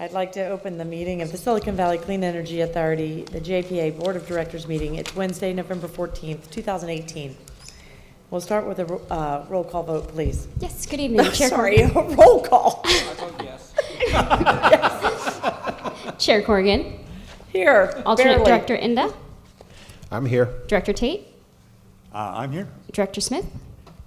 I'd like to open the meeting of the Silicon Valley Clean Energy Authority, the JPA Board of Directors meeting. It's Wednesday, November 14th, 2018. We'll start with a roll call vote, please. Yes, good evening, Chair. Sorry, a roll call. I vote yes. Chair Corrigan. Here, Alternate barely. Director Inda. I'm here. Director Tate. I'm here. Director Smith.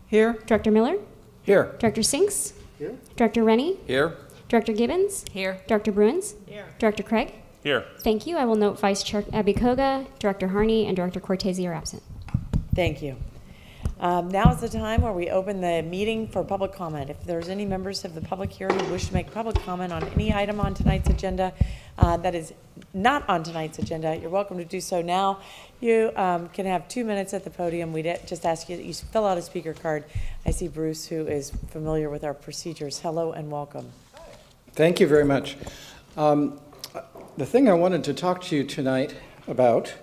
Here. Director Miller. Here. Director Sinks. Here. Director Rennie. Here. Director Gibbons. Here. Director Bruins. Here. Director Craig. Here. Thank you. I will note Vice Chair Abby Koga, Director Harney, and Director Cortese are absent. Thank you. Now is the time where we open the meeting for public comment. If there's any members of the public here who wish to make public comment on any item on tonight's agenda that is not on tonight's agenda, you're welcome to do so now. You can have 2 minutes at the podium. We'd just ask you that you fill out a speaker card. I see Bruce, who is familiar with our procedures. Hello and welcome. Thank you very much. The thing I wanted to talk to you tonight about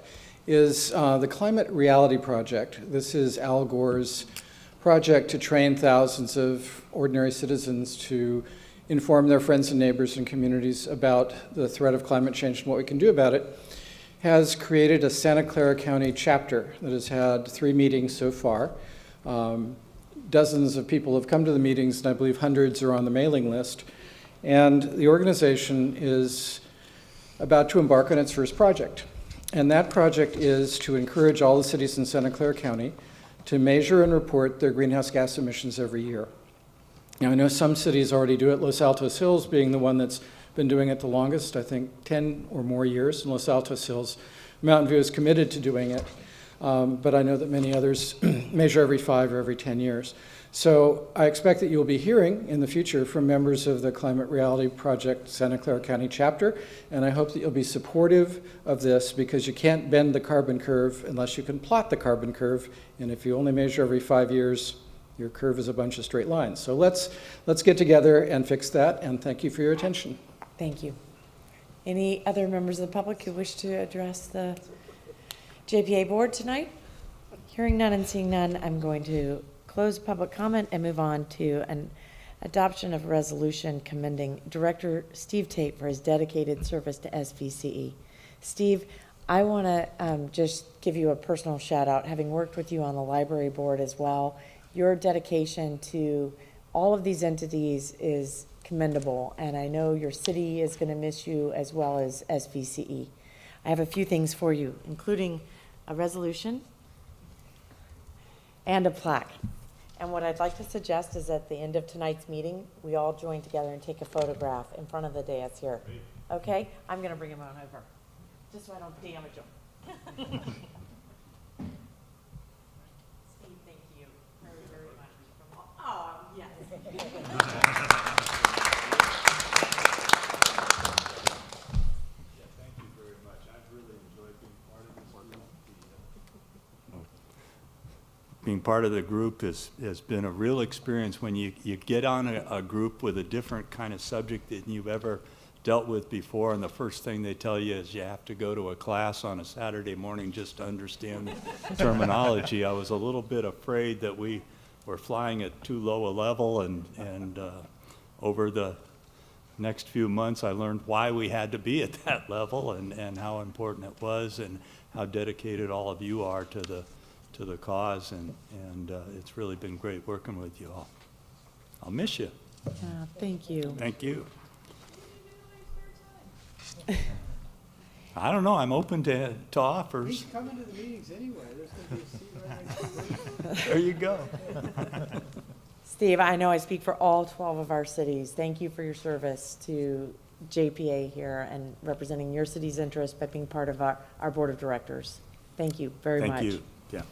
is the Climate Reality Project. This is Al Gore's project to train thousands of ordinary citizens to inform their friends and neighbors and communities about the threat of climate change and what we can do about it. Has created a Santa Clara County chapter that has had 3 meetings so far. Dozens of people have come to the meetings, and I believe hundreds are on the mailing list. And the organization is about to embark on its first project. And that project is to encourage all the cities in Santa Clara County to measure and report their greenhouse gas emissions every year. Now, I know some cities already do it, Los Altos Hills being the one that's been doing it the longest, I think 10 or more years in Los Altos Hills. Mountain View is committed to doing it, but I know that many others measure every 5 or every 10 years. So I expect that you'll be hearing in the future from members of the Climate Reality Project Santa Clara County chapter, and I hope that you'll be supportive of this, because you can't bend the carbon curve unless you can plot the carbon curve, and if you only measure every 5 years, your curve is a bunch of straight lines. So let's get together and fix that, and thank you for your attention. Thank you. Any other members of the public who wish to address the JPA board tonight? Hearing none and seeing none, I'm going to close public comment and move on to an adoption of a resolution commending Director Steve Tate for his dedicated service to SVCE. Steve, I want to just give you a personal shout out, having worked with you on the library board as well. Your dedication to all of these entities is commendable, and I know your city is going to miss you as well as SVCE. I have a few things for you, including a resolution and a plaque. And what I'd like to suggest is at the end of tonight's meeting, we all join together and take a photograph in front of the dais here. Okay? I'm going to bring him on over, just so I don't damage him. Steve, thank you very, very much. Oh, yes. Thank you very much. I've really enjoyed being part of this group. Being part of the group has been a real experience when you get on a group with a different kind of subject than you've ever dealt with before, and the first thing they tell you is you have to go to a class on a Saturday morning just to understand the terminology. I was a little bit afraid that we were flying at too low a level, and over the next few months I learned why we had to be at that level, and how important it was, and how dedicated all of you are to the cause, and it's really been great working with you all. I'll miss you. Thank you. Thank you. I don't know. I'm open to offers. He's coming to the meetings anyway. There's going to be a seat right next to There you go. Steve, I know I speak for all 12 of our cities. Thank you for your service to JPA here and representing your city's interest by being part of our board of directors. Thank you very much. Thank you. Yeah.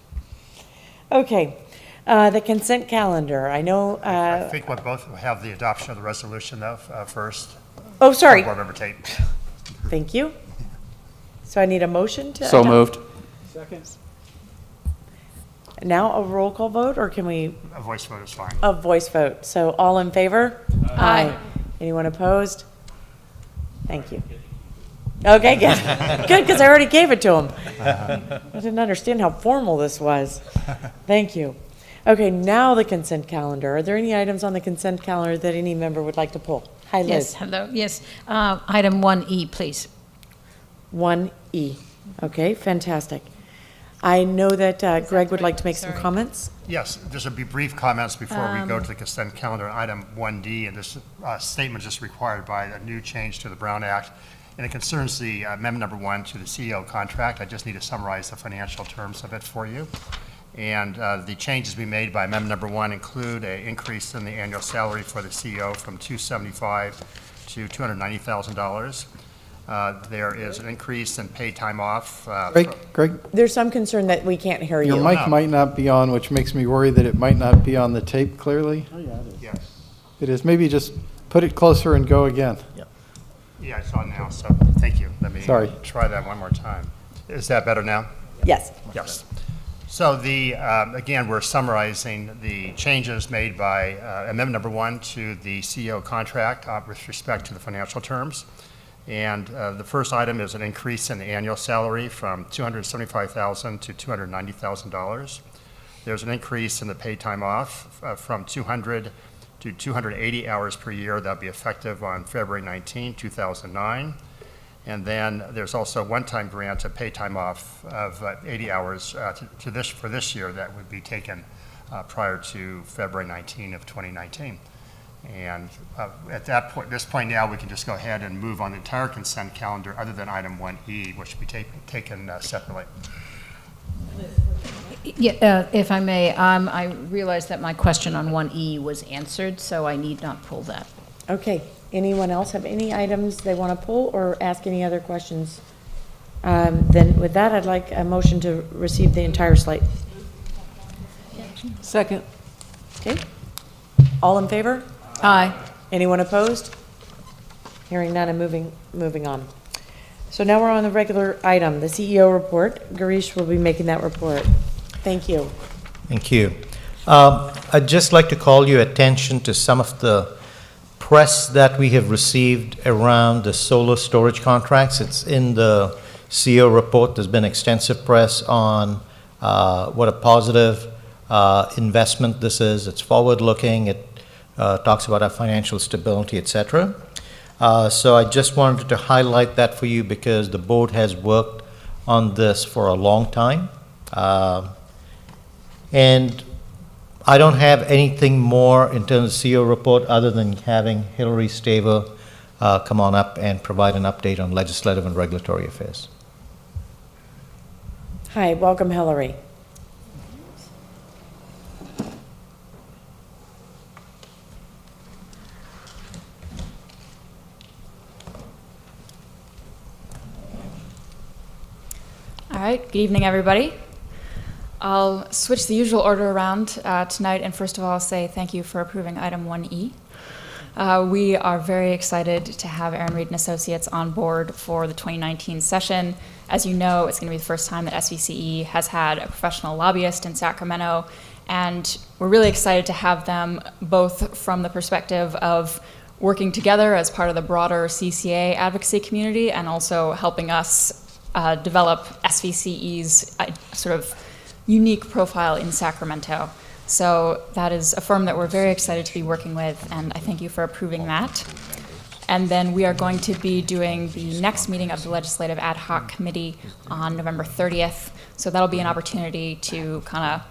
Okay, the consent calendar. I know. I think we'll both have the adoption of the resolution though, first. Oh, sorry. Board Member Tate. Thank you. So I need a motion to. So adopt. moved. Second. Now a roll call vote, or can we? A voice vote is fine. A voice vote. So all in favor? Aye. Anyone opposed? Thank you. Okay, good, because I already gave it to him. I didn't understand how formal this was. Thank you. Okay, now the consent calendar. Are there any items on the consent calendar that any member would like to pull? Hi, Yes, Liz. hello, yes. Item 1E, please. 1E. Okay, fantastic. I know that Greg would like to make some Sorry. comments. Yes, just a brief comments before we go to the consent calendar. Item 1D, and this statement is required by a new change to the Brown Act, and it concerns the amendment number 1 to the CEO contract. I just need to summarize the financial terms of it for you. And the changes we made by amendment number 1 include an increase in the annual salary for the CEO from $275,000 to $290,000. There is an increase in paid time off. Greg, There's some concern that we can't hear your you. mic might not be on, which makes me worry that it might not be on the tape clearly. Yes. It is. Maybe just put it closer and go again. Yeah, it's on now, so thank you. Let me Sorry. try that one more time. Is that better now? Yes. Yes. So again, we're summarizing the changes made by amendment number 1 to the CEO contract with respect to the financial terms. And the first item is an increase in the annual salary from $275,000 to $290,000. There's an increase in the paid time off from 200 to 280 hours per year. That'll be effective on February 19, 2009. And then there's also a one-time grant of paid time off of 80 hours for this year that would be taken prior to February 19 of 2019. And at this point now, we can just go ahead and move on the entire consent calendar other than item 1E, which will be taken separately. Yeah, if I may, I realize that my question on 1E was answered, so I need not pull that. Okay. Anyone else have any items they want to pull or ask any other questions? Then with that, I'd like a motion to receive the entire slate. Second. Okay. All in favor? Aye. Anyone opposed? Hearing none and moving on. So now we're on the regular item, the CEO report. Garish will be making that report. Thank you. Thank you. I'd just like to call your attention to some of the press that we have received around the solar storage contracts. It's in the CEO report. There's been extensive press on what a positive investment this is. It's forward-looking. It talks about our financial stability, etc. So I just wanted to highlight that for you because the board has worked on this for a long time. And I don't have anything more in terms of CEO report other than having Hillary Staver come on up and provide an update on legislative and regulatory affairs. Hi, welcome, Hillary. All right, good evening, everybody. I'll switch the usual order around tonight, and first of all, say thank you for approving item 1E. We are very excited to have Aaron Reed and Associates on board for the 2019 session. As you know, it's going to be the first time that SVCE has had a professional lobbyist in Sacramento, and we're really excited to have them both from the perspective of working together as part of the broader CCA advocacy community and also helping us develop SVCE's sort of unique profile in Sacramento. So that is a firm that we're very excited to be working with, and I thank you for approving that. And then we are going to be doing the next meeting of the Legislative Ad Hoc Committee on November 30th. So that'll be an opportunity to kind of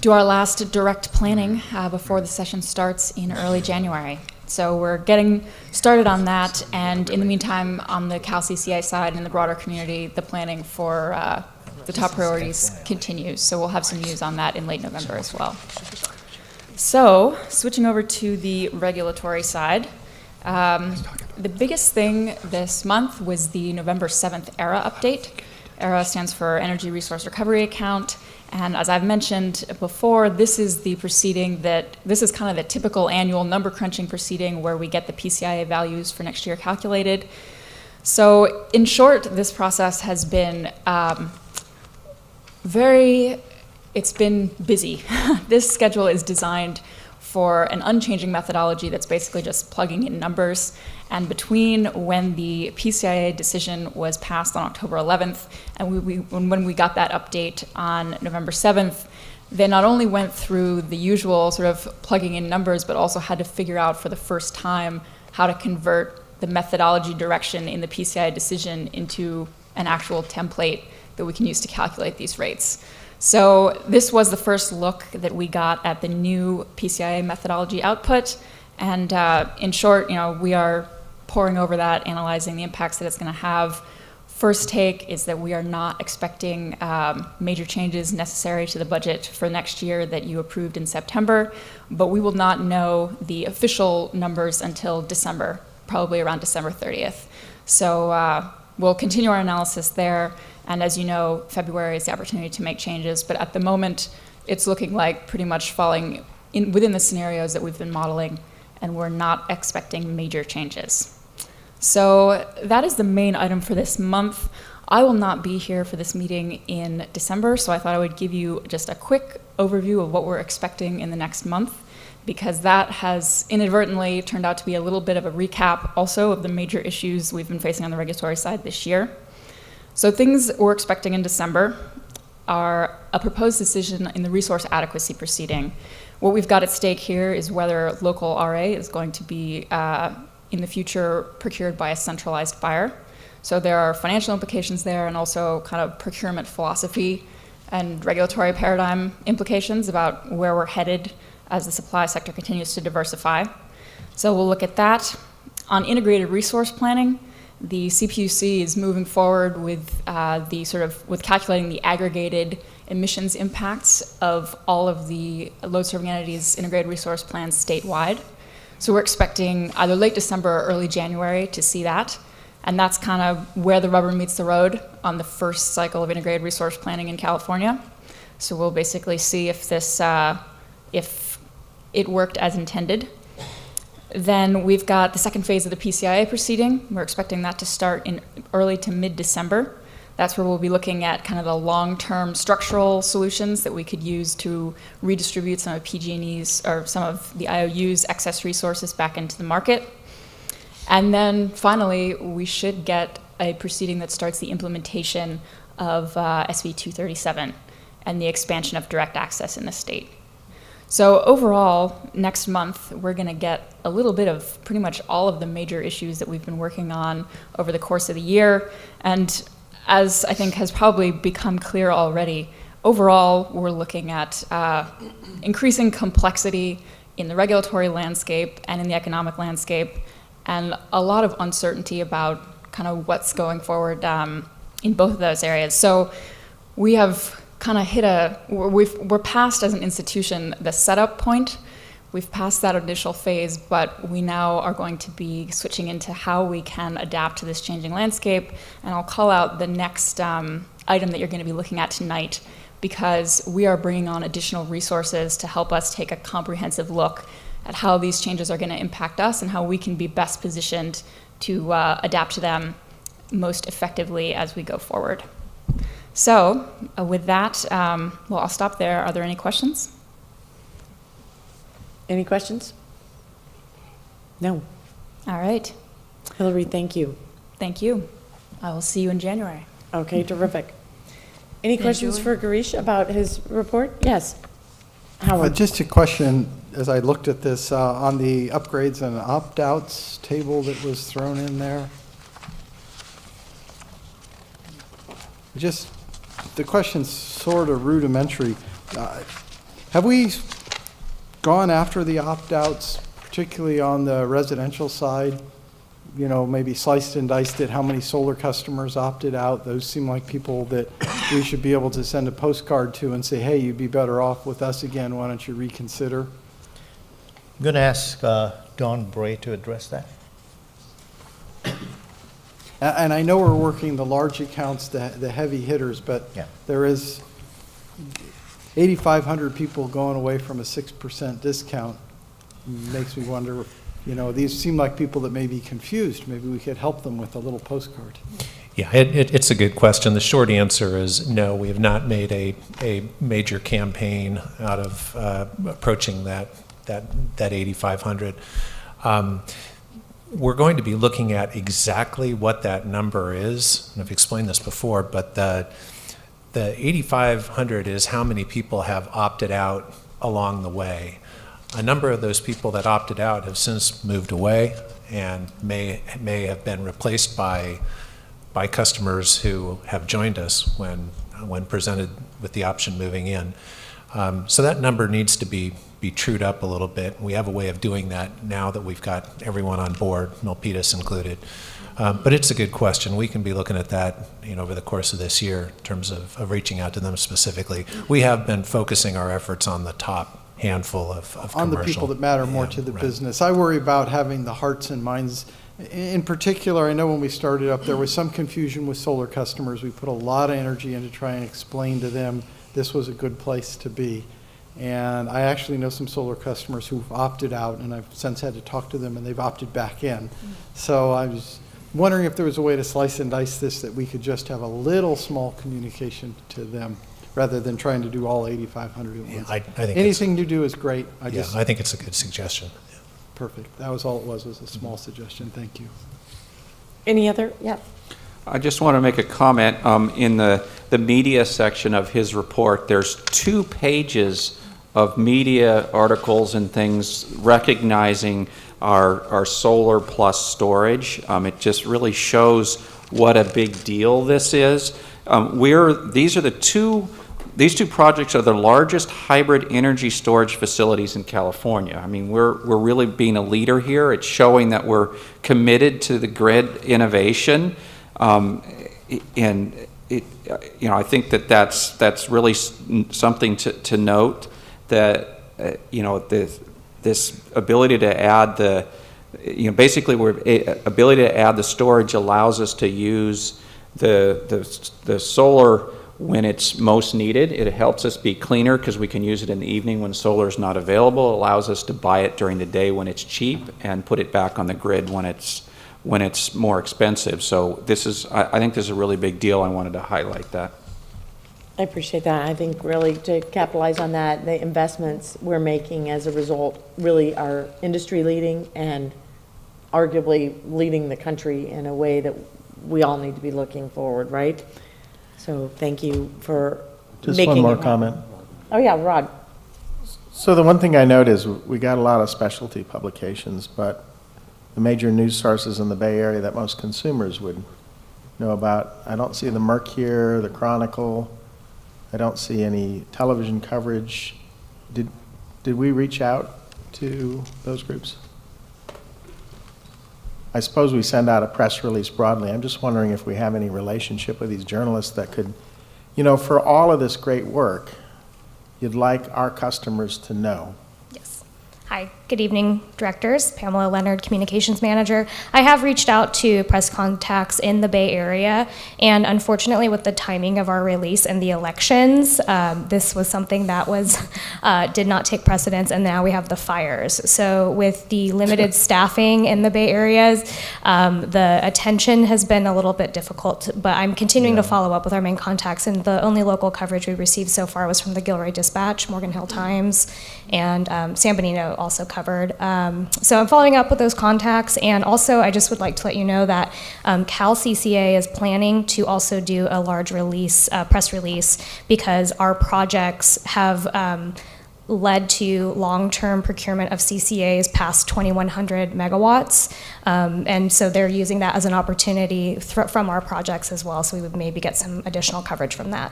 do our last direct planning before the session starts in early January. So we're getting started on that, and in the meantime, on the Cal CCA side and the broader community, the planning for the top priorities continues. So we'll have some news on that in late November as well. So switching over to the regulatory side, the biggest thing this month was the November 7th ERA update. ERA stands for Energy Resource Recovery Account. And as I've mentioned before, this is the proceeding this is kind of the typical annual number crunching proceeding where we get the PCIA values for next year calculated. So in short, this process has been it's been busy. This schedule is designed for an unchanging methodology that's basically just plugging in numbers. And between when the PCIA decision was passed on October 11th and when we got that update on November 7th, they not only went through the usual sort of plugging in numbers, but also had to figure out for the first time how to convert the methodology direction in the PCI decision into an actual template that we can use to calculate these rates. So this was the first look that we got at the new PCIA methodology output. And in short, we are poring over that, analyzing the impacts that it's going to have. First take is that we are not expecting major changes necessary to the budget for next year that you approved in September, but we will not know the official numbers until December, probably around December 30th. So we'll continue our analysis there, and as you know, February is the opportunity to make changes, but at the moment, it's looking like pretty much falling within the scenarios that we've been modeling, and we're not expecting major changes. So that is the main item for this month. I will not be here for this meeting in December, so I thought I would give you just a quick overview of what we're expecting in the next month, because that has inadvertently turned out to be a little bit of a recap also of the major issues we've been facing on the regulatory side this year. So things we're expecting in December are a proposed decision in the resource adequacy proceeding. What we've got at stake here is whether local RA is going to be in the future procured by a centralized buyer. So there are financial implications there, and also kind of procurement philosophy and regulatory paradigm implications about where we're headed as the supply sector continues to diversify. So we'll look at that. On integrated resource planning, the CPUC is moving forward with with calculating the aggregated emissions impacts of all of the load-serving entities' integrated resource plans statewide. So we're expecting either late December or early January to see that. And that's kind of where the rubber meets the road on the first cycle of integrated resource planning in California. So we'll basically see if this, if it worked as intended. Then we've got the second phase of the PCIA proceeding. We're expecting that to start in early to mid-December. That's where we'll be looking at kind of the long-term structural solutions that we could use to redistribute some of PG&E's or some of the IOU's excess resources back into the market. And then finally, we should get a proceeding that starts the implementation of SB 237 and the expansion of direct access in the state. So overall, next month, we're going to get a little bit of pretty much all of the major issues that we've been working on over the course of the year. And as I think has probably become clear already, overall, we're looking at increasing complexity in the regulatory landscape and in the economic landscape, and a lot of uncertainty about kind of what's going forward in both of those areas. So we have kind of hit we're past as an institution the setup point. We've passed that initial phase, but we now are going to be switching into how we can adapt to this changing landscape. And I'll call out the next item that you're going to be looking at tonight, because we are bringing on additional resources to help us take a comprehensive look at how these changes are going to impact us and how we can be best positioned to adapt to them most effectively as we go forward. So with that, well, I'll stop there. Are there any questions? Any questions? No. All right. Hillary, thank you. Thank you. I will see you in January. Okay, terrific. Any questions for Girish about his report? Yes. Howard? Just a question, as I looked at this, on the upgrades and opt-outs table that was thrown in there. Just, the question's sort of rudimentary. Have we gone after the opt-outs, particularly on the residential side? You know, maybe sliced and diced it, how many solar customers opted out? Those seem like people that we should be able to send a postcard to and say, hey, you'd be better off with us again, why don't you reconsider? I'm going to ask Don Bray to address that. And I know we're working the large accounts, the heavy hitters, but Yeah. there is 8,500 people going away from a 6% discount. Makes me wonder, you know, these seem like people that may be confused. Maybe we could help them with a little postcard. Yeah, it's a good question. The short answer is no, we have not made a major campaign out of approaching that 8,500. We're going to be looking at exactly what that number is. And I've explained this before, but the 8,500 is how many people have opted out along the way. A number of those people that opted out have since moved away, and may have been replaced by customers who have joined us when presented with the option moving in. So that number needs to be trued up a little bit. We have a way of doing that now that we've got everyone on board, Milpitas included. But it's a good question. We can be looking at that, over the course of this year in terms of reaching out to them specifically. We have been focusing our efforts on the top handful of commercial. On the people that matter more to the business. I worry about having the hearts and minds. In particular, I know when we started up, there was some confusion with solar customers. We put a lot of energy into trying to explain to them this was a good place to be. And I actually know some solar customers who've opted out, and I've since had to talk to them, and they've opted back in. So I was wondering if there was a way to slice and dice this, that we could just have a little small communication to them rather than trying to do all 8,500 at once. I think anything you do is great. I think it's a good suggestion. Yeah. Perfect. That was all it was a small suggestion. Thank you. Any other? Yeah. I just want to make a comment. In the media section of his report, there's 2 pages of media articles and these recognizing our solar plus storage. It just really shows what a big deal this is. These two projects are the largest hybrid energy storage facilities in California. I mean, we're really being a leader here. It's showing that we're committed to the grid innovation, and I think that's really something to note. That this ability to add basically ability to add the storage allows us to use the solar when it's most needed. It helps us be cleaner because we can use it in the evening when solar is not available. It allows us to buy it during the day when it's cheap and put it back on the grid when it's more expensive. So I think this is a really big deal. I wanted to highlight that. I appreciate that. I think really to capitalize on that, the investments we're making as a result really are industry leading and arguably leading the country in a way that we all need to be looking forward, right? So thank you for Just making one more it comment. Oh yeah, Rod. So the one thing I note is we got a lot of specialty publications, but the major news sources in the Bay Area that most consumers would know about, I don't see the Mercure, the Chronicle. I don't see any television coverage. Did we reach out to those groups? I suppose we send out a press release broadly. I'm just wondering if we have any relationship with these journalists that could, for all of this great work, you'd like our customers to know. Yes. Hi, good evening, directors. Pamela Leonard, Communications Manager. I have reached out to press contacts in the Bay Area, and unfortunately with the timing of our release and the elections, this was something that did not take precedence, and now we have the fires. So with the limited staffing in the Bay Areas, the attention has been a little bit difficult, but I'm continuing to follow up with our main contacts, and the only local coverage we received so far was from the Gilroy Dispatch, Morgan Hill Times, and San Benito also covered. So I'm following up with those contacts, and also I just would like to let you know that Cal CCA is planning to also do a large release, press release, because our projects have led to long-term procurement of CCAs past 2,100 megawatts, and so they're using that as an opportunity from our projects as well, so we would maybe get some additional coverage from that.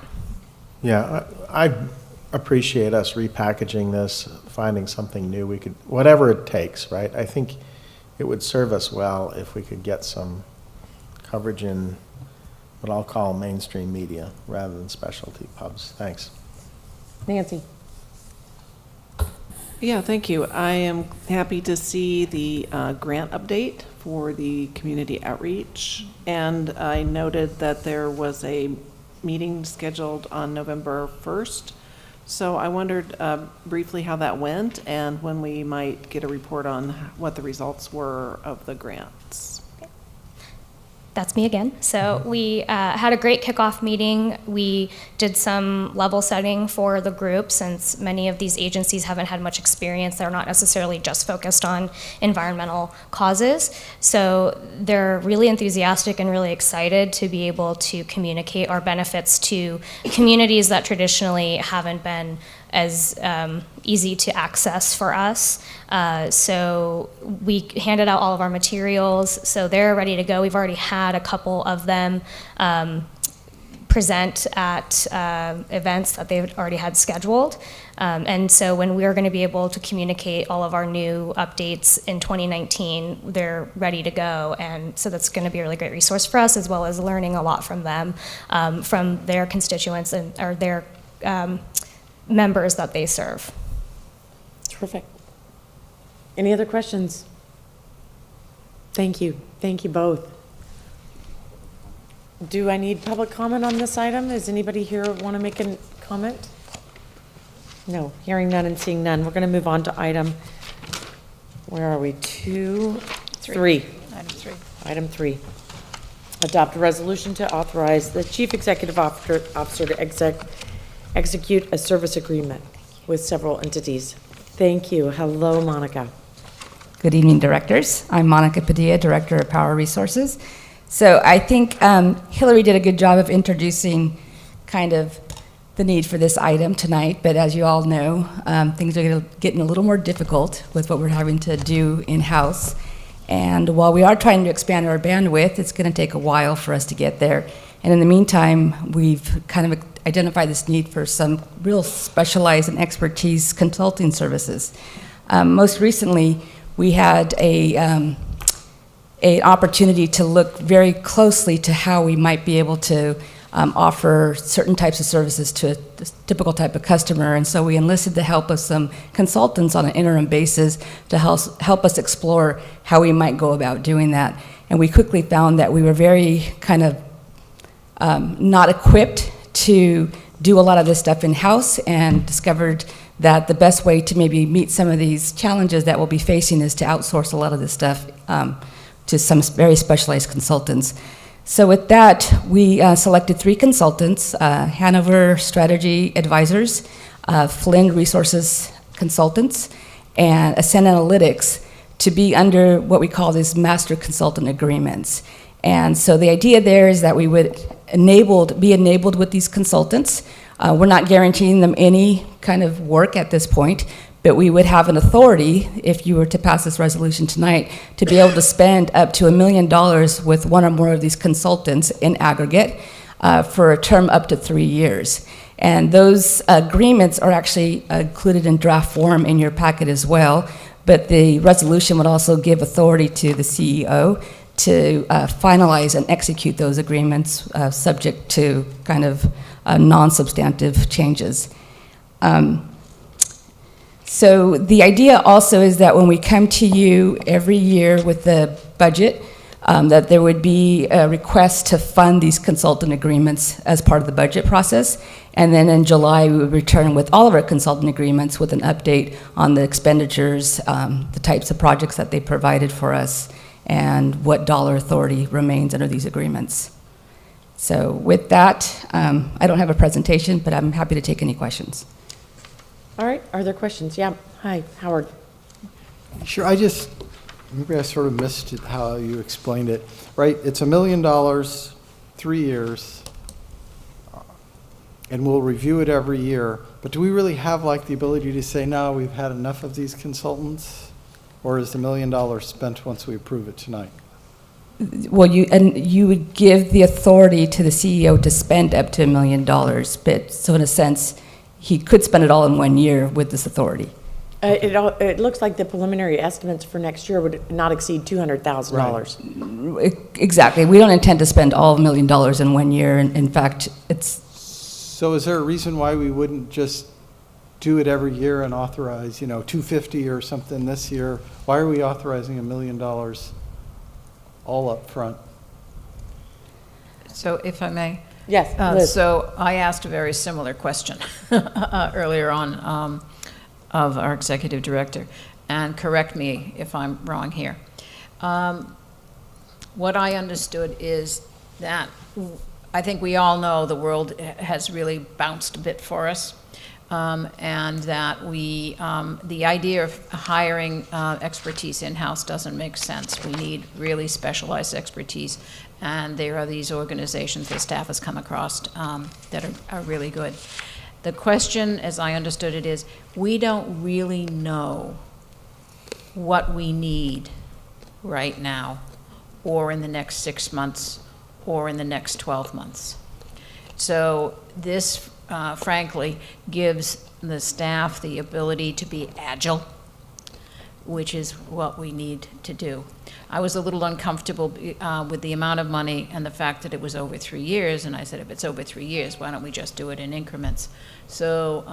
Yeah, I appreciate us repackaging this, finding something new. We could, whatever it takes, right? I think it would serve us well if we could get some coverage in what I'll call mainstream media rather than specialty pubs. Thanks. Nancy. Yeah, thank you. I am happy to see the grant update for the community outreach. And I noted that there was a meeting scheduled on November 1st. So I wondered briefly how that went and when we might get a report on what the results were of the grants. That's me again. So we had a great kickoff meeting. We did some level setting for the group, since many of these agencies haven't had much experience. They're not necessarily just focused on environmental causes. So they're really enthusiastic and really excited to be able to communicate our benefits to communities that traditionally haven't been as easy to access for us. So we handed out all of our materials, so they're ready to go. We've already had a couple of them present at events that they've already had scheduled. And so when we're going to be able to communicate all of our new updates in 2019, they're ready to go. And so that's going to be a really great resource for us, as well as learning a lot from them, from their constituents and or their members that they serve. Terrific. Any other questions? Thank you. Thank you both. Do I need public comment on this item? Does anybody here want to make a comment? No, hearing none and seeing none. We're going to move on to item, where are we? Three. Item three. Adopt a resolution to authorize the chief executive officer to execute a service agreement with several entities. Thank you. Hello, Monica. Good evening, directors. I'm Monica Padilla, Director of Power Resources. So I think Hillary did a good job of introducing kind of the need for this item tonight, but as you all know, things are getting a little more difficult with what we're having to do in-house. And while we are trying to expand our bandwidth, it's going to take a while for us to get there. And in the meantime, we've kind of identified this need for some real specialized and expertise consulting services. Most recently, we had an opportunity to look very closely to how we might be able to offer certain types of services to a typical type of customer. And so we enlisted the help of some consultants on an interim basis to help us explore how we might go about doing that. And we quickly found that we were very kind of not equipped to do a lot of this stuff in-house, and discovered that the best way to maybe meet some of these challenges that we'll be facing is to outsource a lot of this stuff to some very specialized consultants. So with that, we selected 3 consultants, Hanover Strategy Advisors, Flynn Resources Consultants, and Ascend Analytics, to be under what we call these master consultant agreements. And so the idea there is that we would be enabled with these consultants. We're not guaranteeing them any kind of work at this point, but we would have an authority, if you were to pass this resolution tonight, to be able to spend up to $1 million with one or more of these consultants in aggregate for a term up to 3 years. And those agreements are actually included in draft form in your packet as well, but the resolution would also give authority to the CEO to finalize and execute those agreements subject to kind of non-substantive changes. So the idea also is that when we come to you every year with the budget, that there would be a request to fund these consultant agreements as part of the budget process. And then in July, we would return with all of our consultant agreements with an update on the expenditures, the types of projects that they provided for us, and what dollar authority remains under these agreements. So with that, I don't have a presentation, but I'm happy to take any questions. All right, are there questions? Yeah, hi, Howard. Sure, maybe I sort of missed it, how you explained it. Right, it's $1 million, 3 years, and we'll review it every year. But do we really have like the ability to say, no, we've had enough of these consultants? Or is the $1 million spent once we approve it tonight? Well, you would give the authority to the CEO to spend up to $1 million, but so in a sense, he could spend it all in 1 year with this authority. It looks like the preliminary estimates for next year would not exceed $200,000. Right. Exactly. We don't intend to spend all $1 million in 1 year. In fact, it's... So is there a reason why we wouldn't just do it every year and authorize, $250 or something this year? Why are we authorizing $1 million all up front? So if I may. Yes, Liz. So I asked a very similar question earlier on of our executive director, and correct me if I'm wrong here. What I understood is that I think we all know the world has really bounced a bit for us, and that the idea of hiring expertise in-house doesn't make sense. We need really specialized expertise, and there are these organizations that staff has come across that are really good. The question, as I understood it, is we don't really know what we need right now, or in the next 6 months, or in the next 12 months. So this, frankly, gives the staff the ability to be agile, which is what we need to do. I was a little uncomfortable with the amount of money and the fact that it was over 3 years, and I said, if it's over 3 years, why don't we just do it in increments? So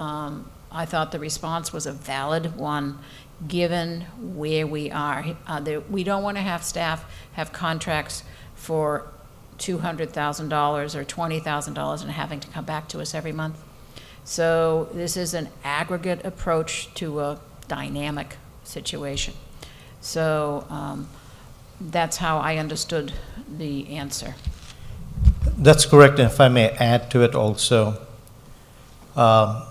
I thought the response was a valid one, given where we are. We don't want to have staff have contracts for $200,000 or $20,000 and having to come back to us every month. So this is an aggregate approach to a dynamic situation. So that's how I understood the answer. That's correct, and if I may add to it also, part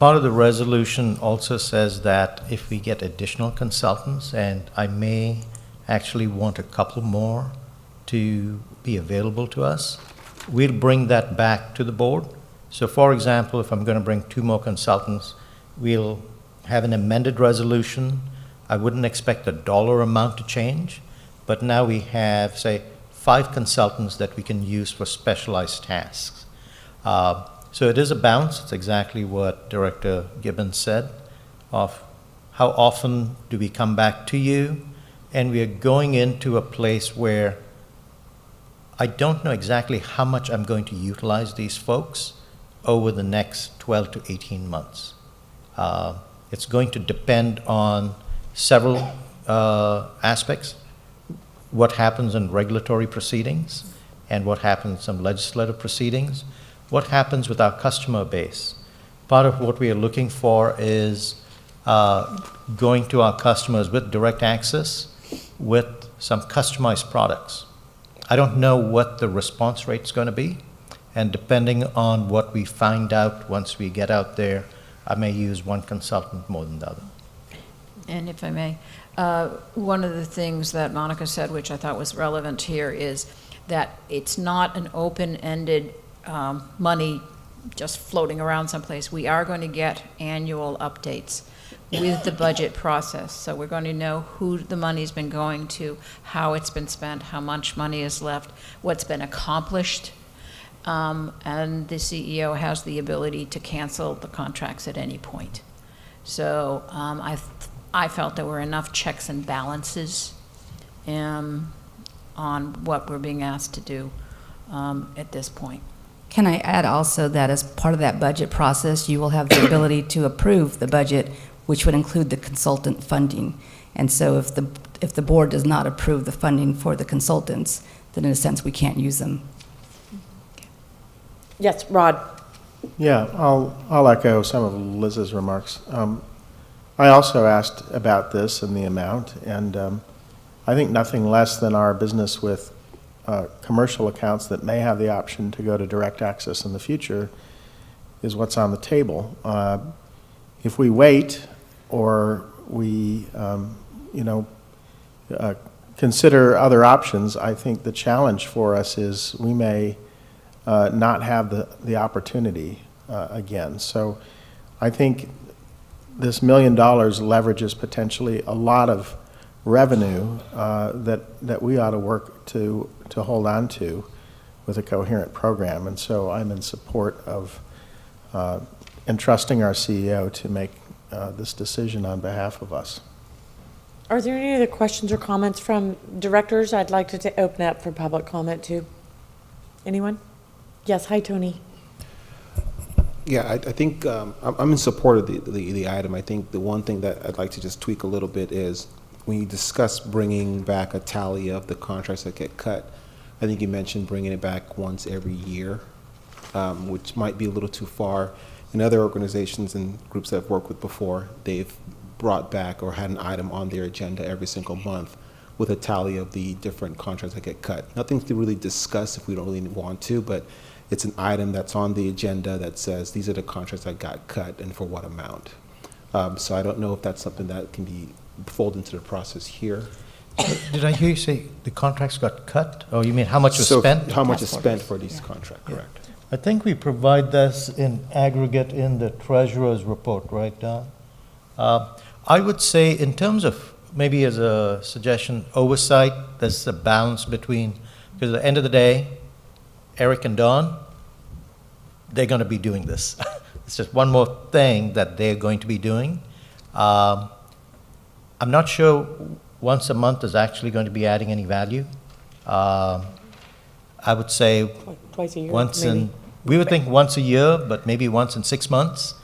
of the resolution also says that if we get additional consultants, and I may actually want a couple more to be available to us, we'll bring that back to the board. So for example, if I'm going to bring 2 more consultants, we'll have an amended resolution. I wouldn't expect the dollar amount to change, but now we have, say, 5 consultants that we can use for specialized tasks. So it is a balance. It's exactly what Director Gibbons said, of how often do we come back to you, and we are going into a place where I don't know exactly how much I'm going to utilize these folks over the next 12 to 18 months. It's going to depend on several aspects: what happens in regulatory proceedings and what happens in legislative proceedings, what happens with our customer base. Part of what we are looking for is going to our customers with direct access with some customized products. I don't know what the response rate is going to be, and depending on what we find out once we get out there, I may use one consultant more than the other. And if I may, one of the things that Monica said, which I thought was relevant here, is that it's not an open-ended money just floating around someplace. We are going to get annual updates with the budget process. So we're going to know who the money's been going to, how it's been spent, how much money is left, what's been accomplished. And the CEO has the ability to cancel the contracts at any point. So I felt there were enough checks and balances on what we're being asked to do at this point. Can I add also that as part of that budget process, you will have the ability to approve the budget, which would include the consultant funding. And so if the board does not approve the funding for the consultants, then in a sense we can't use them. Yes, Rod. Yeah, I'll echo some of Liz's remarks. I also asked about this and the amount, and I think nothing less than our business with commercial accounts that may have the option to go to direct access in the future is what's on the table. If we wait or we, consider other options, I think the challenge for us is we may not have the opportunity again. So I think this $1 million leverages potentially a lot of revenue that we ought to work to hold on to with a coherent program. And so I'm in support of entrusting our CEO to make this decision on behalf of us. Are there any other questions or comments from directors? I'd like to open up for public comment too. Anyone? Yes, hi, Tony. Yeah, I think I'm in support of the item. I think the one thing that I'd like to just tweak a little bit is when you discuss bringing back a tally of the contracts that get cut, I think you mentioned bringing it back once every year, which might be a little too far. In other organizations and groups that I've worked with before, they've brought back or had an item on their agenda every single month with a tally of the different contracts that get cut. Nothing to really discuss if we don't really want to, but it's an item that's on the agenda that says these are the contracts that got cut and for what amount. So I don't know if that's something that can be folded into the process here. Did I hear you say the contracts got cut? Oh, you mean how much was spent? How much is spent for these contracts, correct. I think we provide this in aggregate in the treasurer's report, right, Don? I would say in terms of, maybe as a suggestion, oversight, there's a balance between, because at the end of the day, Eric and Don, they're going to be doing this. It's just one more thing that they're going to be doing. I'm not sure once a month is actually going to be adding any value. I would say Twice a year, once maybe? in, we would think once a year, but maybe once in 6 months.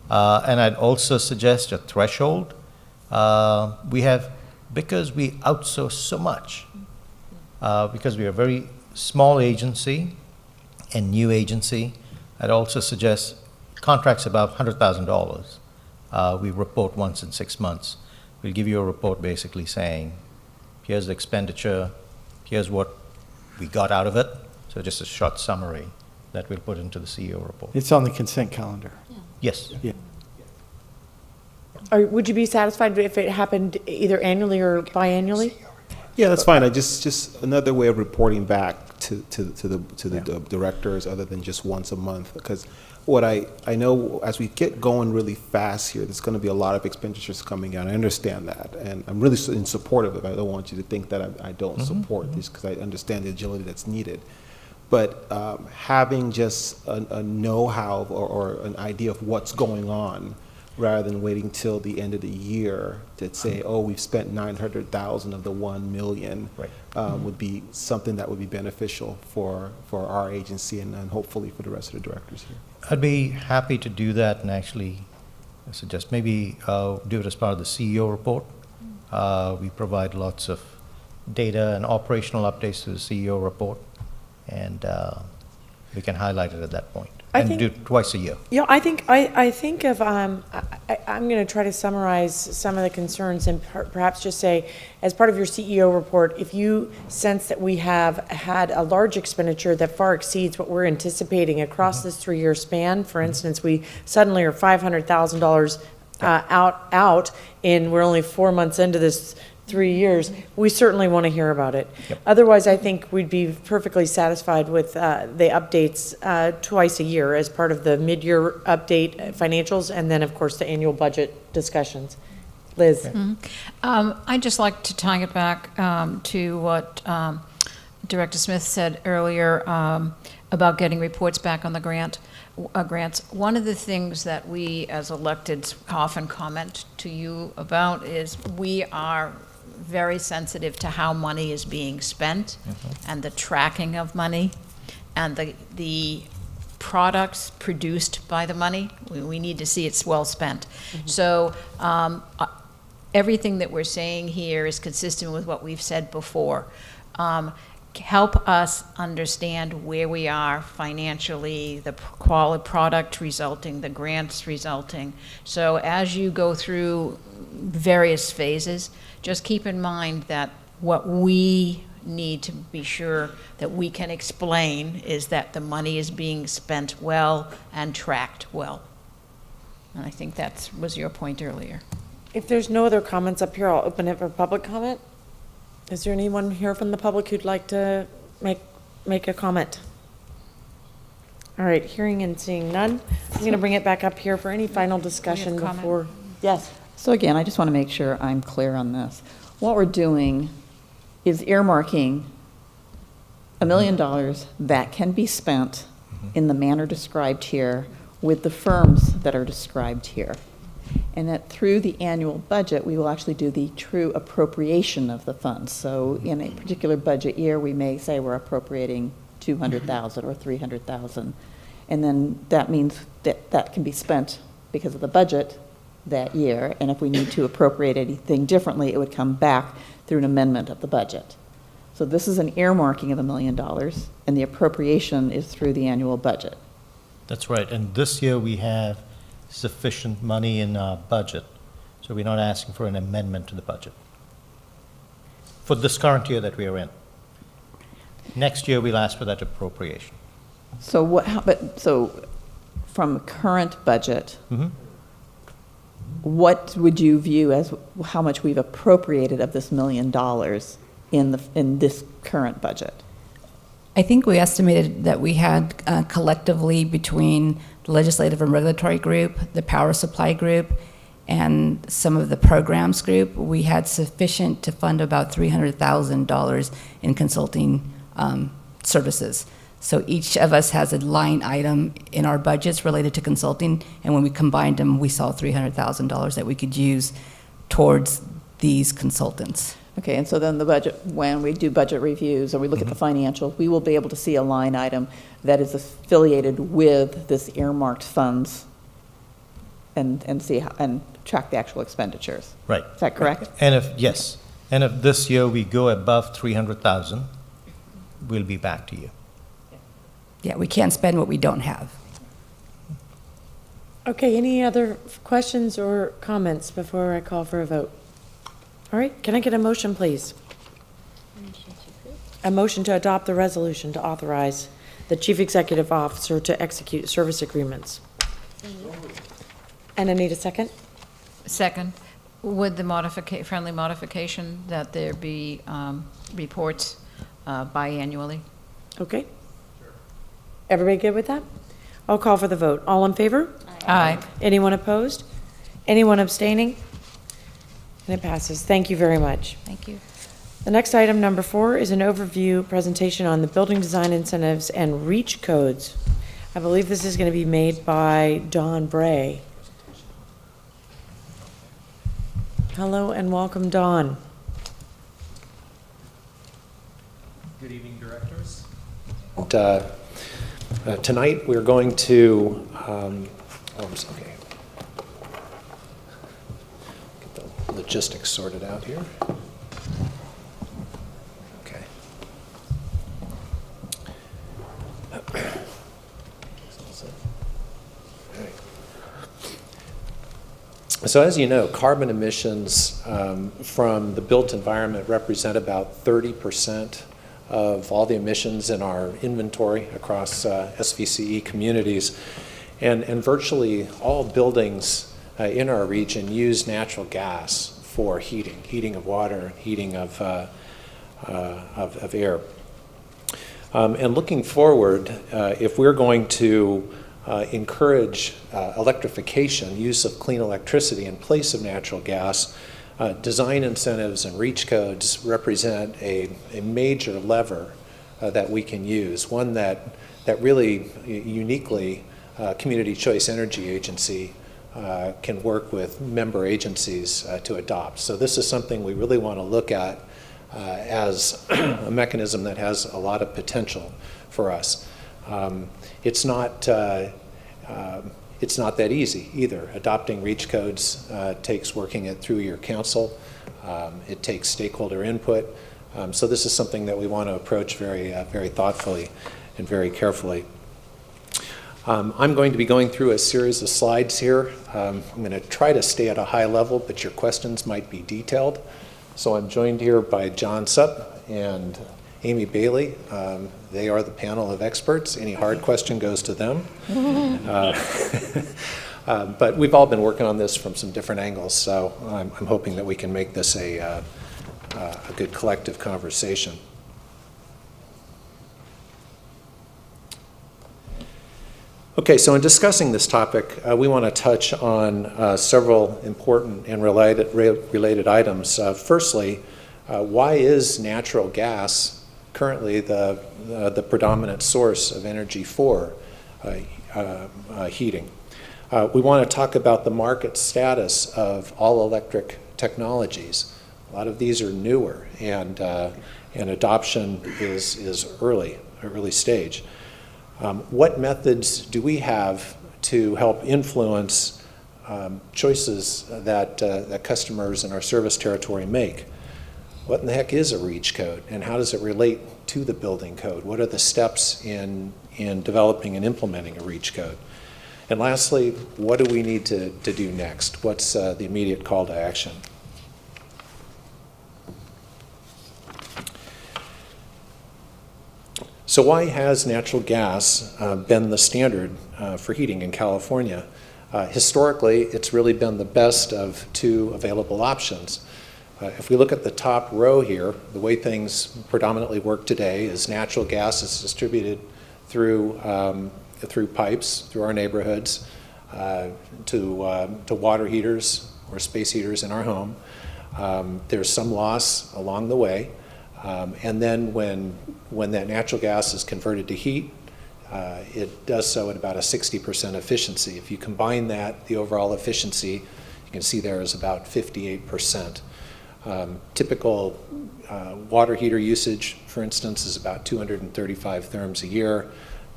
And I'd also suggest a threshold. We have, because we outsource so much, because we are a very small agency and new agency, I'd also suggest contracts above $100,000. We report once in 6 months. We'll give you a report basically saying, here's the expenditure, here's what we got out of it. So just a short summary that we'll put into the CEO report. It's on the consent calendar. Yes. Yeah. Or would you be satisfied if it happened either annually or biannually? Yeah, that's fine. I just another way of reporting back to the directors other than just once a month. Because what I know as we get going really fast here, there's going to be a lot of expenditures coming out. I understand that, and I'm really in support of it. I don't want you to think that I don't support this, because I understand the agility that's needed. But having just a know-how or an idea of what's going on, rather than waiting till the end of the year to say, oh, we've spent 900,000 of the 1 million, right. Would be something that would be beneficial for our agency and hopefully for the rest of the directors here. I'd be happy to do that and actually suggest maybe do it as part of the CEO report. We provide lots of data and operational updates to the CEO report, and we can highlight it at that point. And do it twice a year. Yeah, I think of, I'm going to try to summarize some of the concerns and perhaps just say, as part of your CEO report, if you sense that we have had a large expenditure that far exceeds what we're anticipating across this 3-year span, for instance, we suddenly are $500,000 out and we're only 4 months into this 3 years, we certainly want to hear about it. Yep. Otherwise, I think we'd be perfectly satisfied with the updates twice a year as part of the mid-year update financials, and then, of course, the annual budget discussions. Liz? I'd just like to tie it back to what Director Smith said earlier about getting reports back on the grants. One of the things that we as electeds often comment to you about is we are very sensitive to how money is being spent and the tracking of money and the products produced by the money. We need to see it's well spent. So everything that we're saying here is consistent with what we've said before. Help us understand where we are financially, the quality product resulting, the grants resulting. So as you go through various phases, just keep in mind that what we need to be sure that we can explain is that the money is being spent well and tracked well. And I think that was your point earlier. If there's no other comments up here, I'll open it for public comment. Is there anyone here from the public who'd like to make a comment? All right, hearing and seeing none, I'm going to bring it back up here for any final discussion before. Yes. So again, I just want to make sure I'm clear on this. What we're doing is earmarking $1 million that can be spent in the manner described here with the firms that are described here. And that through the annual budget, we will actually do the true appropriation of the funds. So in a particular budget year, we may say we're appropriating $200,000 or $300,000. And then that means that that can be spent because of the budget that year. And if we need to appropriate anything differently, it would come back through an amendment of the budget. So this is an earmarking of $1 million, and the appropriation is through the annual budget. That's right. And this year we have sufficient money in our budget, so we're not asking for an amendment to the budget for this current year that we are in. Next year we'll ask for that appropriation. So so from current budget, what would you view as how much we've appropriated of this $1 million in this current budget? I think we estimated that we had collectively between the legislative and regulatory group, the power supply group, and some of the programs group, we had sufficient to fund about $300,000 in consulting services. So each of us has a line item in our budgets related to consulting, and when we combined them, we saw $300,000 that we could use towards these consultants. Okay, and so then the budget, when we do budget reviews or we look at the financials, we will be able to see a line item that is affiliated with this earmarked funds and see how, and track the actual expenditures. Right. Is that correct? And if this year we go above 300,000, we'll be back to you. Yeah, we can't spend what we don't have. Okay, any other questions or comments before I call for a vote? All right, can I get a motion, please? A motion to adopt the resolution to authorize the chief executive officer to execute service agreements. And I need a second? Second, with the friendly modification that there be reports biannually. Okay. Everybody good with that? I'll call for the vote. All in favor? Aye. Anyone opposed? Anyone abstaining? And it passes. Thank you very much. Thank you. The next item, number 4, is an overview presentation on the building design incentives and REACH codes. I believe this is going to be made by Don Bray. Hello and welcome, Don. Good evening, directors. And, tonight we're going to, okay. Get the logistics sorted out here. Okay. So as you know, carbon emissions from the built environment represent about 30% of all the emissions in our inventory across SVCE communities. And virtually all buildings in our region use natural gas for heating of water, heating of air. And looking forward, if we're going to encourage electrification, use of clean electricity in place of natural gas, design incentives and REACH codes represent a major lever that we can use, one that really uniquely Community Choice Energy Agency can work with member agencies to adopt. So this is something we really want to look at as a mechanism that has a lot of potential for us. It's not that easy either. Adopting REACH codes takes working it through your council. It takes stakeholder input. So this is something that we want to approach very thoughtfully and very carefully. I'm going to be going through a series of slides here. I'm going to try to stay at a high level, but your questions might be detailed. So I'm joined here by John Supp and Amy Bailey. They are the panel of experts. Any hard question goes to them. But we've all been working on this from some different angles, so I'm hoping that we can make this a good collective conversation. Okay, so in discussing this topic, we want to touch on several important and related items. Firstly, why is natural gas currently the predominant source of energy for heating? We want to talk about the market status of all-electric technologies. A lot of these are newer, and adoption is early stage. What methods do we have to help influence choices that customers in our service territory make? What in the heck is a REACH code, and how does it relate to the building code? What are the steps in developing and implementing a REACH code? And lastly, what do we need to do next? What's the immediate call to action? So why has natural gas been the standard for heating in California? Historically, it's really been the best of two available options. If we look at the top row here, the way things predominantly work today is natural gas is distributed through pipes through our neighborhoods to water heaters or space heaters in our home. There's some loss along the way, and then when that natural gas is converted to heat, it does so at about a 60% efficiency. If you combine that, the overall efficiency, you can see there is about 58%. Typical water heater usage, for instance, is about 235 therms a year.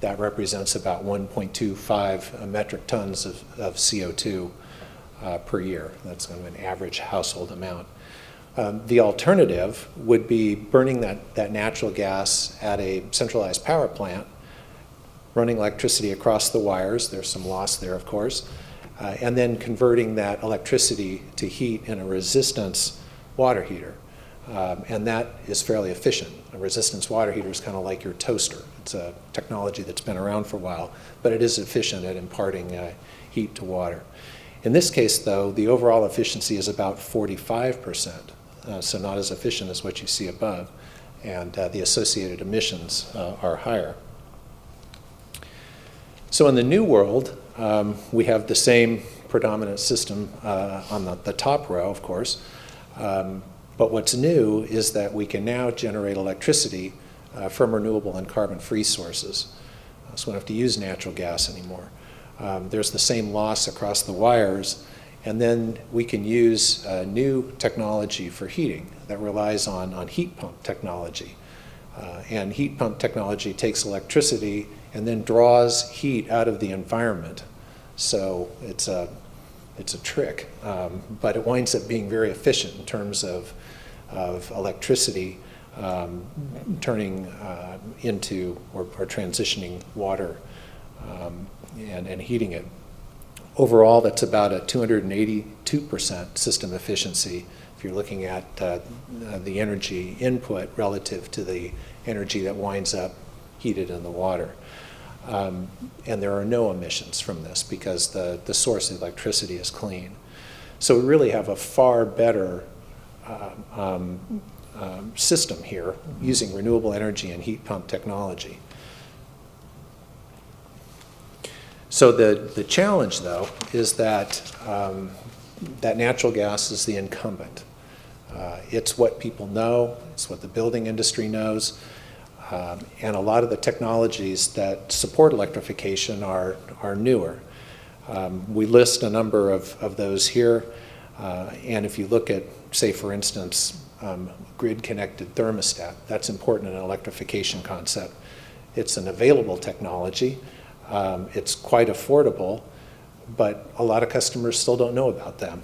That represents about 1.25 metric tons of CO2 per year. That's kind of an average household amount. The alternative would be burning that natural gas at a centralized power plant, running electricity across the wires. There's some loss there, of course, and then converting that electricity to heat in a resistance water heater. And that is fairly efficient. A resistance water heater is kind of like your toaster. It's a technology that's been around for a while, but it is efficient at imparting heat to water. In this case, though, the overall efficiency is about 45%, so not as efficient as what you see above, and the associated emissions are higher. So in the new world, we have the same predominant system on the top row, of course, but what's new is that we can now generate electricity from renewable and carbon-free sources. So we don't have to use natural gas anymore. There's the same loss across the wires, and then we can use new technology for heating that relies on heat pump technology. And heat pump technology takes electricity and then draws heat out of the environment. So it's a trick, but it winds up being very efficient in terms of electricity turning into or transitioning water and heating it. Overall, that's about a 282% system efficiency if you're looking at the energy input relative to the energy that winds up heated in the water. And there are no emissions from this because the source of electricity is clean. So we really have a far better system here using renewable energy and heat pump technology. So the challenge, though, is that that natural gas is the incumbent. It's what people know, it's what the building industry knows, and a lot of the technologies that support electrification are newer. We list a number of those here, and if you look at, say, for instance, grid-connected thermostat, that's important in an electrification concept. It's an available technology. It's quite affordable, but a lot of customers still don't know about them.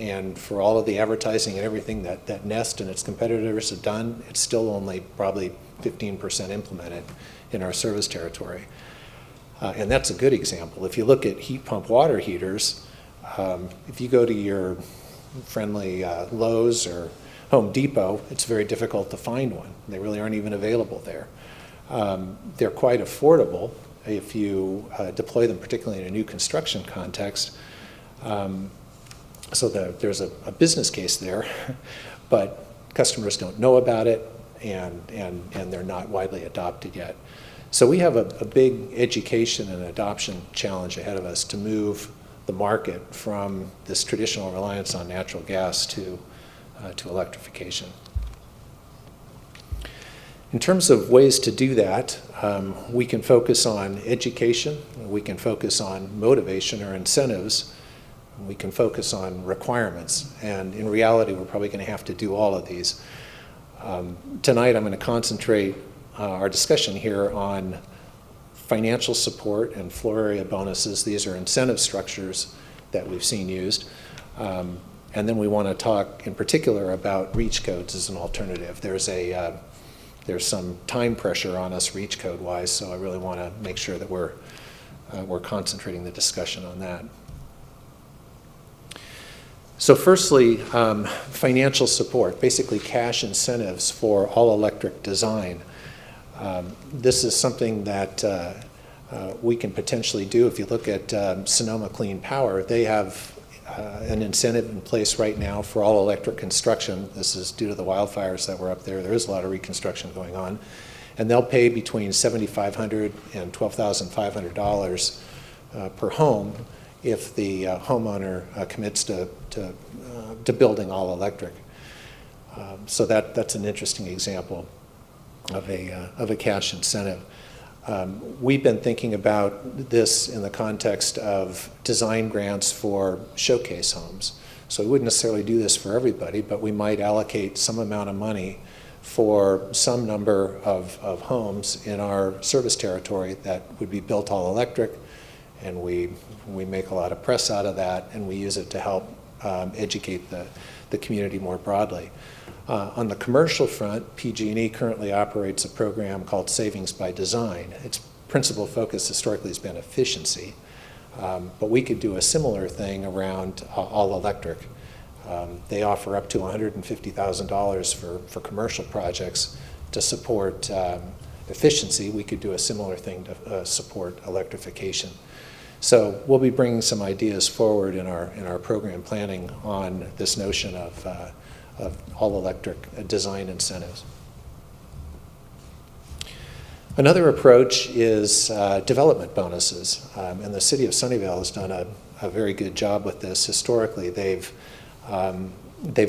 And for all of the advertising and everything that Nest and its competitors have done, it's still only probably 15% implemented in our service territory. And that's a good example. If you look at heat pump water heaters, if you go to your friendly Lowe's or Home Depot, it's very difficult to find one. They really aren't even available there. They're quite affordable if you deploy them, particularly in a new construction context. So there's a business case there, but customers don't know about it, and they're not widely adopted yet. So we have a big education and adoption challenge ahead of us to move the market from this traditional reliance on natural gas to electrification. In terms of ways to do that, we can focus on education, we can focus on motivation or incentives, we can focus on requirements, and in reality we're probably going to have to do all of these. Tonight I'm going to concentrate our discussion here on financial support and floor area bonuses. These are incentive structures that we've seen used. And then we want to talk in particular about reach codes as an alternative. There's some time pressure on us reach code wise, so I really want to make sure that we're concentrating the discussion on that. So firstly, financial support, basically cash incentives for all electric design. This is something that we can potentially do. If you look at Sonoma Clean Power, they have an incentive in place right now for all electric construction. This is due to the wildfires that were up there. There is a lot of reconstruction going on. And they'll pay between $7,500 and $12,500 per home if the homeowner commits to building all electric. So that's an interesting example of a cash incentive. We've been thinking about this in the context of design grants for showcase homes. So we wouldn't necessarily do this for everybody, but we might allocate some amount of money for some number of homes in our service territory that would be built all electric, and we make a lot of press out of that, and we use it to help educate the community more broadly. On the commercial front, PG&E currently operates a program called Savings by Design. Its principal focus historically has been efficiency, but we could do a similar thing around all electric. They offer up to $150,000 for commercial projects to support efficiency. We could do a similar thing to support electrification. So we'll be bringing some ideas forward in our program planning on this notion of all-electric design incentives. Another approach is development bonuses, and the city of Sunnyvale has done a very good job with this. Historically, they've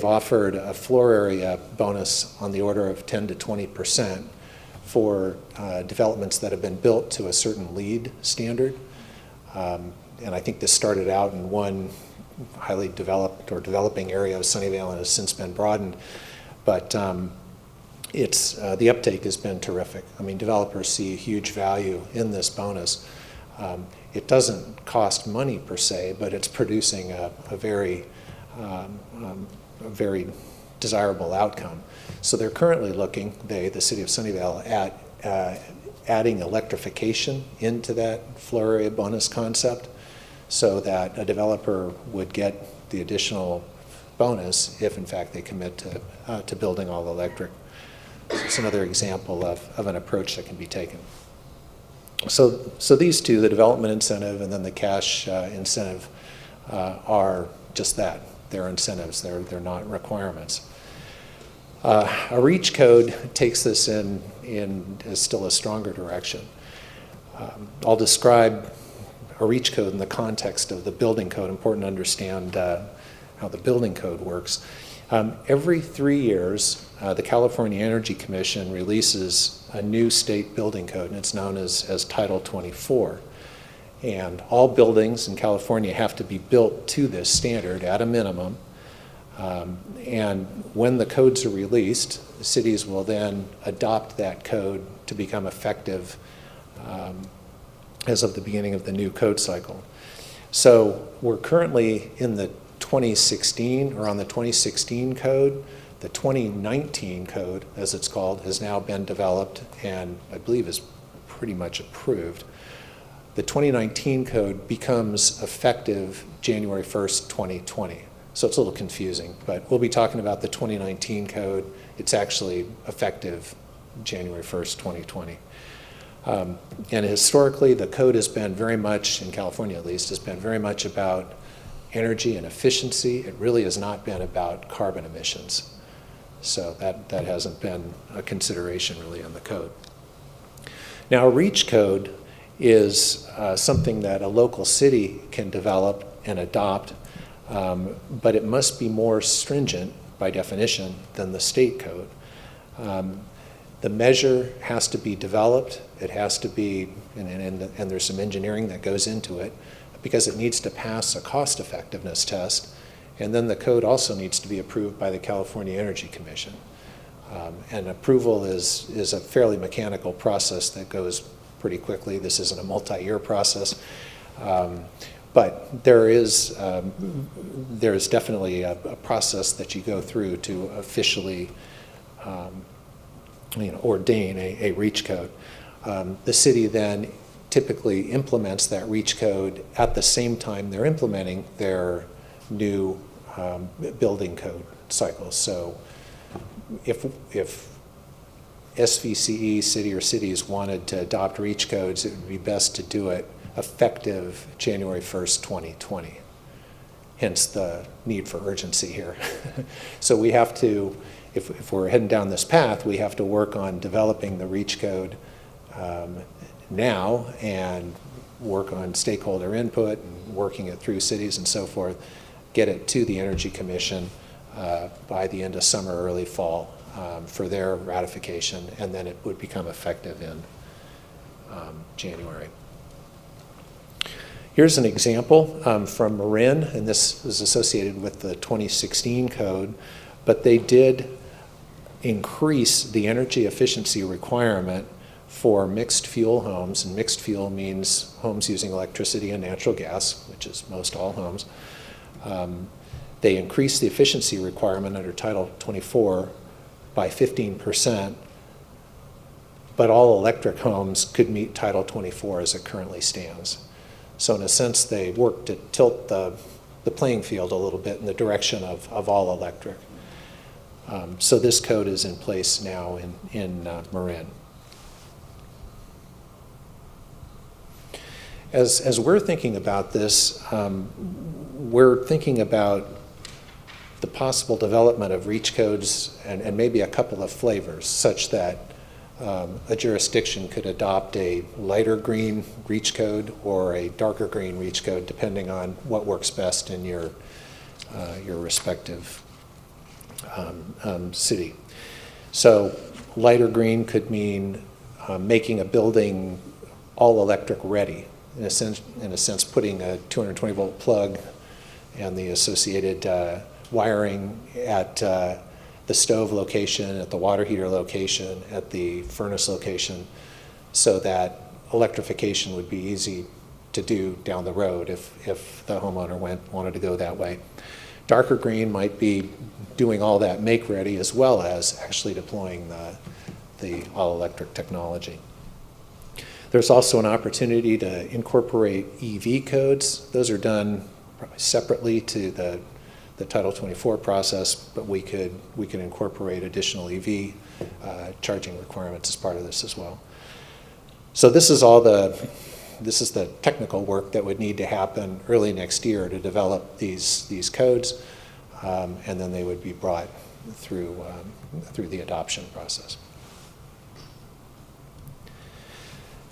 offered a floor area bonus on the order of 10 to 20% for developments that have been built to a certain LEED standard. And I think this started out in one highly developed or developing area of Sunnyvale and has since been broadened. But the uptake has been terrific. I mean, developers see a huge value in this bonus. It doesn't cost money per se, but it's producing a very desirable outcome. So they're currently looking, the city of Sunnyvale, at adding electrification into that floor area bonus concept, so that a developer would get the additional bonus if in fact they commit to building all electric. So it's another example of an approach that can be taken. So these two, the development incentive and then the cash incentive, are just that. They're incentives, they're not requirements. A REACH code takes this in still a stronger direction. I'll describe a REACH code in the context of the building code. Important to understand how the building code works. Every 3 years, the California Energy Commission releases a new state building code, and it's known as Title 24. And all buildings in California have to be built to this standard at a minimum. And when the codes are released, the cities will then adopt that code to become effective as of the beginning of the new code cycle. So we're currently in the 2016, or on the 2016 code. The 2019 code, as it's called, has now been developed and I believe is pretty much approved. The 2019 code becomes effective January 1st, 2020. So it's a little confusing, but we'll be talking about the 2019 code. It's actually effective January 1st, 2020. And historically, the code has been very much, in California at least, has been very much about energy and efficiency. It really has not been about carbon emissions. So that hasn't been a consideration really on the code. Now, a REACH code is something that a local city can develop and adopt, but it must be more stringent by definition than the state code. The measure has to be developed. It has to be, and there's some engineering that goes into it, because it needs to pass a cost effectiveness test, and then the code also needs to be approved by the California Energy Commission. And approval is a fairly mechanical process that goes pretty quickly. This isn't a multi-year process. But there is definitely a process that you go through to officially ordain a REACH code. The city then typically implements that REACH code at the same time they're implementing their new building code cycle. So if SVCE, city or cities, wanted to adopt REACH codes, it would be best to do it effective January 1st, 2020. hence the need for urgency here. So we have to, if we're heading down this path, we have to work on developing the REACH code now and work on stakeholder input and working it through cities and so forth, get it to the Energy Commission by the end of summer, early fall for their ratification, and then it would become effective in January. Here's an example from Marin, and this is associated with the 2016 code, but they did increase the energy efficiency requirement for mixed fuel homes, and mixed fuel means homes using electricity and natural gas, which is most all homes. They increased the efficiency requirement under Title 24 by 15%, but all electric homes could meet Title 24 as it currently stands. So in a sense, they worked to tilt the playing field a little bit in the direction of all electric. So this code is in place now in Marin. As we're thinking about this, we're thinking about the possible development of REACH codes and maybe a couple of flavors, such that a jurisdiction could adopt a lighter green REACH code or a darker green REACH code, depending on what works best in your respective city. So lighter green could mean making a building all electric ready. In a sense, putting a 220 volt plug and the associated wiring at the stove location, at the water heater location, at the furnace location, so that electrification would be easy to do down the road if the homeowner wanted to go that way. Darker green might be doing all that make ready as well as actually deploying the all-electric technology. There's also an opportunity to incorporate EV codes. Those are done probably separately to the Title 24 process, but we could incorporate additional EV charging requirements as part of this as well. So this is the technical work that would need to happen early next year to develop these codes, and then they would be brought through the adoption process.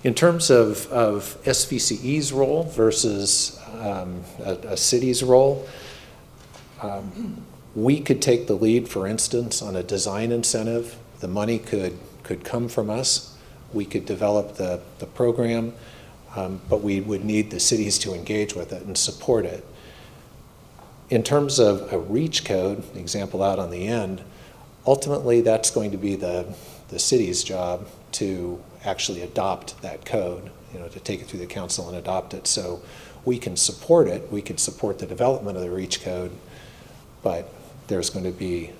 In terms of SVCE's role versus a city's role, we could take the lead, for instance, on a design incentive. The money could come from us. We could develop the program, but we would need the cities to engage with it and support it. In terms of a REACH code, the example out on the end, ultimately that's going to be the city's job to actually adopt that code, to take it through the council and adopt it. So we can support it. We could support the development of the REACH code, but there's going to be,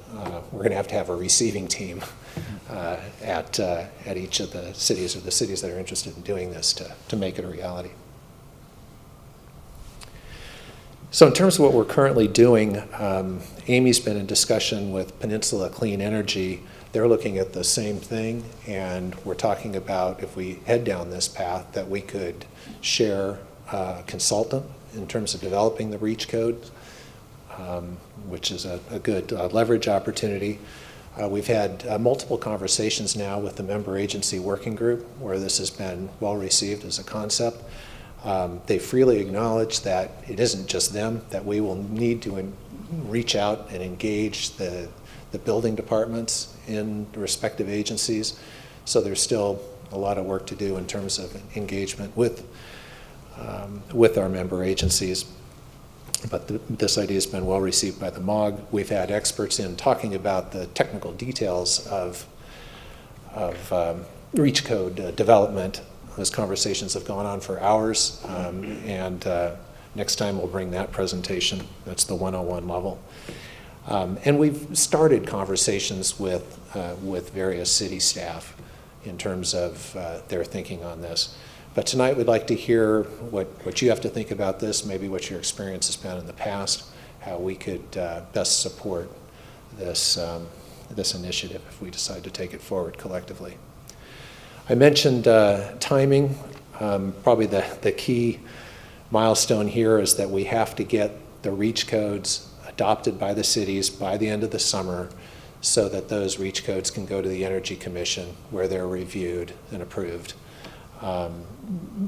we're going to have a receiving team at each of the cities, or the cities that are interested in doing this, to make it a reality. So in terms of what we're currently doing, Amy's been in discussion with Peninsula Clean Energy. They're looking at the same thing, and we're talking about, if we head down this path, that we could share a consultant in terms of developing the REACH code, which is a good leverage opportunity. We've had multiple conversations now with the member agency working group where this has been well received as a concept. They freely acknowledge that it isn't just them, that we will need to reach out and engage the building departments in the respective agencies. So there's still a lot of work to do in terms of engagement with our member agencies. But this idea has been well received by the MOG. We've had experts in talking about the technical details of REACH code development. Those conversations have gone on for hours, and next time we'll bring that presentation. That's the 101 level. And we've started conversations with various city staff in terms of their thinking on this. But tonight we'd like to hear what you have to think about this, maybe what your experience has been in the past, how we could best support this initiative if we decide to take it forward collectively. I mentioned timing. Probably the key milestone here is that we have to get the REACH codes adopted by the cities by the end of the summer, so that those REACH codes can go to the Energy Commission where they're reviewed and approved,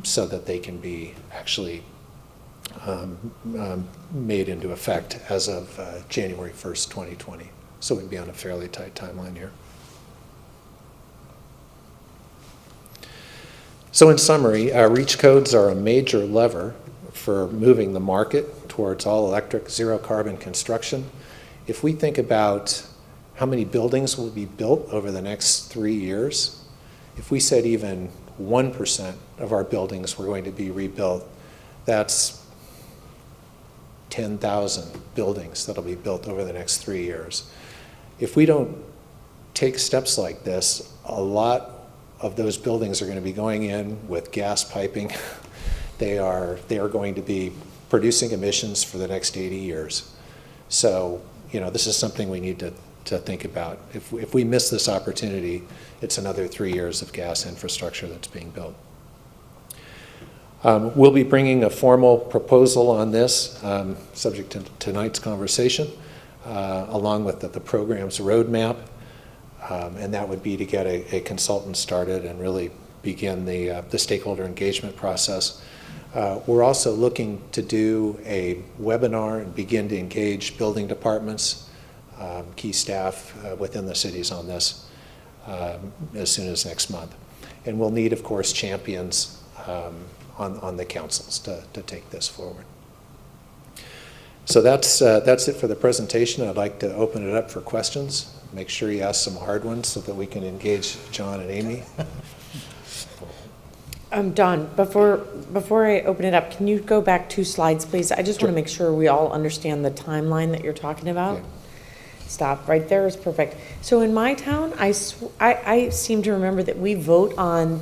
so that they can be actually made into effect as of January 1st, 2020. So we'd be on a fairly tight timeline here. So in summary, REACH codes are a major lever for moving the market towards all-electric, zero-carbon construction. If we think about how many buildings will be built over the next 3 years, if we said even 1% of our buildings were going to be rebuilt, that's 10,000 buildings that'll be built over the next 3 years. If we don't take steps like this, a lot of those buildings are going to be going in with gas piping. They are going to be producing emissions for the next 80 years. So, this is something we need to think about. If we miss this opportunity, it's another 3 years of gas infrastructure that's being built. We'll be bringing a formal proposal on this, subject to tonight's conversation, along with the program's roadmap, and that would be to get a consultant started and really begin the stakeholder engagement process. We're also looking to do a webinar and begin to engage building departments, key staff within the cities on this as soon as next month. And we'll need, of course, champions on the councils to take this forward. So that's it for the presentation. I'd like to open it up for questions. Make sure you ask some hard ones so that we can engage John and Amy. Don, before I open it up, can you go back 2 slides, please? I just want to make sure we all understand the timeline that you're talking about. Yeah. Stop, right there is perfect. So in my town, I seem to remember that we vote on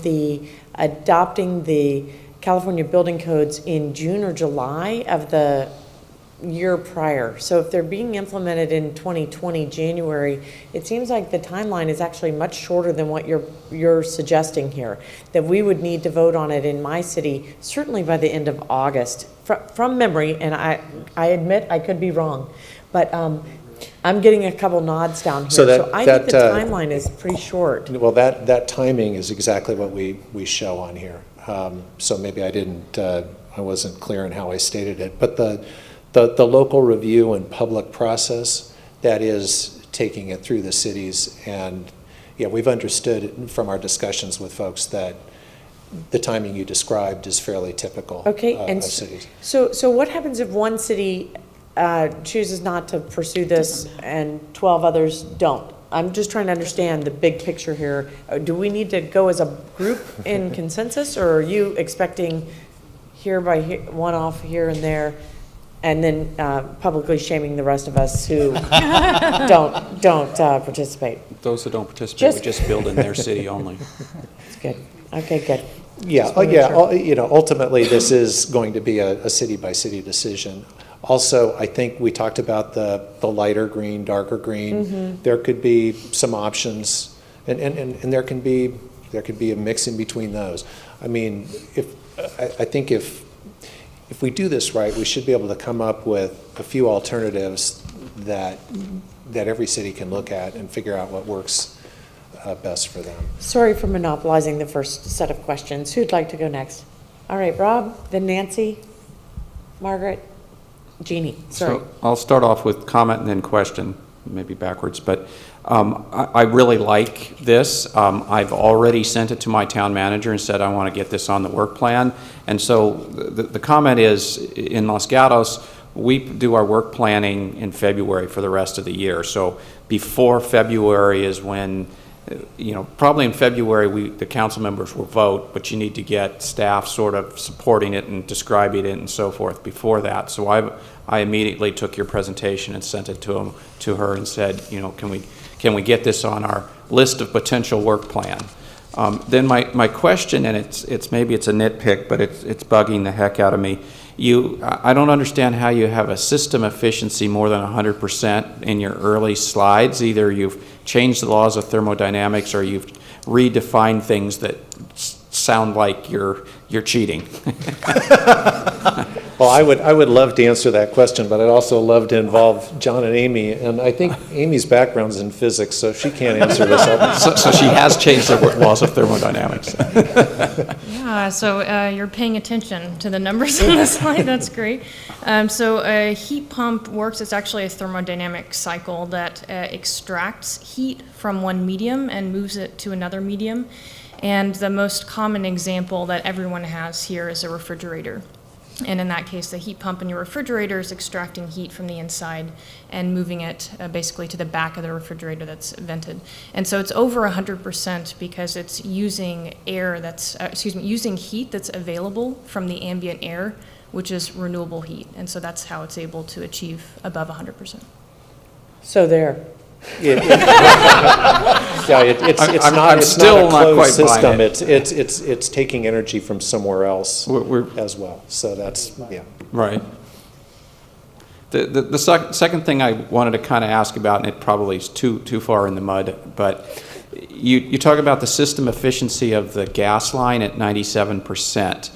adopting the California building codes in June or July of the year prior. So if they're being implemented in 2020 January, it seems like the timeline is actually much shorter than what you're suggesting here. That we would need to vote on it in my city certainly by the end of August, from memory. And I admit I could be wrong, but I'm getting a couple nods down here. So I think the timeline is pretty short. Well, that timing is exactly what we show on here. So maybe I wasn't clear in how I stated it, but the local review and public process, that is taking it through the cities. And yeah, we've understood from our discussions with folks that the timing you described is fairly typical of cities. So what happens if one city chooses not to pursue this and 12 others don't? I'm just trying to understand the big picture here. Do we need to go as a group in consensus, or are you expecting one off here and there, and then publicly shaming the rest of us who don't participate? Those who don't participate would just build in their city only. That's good. Okay, good. Yeah, ultimately this is going to be a city-by-city decision. Also, I think we talked about the lighter green, darker green. Mm-hmm. There could be some options, and there can be a mix in between those. I mean, I think if we do this right, we should be able to come up with a few alternatives that every city can look at and figure out what works best for them. Sorry for monopolizing the first set of questions. Who'd like to go next? All right, Rob, then Nancy, Margaret, Jeannie. Sorry. So I'll start off with comment and then question, maybe backwards. But I really like this. I've already sent it to my town manager and said I want to get this on the work plan. And so the comment is, in Los Gatos, we do our work planning in February for the rest of the year. So before February is when, probably in February the council members will vote, but you need to get staff sort of supporting it and describing it and so forth before that. So I immediately took your presentation and sent it to her and said, can we get this on our list of potential work plan? Then my question, and it's maybe it's a nitpick, but it's bugging the heck out of me. I don't understand how you have a system efficiency more than 100% in your early slides. Either you've changed the laws of thermodynamics or you've redefined things that sound like you're cheating. Well, I would love to answer that question, but I'd also love to involve John and Amy. And I think Amy's background's in physics, so she can't answer this. So she has changed the laws of thermodynamics. Yeah, so you're paying attention to the numbers on this slide. That's great. So a heat pump works. It's actually a thermodynamic cycle that extracts heat from one medium and moves it to another medium. And the most common example that everyone has here is a refrigerator. And in that case, the heat pump in your refrigerator is extracting heat from the inside and moving it basically to the back of the refrigerator that's vented. And so it's over 100% because it's using air that's, using heat that's available from the ambient air, which is renewable heat. And so that's how it's able to achieve above 100%. So there. It's I'm not still a not quite closed buying system. it. It's taking energy from somewhere else as well. So that's, yeah. Right. The second thing I wanted to kind of ask about, and it probably is too far in the mud, but you talk about the system efficiency of the gas line at 97%.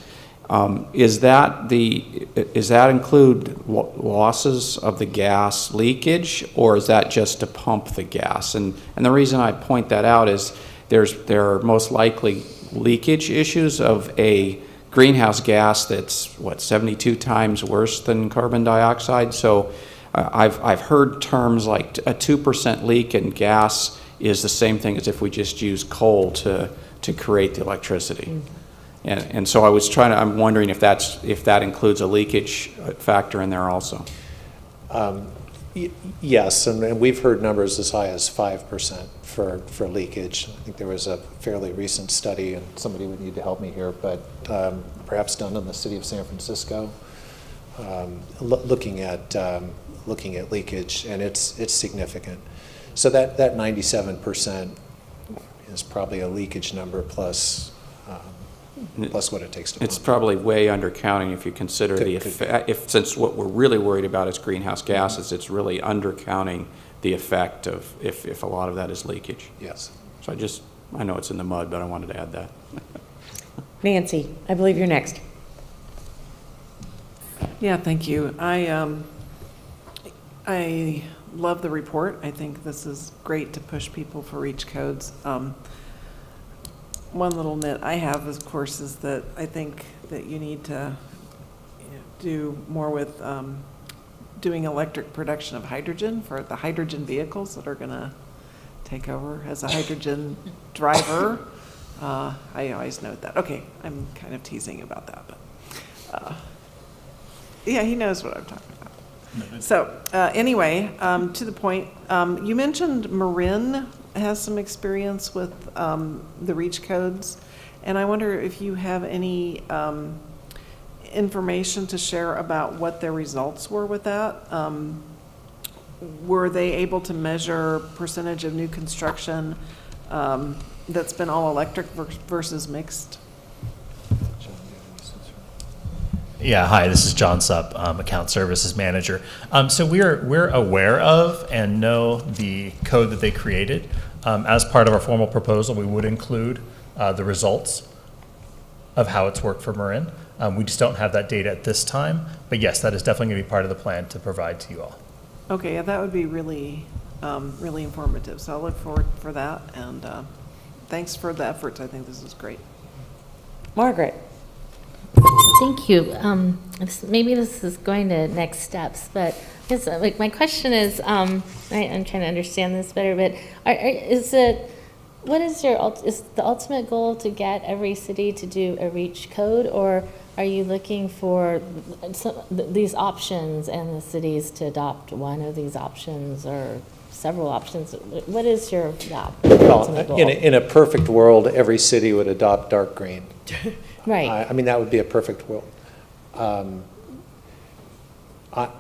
Does that include losses of the gas leakage, or is that just to pump the gas? And the reason I point that out is there are most likely leakage issues of a greenhouse gas that's 72 times worse than carbon dioxide. So I've heard terms like a 2% leak in gas is the same thing as if we just use coal to create the electricity. Mm-hmm. And so I'm wondering if that includes a leakage factor in there also. Yes, and we've heard numbers as high as 5% for leakage. I think there was a fairly recent study, and somebody would need to help me here, but perhaps done in the city of San Francisco, looking at leakage, and it's significant. So that 97% is probably a leakage number plus what it takes to pump. It's probably way undercounting if you consider since what we're really worried about is greenhouse gases, it's really undercounting the effect of if a lot of that is leakage. Yes. So I know it's in the mud, but I wanted to add that. Nancy, I believe you're next. Yeah, thank you. I love the report. I think this is great to push people for REACH codes. One little nit I have, of course, is that I think that you need to do more with doing electric production of hydrogen for the hydrogen vehicles that are going to take over as a hydrogen driver. I always note that. Okay, I'm kind of teasing about that, but yeah, he knows what I'm talking about. So anyway, to the point, you mentioned Marin has some experience with the REACH codes, and I wonder if you have any information to share about what their results were with that. Were they able to measure percentage of new construction that's been all electric versus mixed? Yeah, hi, this is John Supp, Account Services Manager. So we're aware of and know the code that they created. As part of our formal proposal, we would include the results of how it's worked for Marin. We just don't have that data at this time, but yes, that is definitely going to be part of the plan to provide to you all. Okay, yeah, that would be really, really informative. So I'll look forward for that, and thanks for the efforts. I think this is great. Margaret. Thank you. Maybe this is going to next steps, but because my question is, I'm trying to understand this better. But is the ultimate goal to get every city to do a REACH code, or are you looking for these options and the cities to adopt one of these options or several options? What is your ultimate goal? In a perfect world, every city would adopt dark green. Right. I mean, that would be a perfect world.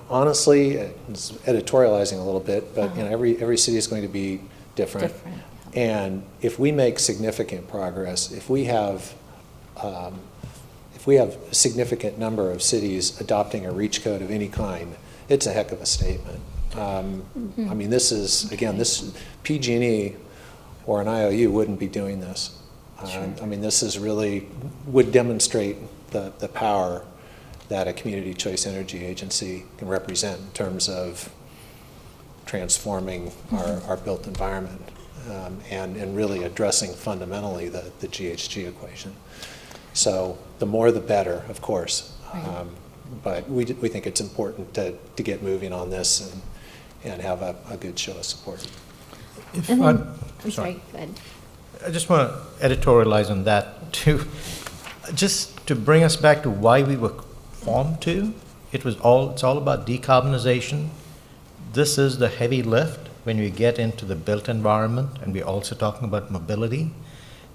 Honestly, it's editorializing a little bit, but every city is going to be different. And if we make significant progress, if we have a significant number of cities adopting a REACH code of any kind, it's a heck of a statement. I mean, this is, again, this PG&E or an IOU wouldn't be doing this. I mean, this is really would demonstrate the power that a community choice energy agency can represent in terms of transforming our built environment and really addressing fundamentally the GHG equation. So the more the better, of course. Right. But we think it's important to get moving on this and have a good show of support. And then, I'm sorry, go ahead. I just want to editorialize on that too. Just to bring us back to why we were formed to, it's all about decarbonization. This is the heavy lift when we get into the built environment, and we're also talking about mobility.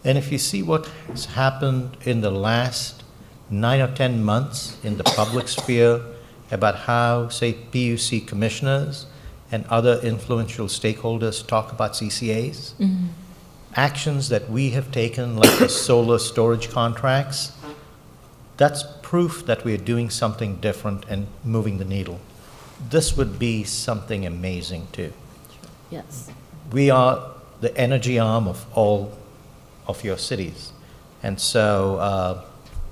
And if you see what has happened in the last 9 or 10 months in the public sphere about how, say, PUC commissioners and other influential stakeholders talk about CCAs, actions that we have taken, like the solar storage contracts, that's proof that we're doing something different and moving the needle. This would be something amazing too. Yes. We are the energy arm of all of your cities. And so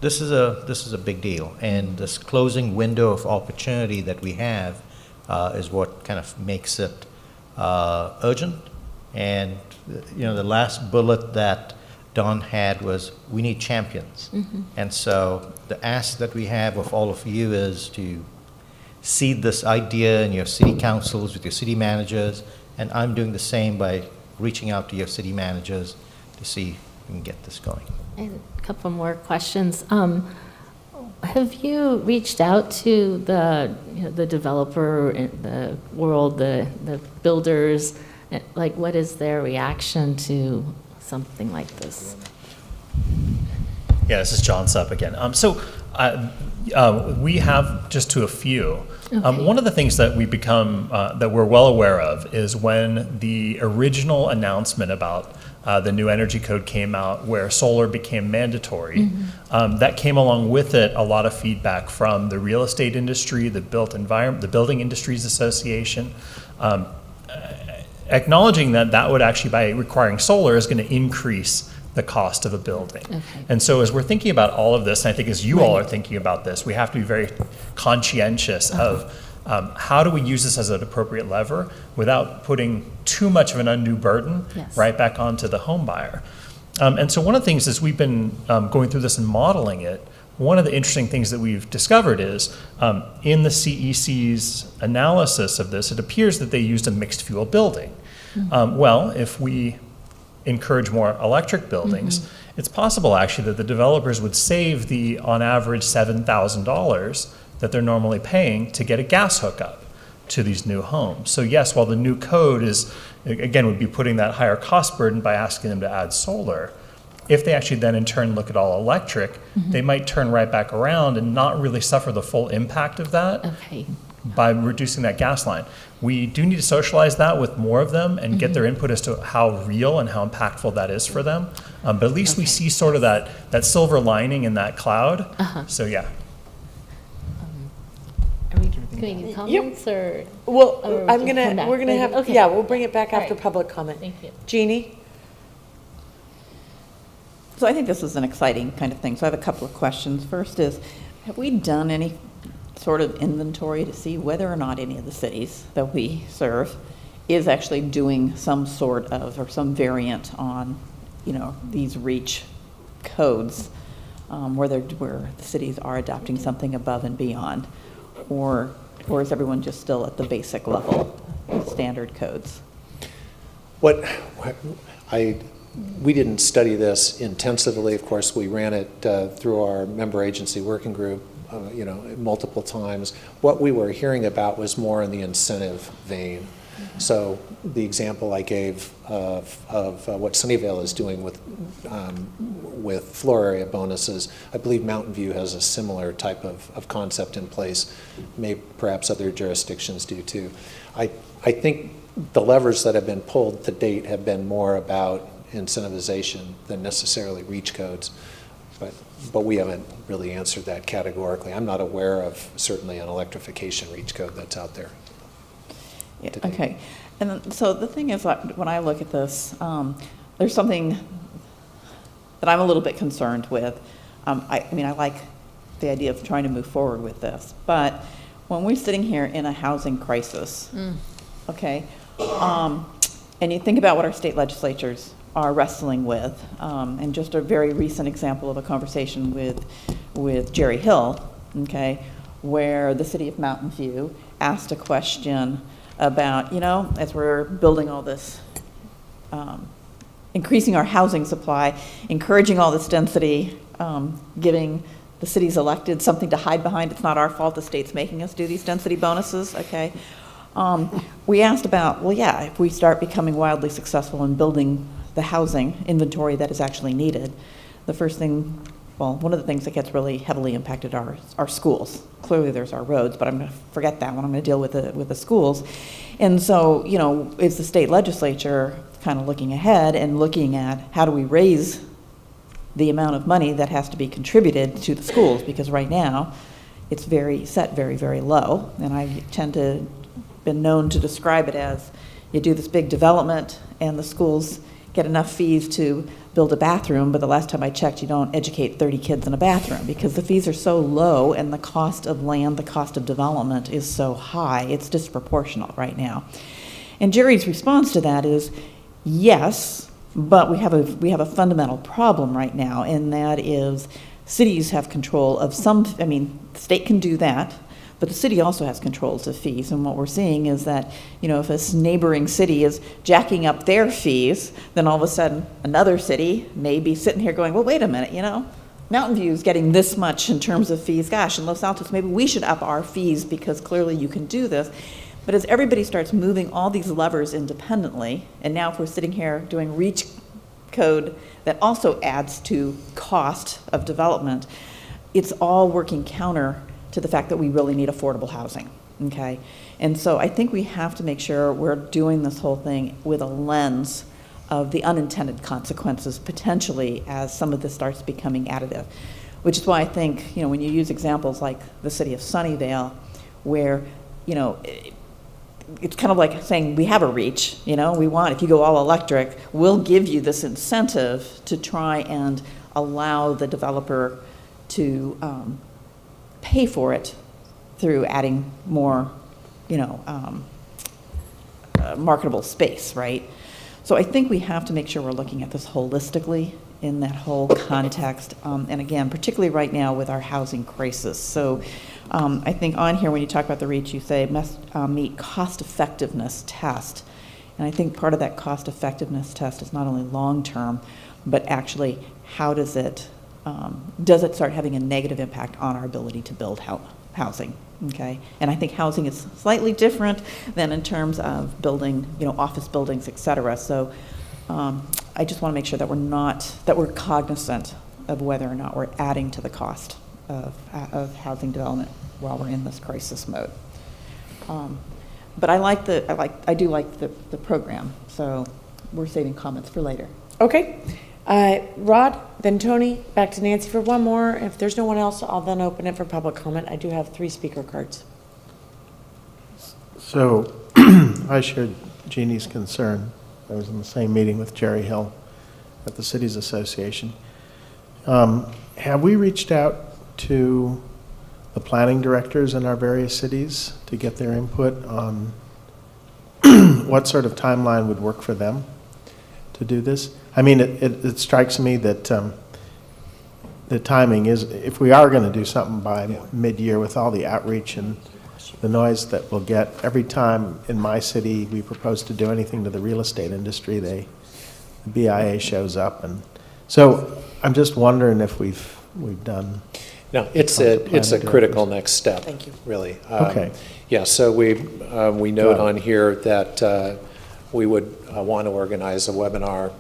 this is a big deal. And this closing window of opportunity that we have is what kind of makes it urgent. And the last bullet that Don had was, we need champions. And so the ask that we have of all of you is to seed this idea in your city councils with your city managers, and I'm doing the same by reaching out to your city managers to see if we can get this going. And a couple more questions. Have you reached out to the developer, the world, the builders? Like, what is their reaction to something like this? Yeah, this is John Supp again. We have just to a few. Okay. One of the things that we that we're well aware of is when the original announcement about the new energy code came out, where solar became mandatory. That came along with it a lot of feedback from the real estate industry, the Building Industries Association, acknowledging that would actually, by requiring solar, is going to increase the cost of a building. Okay. And so as we're thinking about all of this, and I think as you all are thinking about this, we have to be very conscientious of how do we use this as an appropriate lever without putting too much of an undue burden right back onto the home buyer. And so one of the things as we've been going through this and modeling it, one of the interesting things that we've discovered is in the CEC's analysis of this, it appears that they used a mixed fuel building. Well, if we encourage more electric buildings, it's possible actually that the developers would save on average $7,000 that they're normally paying to get a gas hookup to these new homes. So yes, while the new code would be putting that higher cost burden by asking them to add solar, if they actually then in turn look at all electric, they might turn right back around and not really suffer the full impact of that by reducing that gas line. We do need to socialize that with more of them and get their input as to how real and how impactful that is for them. But at least we see sort of that silver lining in that cloud. So yeah. Are we doing comments or? Well, or we're come gonna back have, later? Okay. yeah, we'll bring it back All after right. public comment. Thank you. Jeannie? So I think this is an exciting kind of thing. So I have a couple of questions. First is, have we done any sort of inventory to see whether or not any of the cities that we serve is actually doing some sort of, or some variant on, these REACH codes, where the cities are adopting something above and beyond? Or is everyone just still at the basic level, standard codes? We didn't study this intensively. Of course, we ran it through our member agency working group, multiple times. What we were hearing about was more in the incentive vein. So the example I gave of what Sunnyvale is doing with floor area bonuses, I believe Mountain View has a similar type of concept in place. Perhaps other jurisdictions do too. I think the levers that have been pulled to date have been more about incentivization than necessarily REACH codes, but we haven't really answered that categorically. I'm not aware of certainly an electrification REACH code that's out there. Yeah, okay, and then, so the thing is, when I look at this, there's something that I'm a little bit concerned with. I like the idea of trying to move forward with this. But when we're sitting here in a housing crisis, okay, and you think about what our state legislatures are wrestling with, and just a very recent example of a conversation with Jerry Hill, okay, where the city of Mountain View asked a question about, as we're building all this, increasing our housing supply, encouraging all this density, giving the city's elected something to hide behind. It's not our fault the state's making us do these density bonuses, okay? We asked about, well, yeah, if we start becoming wildly successful in building the housing inventory that is actually needed, the first thing, well, one of the things that gets really heavily impacted are our schools. Clearly there's our roads, but I'm going to forget that one. I'm going to deal with the schools. And so, is the state legislature kind of looking ahead and looking at how do we raise the amount of money that has to be contributed to the schools? Because right now it's very low, and I tend to been known to describe it as you do this big development and the schools get enough fees to build a bathroom, but the last time I checked, you don't educate 30 kids in a bathroom because the fees are so low and the cost of land, the cost of development is so high, it's disproportional right now. And Jerry's response to that is, yes, but we have a fundamental problem right now, and that is cities have control of the state can do that, but the city also has controls of fees. And what we're seeing is that, if a neighboring city is jacking up their fees, then all of a sudden another city may be sitting here going, well, wait a minute, Mountain View is getting this much in terms of fees. Gosh, in Los Altos, maybe we should up our fees because clearly you can do this. But as everybody starts moving all these levers independently, and now if we're sitting here doing reach code that also adds to cost of development, it's all working counter to the fact that we really need affordable housing, okay? And so I think we have to make sure we're doing this whole thing with a lens of the unintended consequences potentially as some of this starts becoming additive, which is why I think, when you use examples like the city of Sunnyvale, where, it's kind of like saying we have a reach, if you go all electric, we'll give you this incentive to try and allow the developer to pay for it through adding more, marketable space, right? So I think we have to make sure we're looking at this holistically in that whole context, and again, particularly right now with our housing crisis. So I think on here, when you talk about the reach, you say must meet cost effectiveness test. And I think part of that cost effectiveness test is not only long-term, but actually how does it start having a negative impact on our ability to build housing, okay? And I think housing is slightly different than in terms of building, office buildings, et cetera. So I just want to make sure that we're cognizant of whether or not we're adding to the cost of housing development while we're in this crisis mode. But I do like the program, so we're saving comments for later. Okay. Rod, then Tony, back to Nancy for one more. If there's no one else, I'll then open it for public comment. I do have 3 speaker cards. So I shared Jeannie's concern. I was in the same meeting with Jerry Hill at the Cities Association. Have we reached out to the planning directors in our various cities to get their input on what sort of timeline would work for them to do this? I mean, it strikes me that the timing is, if we are going to do something by mid-year with all the outreach and the noise that we'll get, every time in my city we propose to do anything to the real estate industry, the BIA shows up. And so I'm just wondering if we've done. No, it's a critical next step. Thank you. Really. Okay. Yeah, so we note on here that we would want to organize a webinar,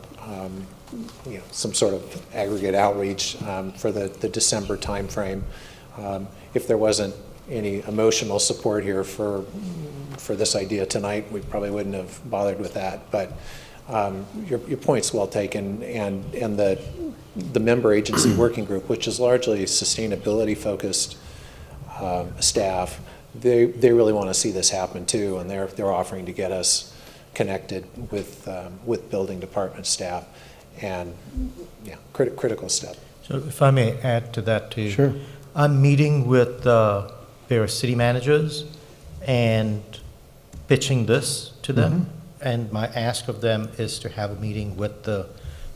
some sort of aggregate outreach for the December timeframe. If there wasn't any emotional support here for this idea tonight, we probably wouldn't have bothered with that. But your point's well taken, and the member agency working group, which is largely sustainability focused staff, they really want to see this happen too, and they're offering to get us connected with building department staff, and critical step. So if I may add to that too. Sure. I'm meeting with various city managers and pitching this to them. And my ask of them is to have a meeting with the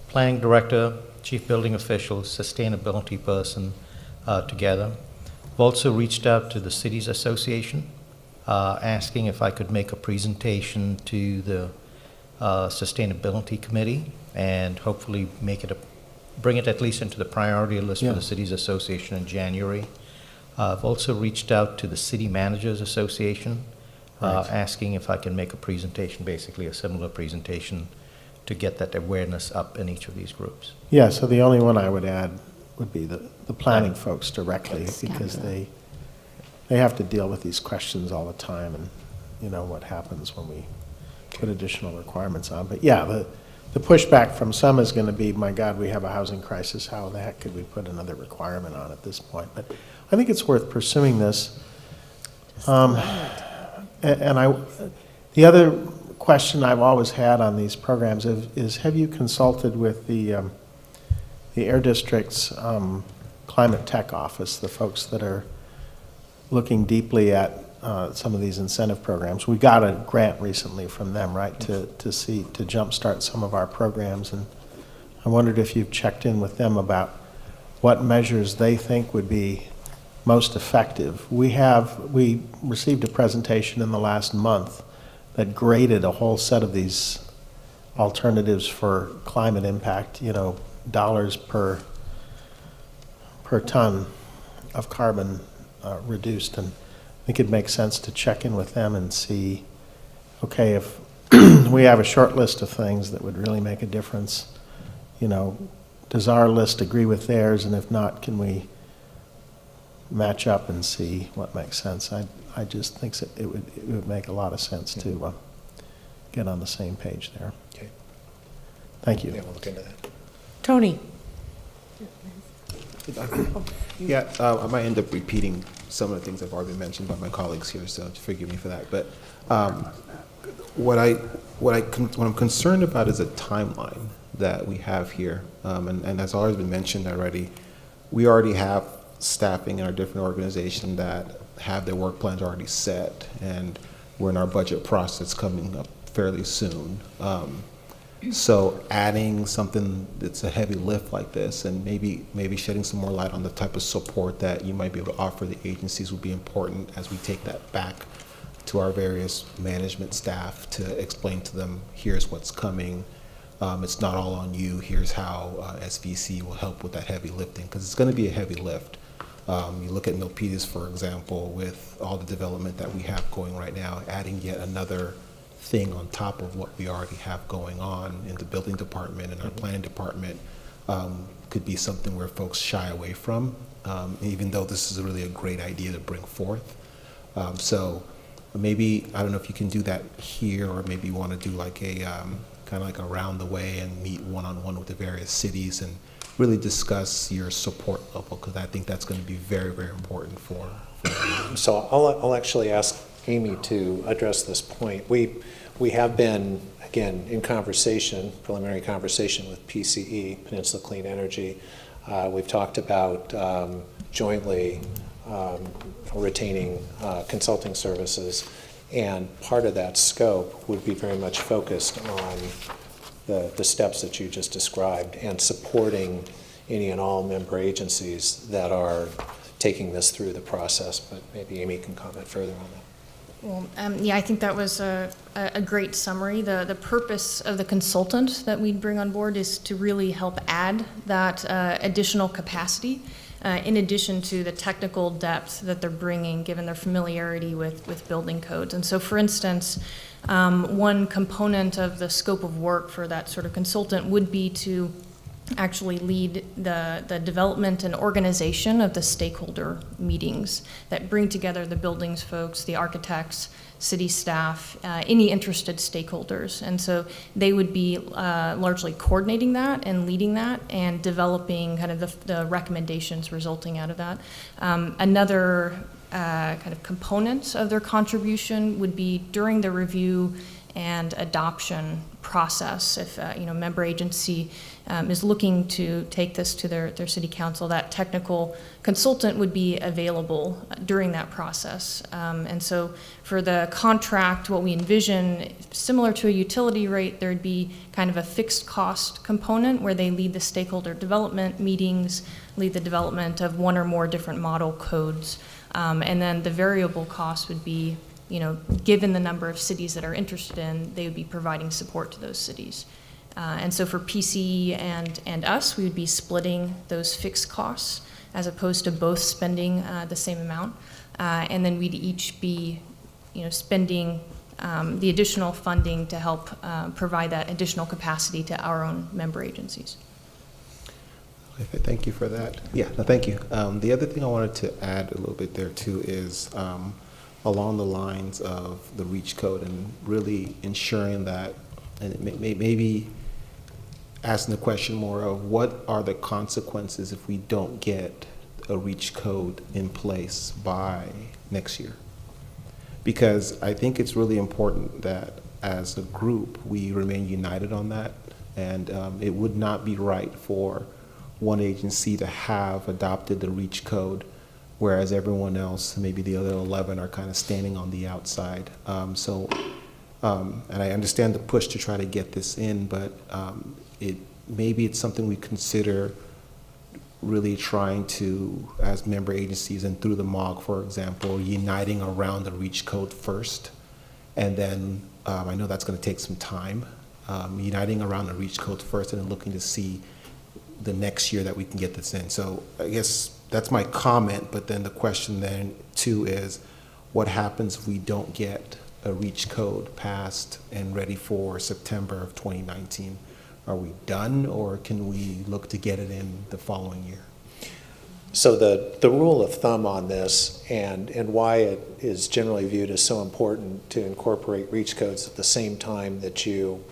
planning director, chief building official, sustainability person together. I've also reached out to the cities association, asking if I could make a presentation to the sustainability committee and hopefully bring it at least into the priority list for the cities association in January. I've also reached out to the city managers association, asking if I can make a presentation, basically a similar presentation, to get that awareness up in each of these groups. Yeah, so the only one I would add would be the planning folks directly, because they have to deal with these questions all the time, and you know what happens when we put additional requirements on. But yeah, the pushback from some is going to be, my God, we have a housing crisis. How the heck could we put another requirement on at this point? But I think it's worth pursuing this. The other question I've always had on these programs is have you consulted with the Air District's Climate Tech Office, the folks that are looking deeply at some of these incentive programs? We got a grant recently from them, right, to jumpstart some of our programs, and I wondered if you've checked in with them about what measures they think would be most effective. We received a presentation in the last month that graded a whole set of these alternatives for climate impact, you know, dollars per ton of carbon reduced, and I think it makes sense to check in with them and see, okay, if we have a short list of things that would really make a difference, you know, does our list agree with theirs, and if not, can we match up and see what makes sense? I just think it would make a lot of sense to get on the same page there. Okay. Thank you. Yeah, we'll look into that. Tony? Yeah, I might end up repeating some of the things that have already been mentioned by my colleagues here, so forgive me for that. But what I'm concerned about is a timeline that we have here, and that's always been mentioned already. We already have staffing in our different organizations that have their work plans already set, and we're in our budget process coming up fairly soon. So adding something that's a heavy lift like this, and maybe shedding some more light on the type of support that you might be able to offer the agencies would be important as we take that back to our various management staff to explain to them, here's what's coming. It's not all on you. Here's how SVCE will help with that heavy lifting, because it's going to be a heavy lift. You look at Milpitas, for example, with all the development that we have going right now, adding yet another thing on top of what we already have going on in the building department and our planning department could be something where folks shy away from, even though this is really a great idea to bring forth. So maybe, I don't know if you can do that here, or maybe you want to do like a kind of like around the way and meet one-on-one with the various cities and really discuss your support level, because I think that's going to be very, very important for So I'll actually ask Amy to address this point. We have been, again, in conversation, preliminary conversation with PCE, Peninsula Clean Energy. We've talked about jointly retaining consulting services, and part of that scope would be very much focused on the steps that you just described and supporting any and all member agencies that are taking this through the process. But maybe Amy can comment further on that. Well, yeah, I think that was a great summary. The purpose of the consultant that we'd bring on board is to really help add that additional capacity, in addition to the technical depth that they're bringing, given their familiarity with building codes. And so, for instance, one component of the scope of work for that sort of consultant would be to actually lead the development and organization of the stakeholder meetings that bring together the buildings folks, the architects, city staff, any interested stakeholders. And so they would be largely coordinating that and leading that and developing kind of the recommendations resulting out of that. Another kind of component of their contribution would be during the review and adoption process. If member agency is looking to take this to their city council, that technical consultant would be available during that process. And so for the contract, what we envision, similar to a utility rate, there'd be kind of a fixed cost component where they lead the stakeholder development meetings, lead the development of one or more different model codes. And then the variable cost would be, given the number of cities that are interested in, they would be providing support to those cities. And so for PCE and us, we would be splitting those fixed costs as opposed to both spending the same amount. And then we'd each be, spending the additional funding to help provide that additional capacity to our own member agencies. Thank you for that. Yeah, no, thank you. The other thing I wanted to add a little bit there too is along the lines of the REACH code and really ensuring that, and maybe asking the question more of what are the consequences if we don't get a REACH code in place by next year? Because I think it's really important that as a group we remain united on that, and it would not be right for one agency to have adopted the REACH code, whereas everyone else, maybe the other 11, are kind of standing on the outside. And I understand the push to try to get this in, but maybe it's something we consider really trying to, as member agencies and through the MOG, for example, uniting around the REACH code first. And then I know that's going to take some time, uniting around the REACH code first and then looking to see the next year that we can get this in. So I guess that's my comment, but then the question then too is what happens if we don't get a REACH code passed and ready for September of 2019? Are we done, or can we look to get it in the following year? So the rule of thumb on this and why it is generally viewed as so important to incorporate REACH codes at the same time that you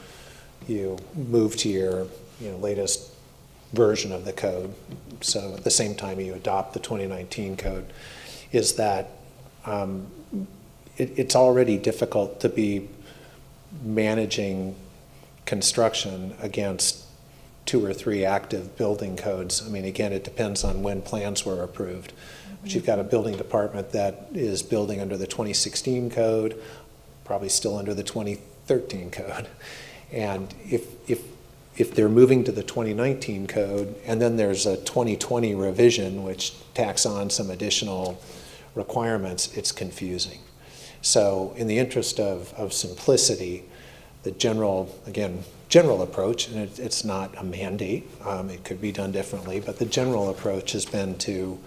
move to your latest version of the code, so at the same time you adopt the 2019 code, is that it's already difficult to be managing construction against 2 or 3 active building codes. I mean, again, it depends on when plans were approved. But you've got a building department that is building under the 2016 code, probably still under the 2013 code. And if they're moving to the 2019 code, and then there's a 2020 revision which tacks on some additional requirements, it's confusing. So in the interest of simplicity, the general approach, and it's not a mandate, it could be done differently, but the general approach has been to,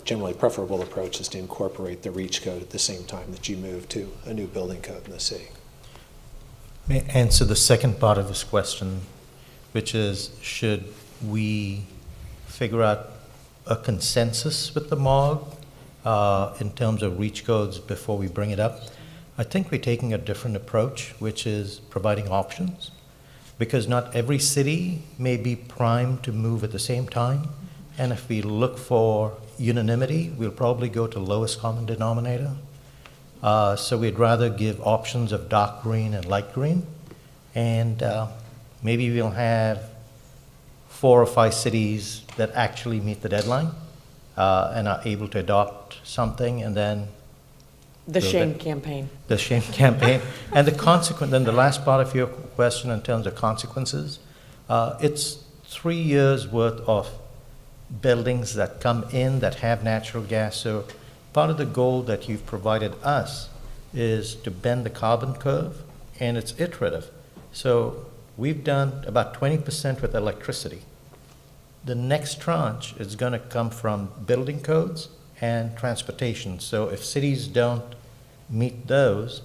generally preferable approach is to incorporate the REACH code at the same time that you move to a new building code in the city. May I answer the second part of this question, which is, should we figure out a consensus with the MOG in terms of REACH codes before we bring it up? I think we're taking a different approach, which is providing options, because not every city may be primed to move at the same time. And if we look for unanimity, we'll probably go to lowest common denominator. So we'd rather give options of dark green and light green. And maybe we'll have 4 or 5 cities that actually meet the deadline and are able to adopt something, and then the shame campaign. The shame campaign. And the consequence, then the last part of your question in terms of consequences, it's 3 years worth of buildings that come in that have natural gas. So part of the goal that you've provided us is to bend the carbon curve, and it's iterative. So we've done about 20% with electricity. The next tranche is going to come from building codes and transportation. So if cities don't meet those,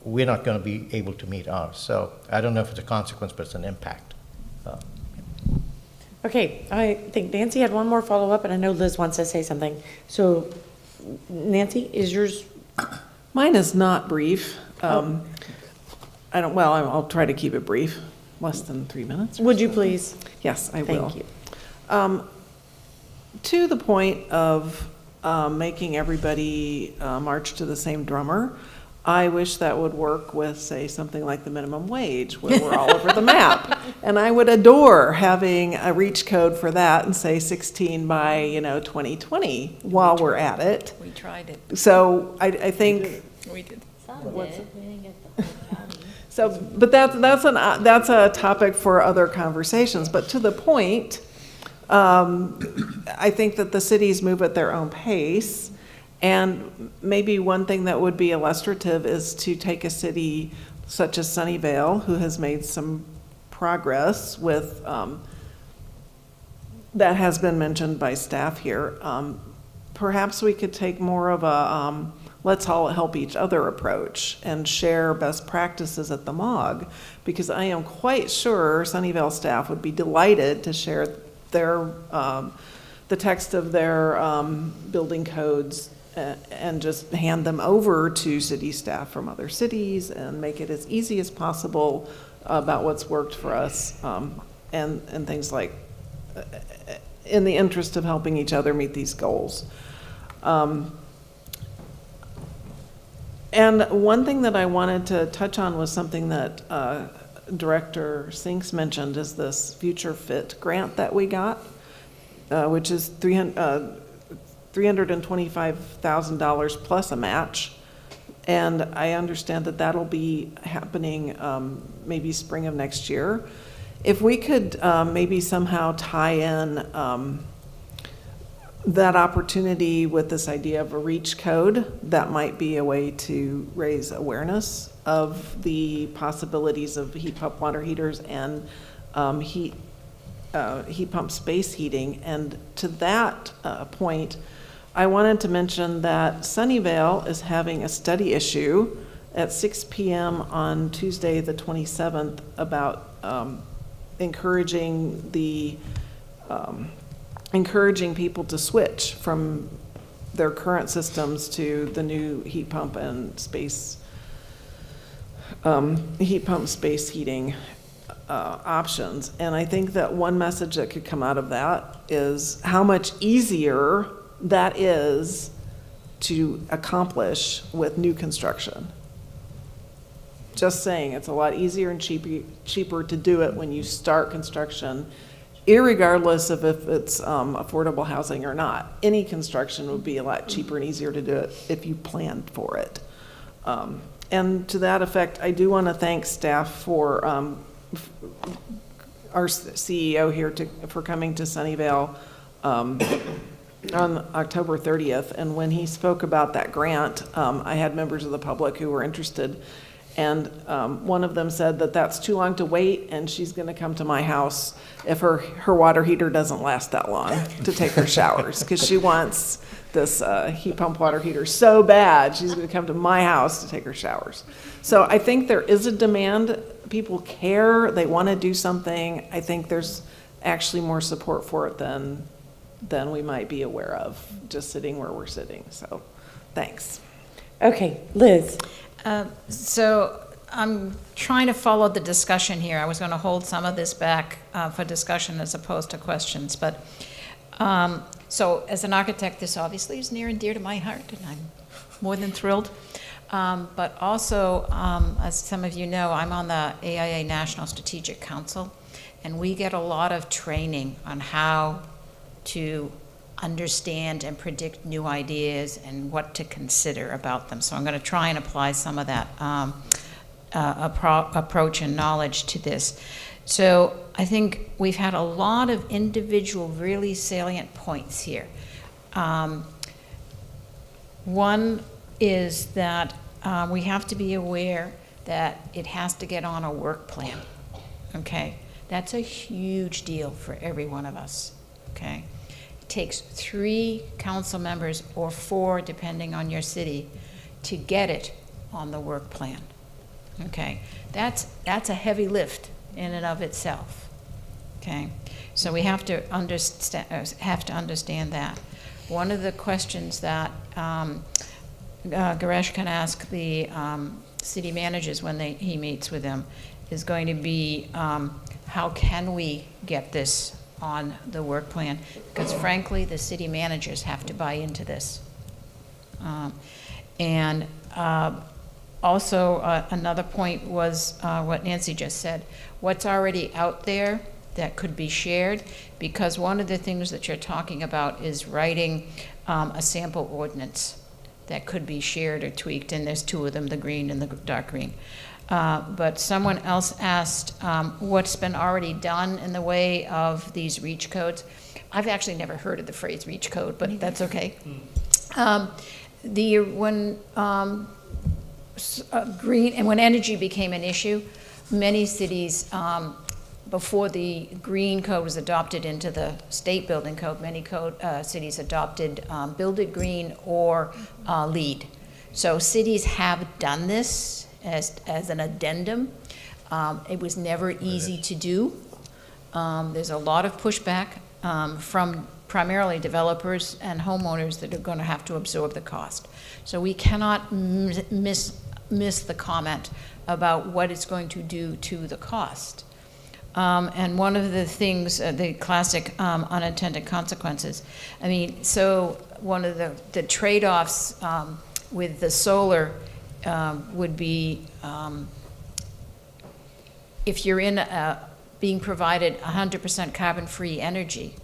we're not going to be able to meet ours. So I don't know if it's a consequence, but it's an impact. Okay, I think Nancy had one more follow-up, and I know Liz wants to say something. So Nancy, is yours? Mine is not brief. I'll try to keep it brief, less than 3 minutes. Would you please? Yes, I will. Thank you. To the point of making everybody march to the same drummer, I wish that would work with, say, something like the minimum wage, where we're all over the map. And I would adore having a reach code for that and say 16 by, 2020 while we're at it. We tried it. So I think. We did. Some did. We didn't get the whole county. So, but that's a topic for other conversations. But to the point, I think that the cities move at their own pace. And maybe one thing that would be illustrative is to take a city such as Sunnyvale, who has made some progress with, that has been mentioned by staff here. Perhaps we could take more of a let's all help each other approach and share best practices at the MOG, because I am quite sure Sunnyvale staff would be delighted to share their, the text of their building codes and just hand them over to city staff from other cities and make it as easy as possible about what's worked for us, and things like, in the interest of helping each other meet these goals. And one thing that I wanted to touch on was something that Director Sinks mentioned, is this Future Fit grant that we got, which is $325,000 plus a match. And I understand that that'll be happening maybe spring of next year. If we could maybe somehow tie in that opportunity with this idea of a reach code, that might be a way to raise awareness of the possibilities of heat pump water heaters and heat pump space heating. And to that point, I wanted to mention that Sunnyvale is having a study issue at 6 p.m. on Tuesday the 27th about encouraging people to switch from their current systems to the new heat pump and space heating options. And I think that one message that could come out of that is how much easier that is to accomplish with new construction. Just saying, it's a lot easier and cheaper to do it when you start construction, irregardless of if it's affordable housing or not. Any construction would be a lot cheaper and easier to do it if you planned for it. And to that effect, I do want to thank staff for our CEO here for coming to Sunnyvale on October 30th. And when he spoke about that grant, I had members of the public who were interested. And one of them said that that's too long to wait, and she's going to come to my house if her water heater doesn't last that long to take her showers, because she wants this heat pump water heater so bad. She's going to come to my house to take her showers. So I think there is a demand. People care. They want to do something. I think there's actually more support for it than we might be aware of, just sitting where we're sitting. So thanks. Okay, Liz. So I'm trying to follow the discussion here. I was going to hold some of this back for discussion as opposed to questions. But so as an architect, this obviously is near and dear to my heart, and I'm more than thrilled. But also, as some of you know, I'm on the AIA National Strategic Council, and we get a lot of training on how to understand and predict new ideas and what to consider about them. So I'm going to try and apply some of that approach and knowledge to this. So I think we've had a lot of individual really salient points here. One is that we have to be aware that it has to get on a work plan, okay? That's a huge deal for every one of us, okay? Takes 3 council members or 4, depending on your city, to get it on the work plan. Okay, that's a heavy lift in and of itself. Okay, so we have to understand that. One of the questions that Garesh can ask the city managers when he meets with them is going to be how can we get this on the work plan, because frankly the city managers have to buy into this, and Also, another point was what Nancy just said. What's already out there that could be shared? Because one of the things that you're talking about is writing a sample ordinance that could be shared or tweaked, and there's two of them, the green and the dark green. But someone else asked what's been already done in the way of these REACH codes. I've actually never heard of the phrase REACH code, but that's okay. When green and when energy became an issue, many cities, before the green code was adopted into the state building code, many cities adopted Build It Green or LEED. So cities have done this as an addendum. It was never easy to do. There's a lot of pushback from primarily developers and homeowners that are going to have to absorb the cost. So we cannot miss the comment about what it's going to do to the cost. And one of the things, the classic unintended consequences. I mean, so one of the trade-offs with the solar would be if you're in being provided 100% carbon-free energy,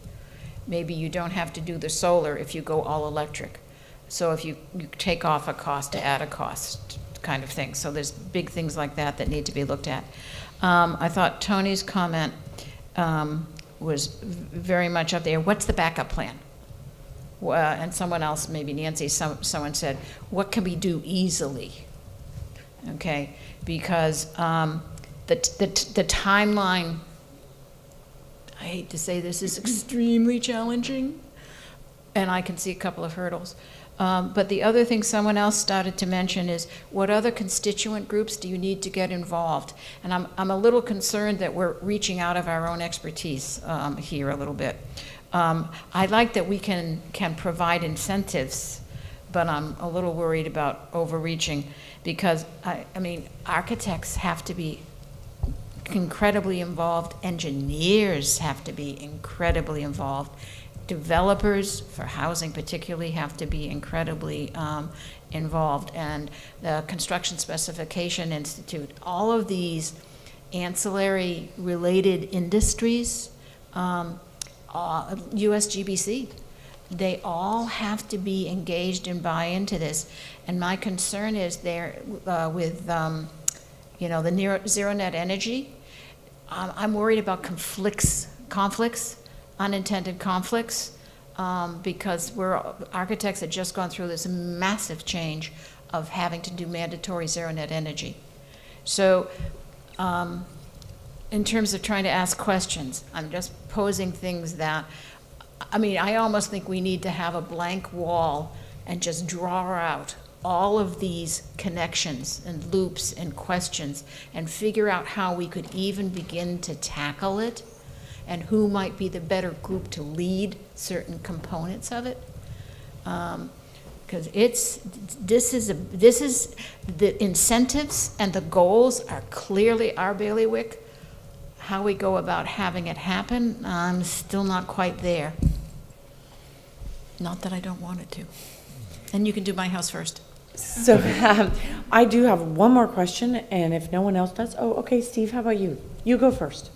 maybe you don't have to do the solar if you go all electric. So if you take off a cost to add a cost kind of thing. So there's big things like that that need to be looked at. I thought Tony's comment was very much up there. What's the backup plan? And someone else, maybe Nancy, someone said, what can we do easily? Okay, because the timeline, I hate to say this, is extremely challenging, and I can see a couple of hurdles. But the other thing someone else started to mention is, what other constituent groups do you need to get involved? And I'm a little concerned that we're reaching out of our own expertise here a little bit. I like that we can provide incentives, but I'm a little worried about overreaching, because I mean, architects have to be incredibly involved, engineers have to be incredibly involved, developers for housing particularly have to be incredibly involved, and the Construction Specification Institute, all of these ancillary related industries, USGBC, they all have to be engaged and buy into this. And my concern is there with the zero net energy, I'm worried about conflicts, unintended conflicts, because architects have just gone through this massive change of having to do mandatory zero net energy. So in terms of trying to ask questions, I'm just posing things that, I mean, I almost think we need to have a blank wall and just draw out all of these connections and loops and questions and figure out how we could even begin to tackle it, and who might be the better group to lead certain components of it. Because this is the incentives and the goals are clearly our bailiwick. How we go about having it happen, I'm still not quite there. Not that I don't want it to. And you can do my house first. So I do have one more question, and if no one else does, okay, Steve, how about you? You go first.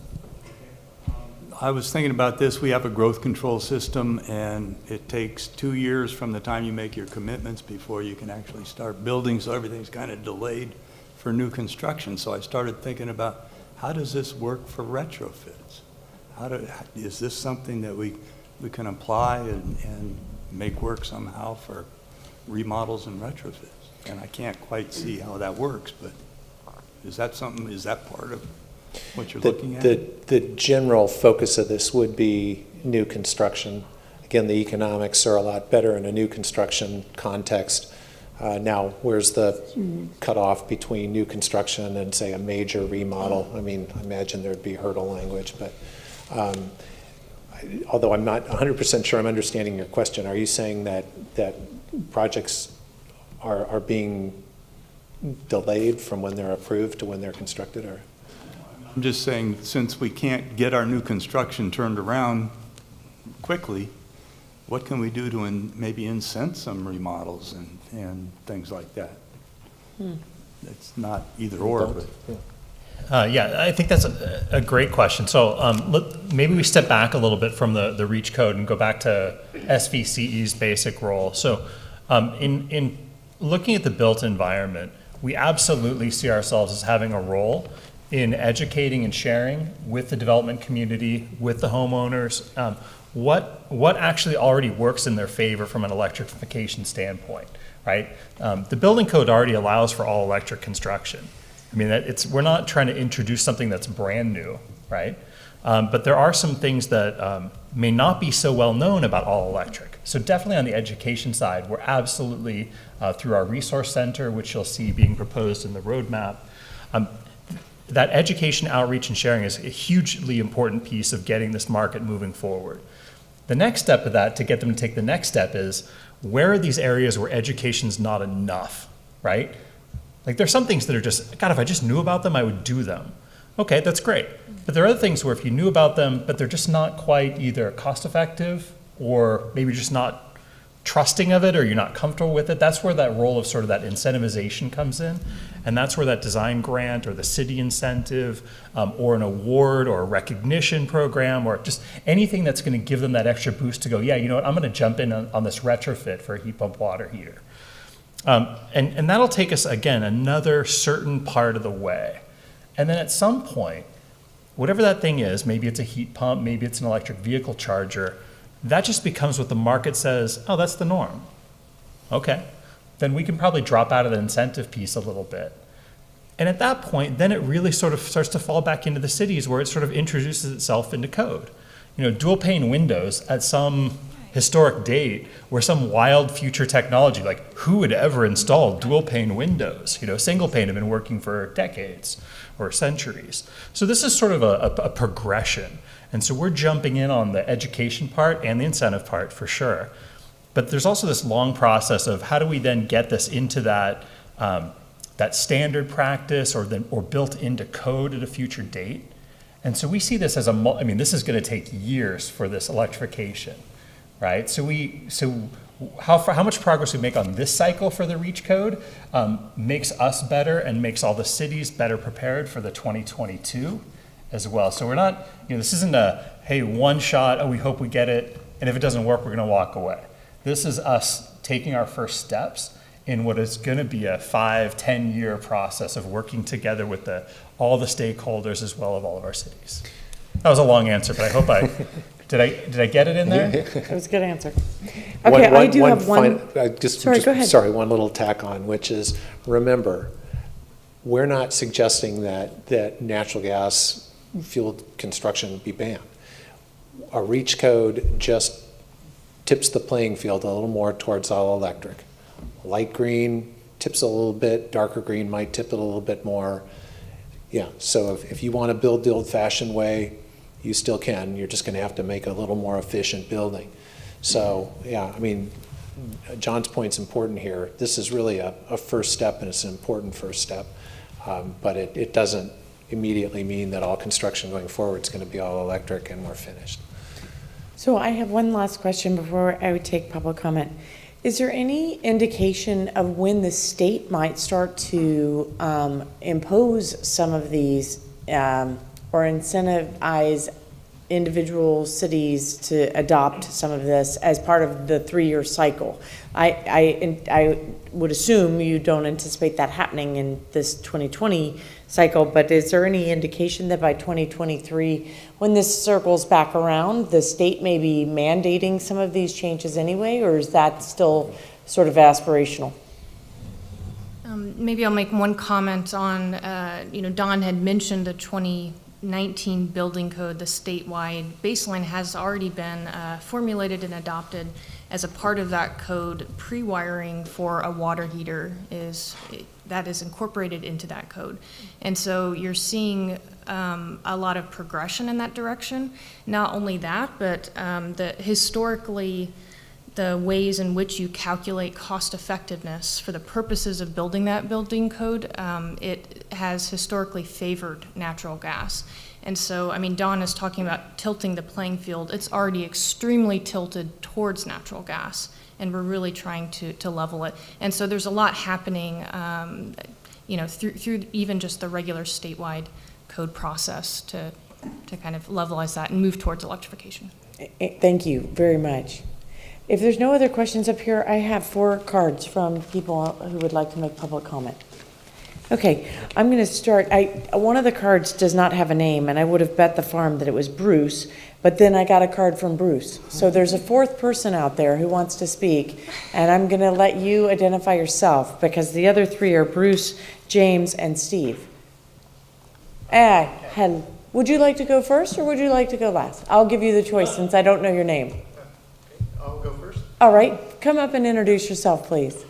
I was thinking about this. We have a growth control system, and it takes 2 years from the time you make your commitments before you can actually start building, so everything's kind of delayed for new construction. So I started thinking about, how does this work for retrofits? Is this something that we can apply and make work somehow for remodels and retrofits? And I can't quite see how that works, but is that part of what you're looking at? The general focus of this would be new construction. Again, the economics are a lot better in a new construction context. Now, where's the cutoff between new construction and, say, a major remodel? I mean, I imagine there'd be hurdle language, but although I'm not 100% sure I'm understanding your question, are you saying that projects are being delayed from when they're approved to when they're constructed, or? I'm just saying, since we can't get our new construction turned around quickly, what can we do to maybe incent some remodels and things like that? it's not either or, but. Yeah, I think that's a great question. So maybe we step back a little bit from the REACH code and go back to SVCE's basic role. So in looking at the built environment, we absolutely see ourselves as having a role in educating and sharing with the development community, with the homeowners, what actually already works in their favor from an electrification standpoint, right? The building code already allows for all electric construction. I mean, we're not trying to introduce something that's brand new, right? But there are some things that may not be so well known about all electric. So definitely on the education side, we're absolutely, through our resource center, which you'll see being proposed in the roadmap, that education, outreach, and sharing is a hugely important piece of getting this market moving forward. The next step of that, to get them to take the next step, is where are these areas where education's not enough, right? Like there's some things that are just, God, if I just knew about them, I would do them. Okay, that's great. But there are other things where if you knew about them, but they're just not quite either cost effective or maybe just not trusting of it or you're not comfortable with it, that's where that role of sort of that incentivization comes in. And that's where that design grant or the city incentive or an award or a recognition program or just anything that's going to give them that extra boost to go, yeah, you know what, I'm going to jump in on this retrofit for a heat pump water heater. And that'll take us, again, another certain part of the way. And then at some point, whatever that thing is, maybe it's a heat pump, maybe it's an electric vehicle charger, that just becomes what the market says, oh, that's the norm. Okay, then we can probably drop out of the incentive piece a little bit. And at that point, then it really sort of starts to fall back into the cities where it sort of introduces itself into code. You know, dual pane windows at some historic date where some wild future technology, like who would ever install dual pane windows? You know, single pane have been working for decades or centuries. So this is sort of a progression. And so we're jumping in on the education part and the incentive part for sure. But there's also this long process of how do we then get this into that that standard practice or built into code at a future date. And so we see this as this is going to take years for this electrification. Right, so how much progress we make on this cycle for the REACH code makes us better and makes all the cities better prepared for the 2022 as well. So we're not, this isn't a, hey, one shot, oh, we hope we get it, and if it doesn't work, we're going to walk away. This is us taking our first steps in what is going to be a 5-10 year process of working together with all the stakeholders as well of all of our cities. That was a long answer, but I hope Did I get it in there? That was a good answer. Okay, I do have one. Go ahead. Sorry, one little tack on, which is, remember, we're not suggesting that natural gas fueled construction be banned. A REACH code just tips the playing field a little more towards all electric. Light green tips a little bit, darker green might tip it a little bit more. Yeah, so if you want to build the old-fashioned way, you still can. You're just going to have to make a little more efficient building. So, yeah, I mean, John's point's important here. This is really a first step, and it's an important first step. But it doesn't immediately mean that all construction going forward is going to be all electric and we're finished. So I have one last question before I would take public comment. Is there any indication of when the state might start to impose some of these or incentivize individual cities to adopt some of this as part of the 3-year cycle? I would assume you don't anticipate that happening in this 2020 cycle, but is there any indication that by 2023, when this circles back around, the state may be mandating some of these changes anyway, or is that still sort of aspirational? Maybe I'll make one comment on, Don had mentioned the 2019 building code. The statewide baseline has already been formulated and adopted as a part of that code. Pre-wiring for a water heater is incorporated into that code. And so you're seeing a lot of progression in that direction. Not only that, but historically, the ways in which you calculate cost effectiveness for the purposes of building that building code, it has historically favored natural gas. And so, Don is talking about tilting the playing field. It's already extremely tilted towards natural gas, and we're really trying to level it. And so there's a lot happening. through even just the regular statewide code process to kind of levelize that and move towards electrification. Thank you very much. If there's no other questions up here, I have 4 cards from people who would like to make public comment. Okay, I'm going to start. One of the cards does not have a name, and I would have bet the farm that it was Bruce, but then I got a card from Bruce. So there's a 4th person out there who wants to speak, and I'm going to let you identify yourself because the other 3 are Bruce, James, and Steve. Would you like to go first or would you like to go last? I'll give you the choice since I don't know your name. I'll go first. All right, come up and introduce yourself, please.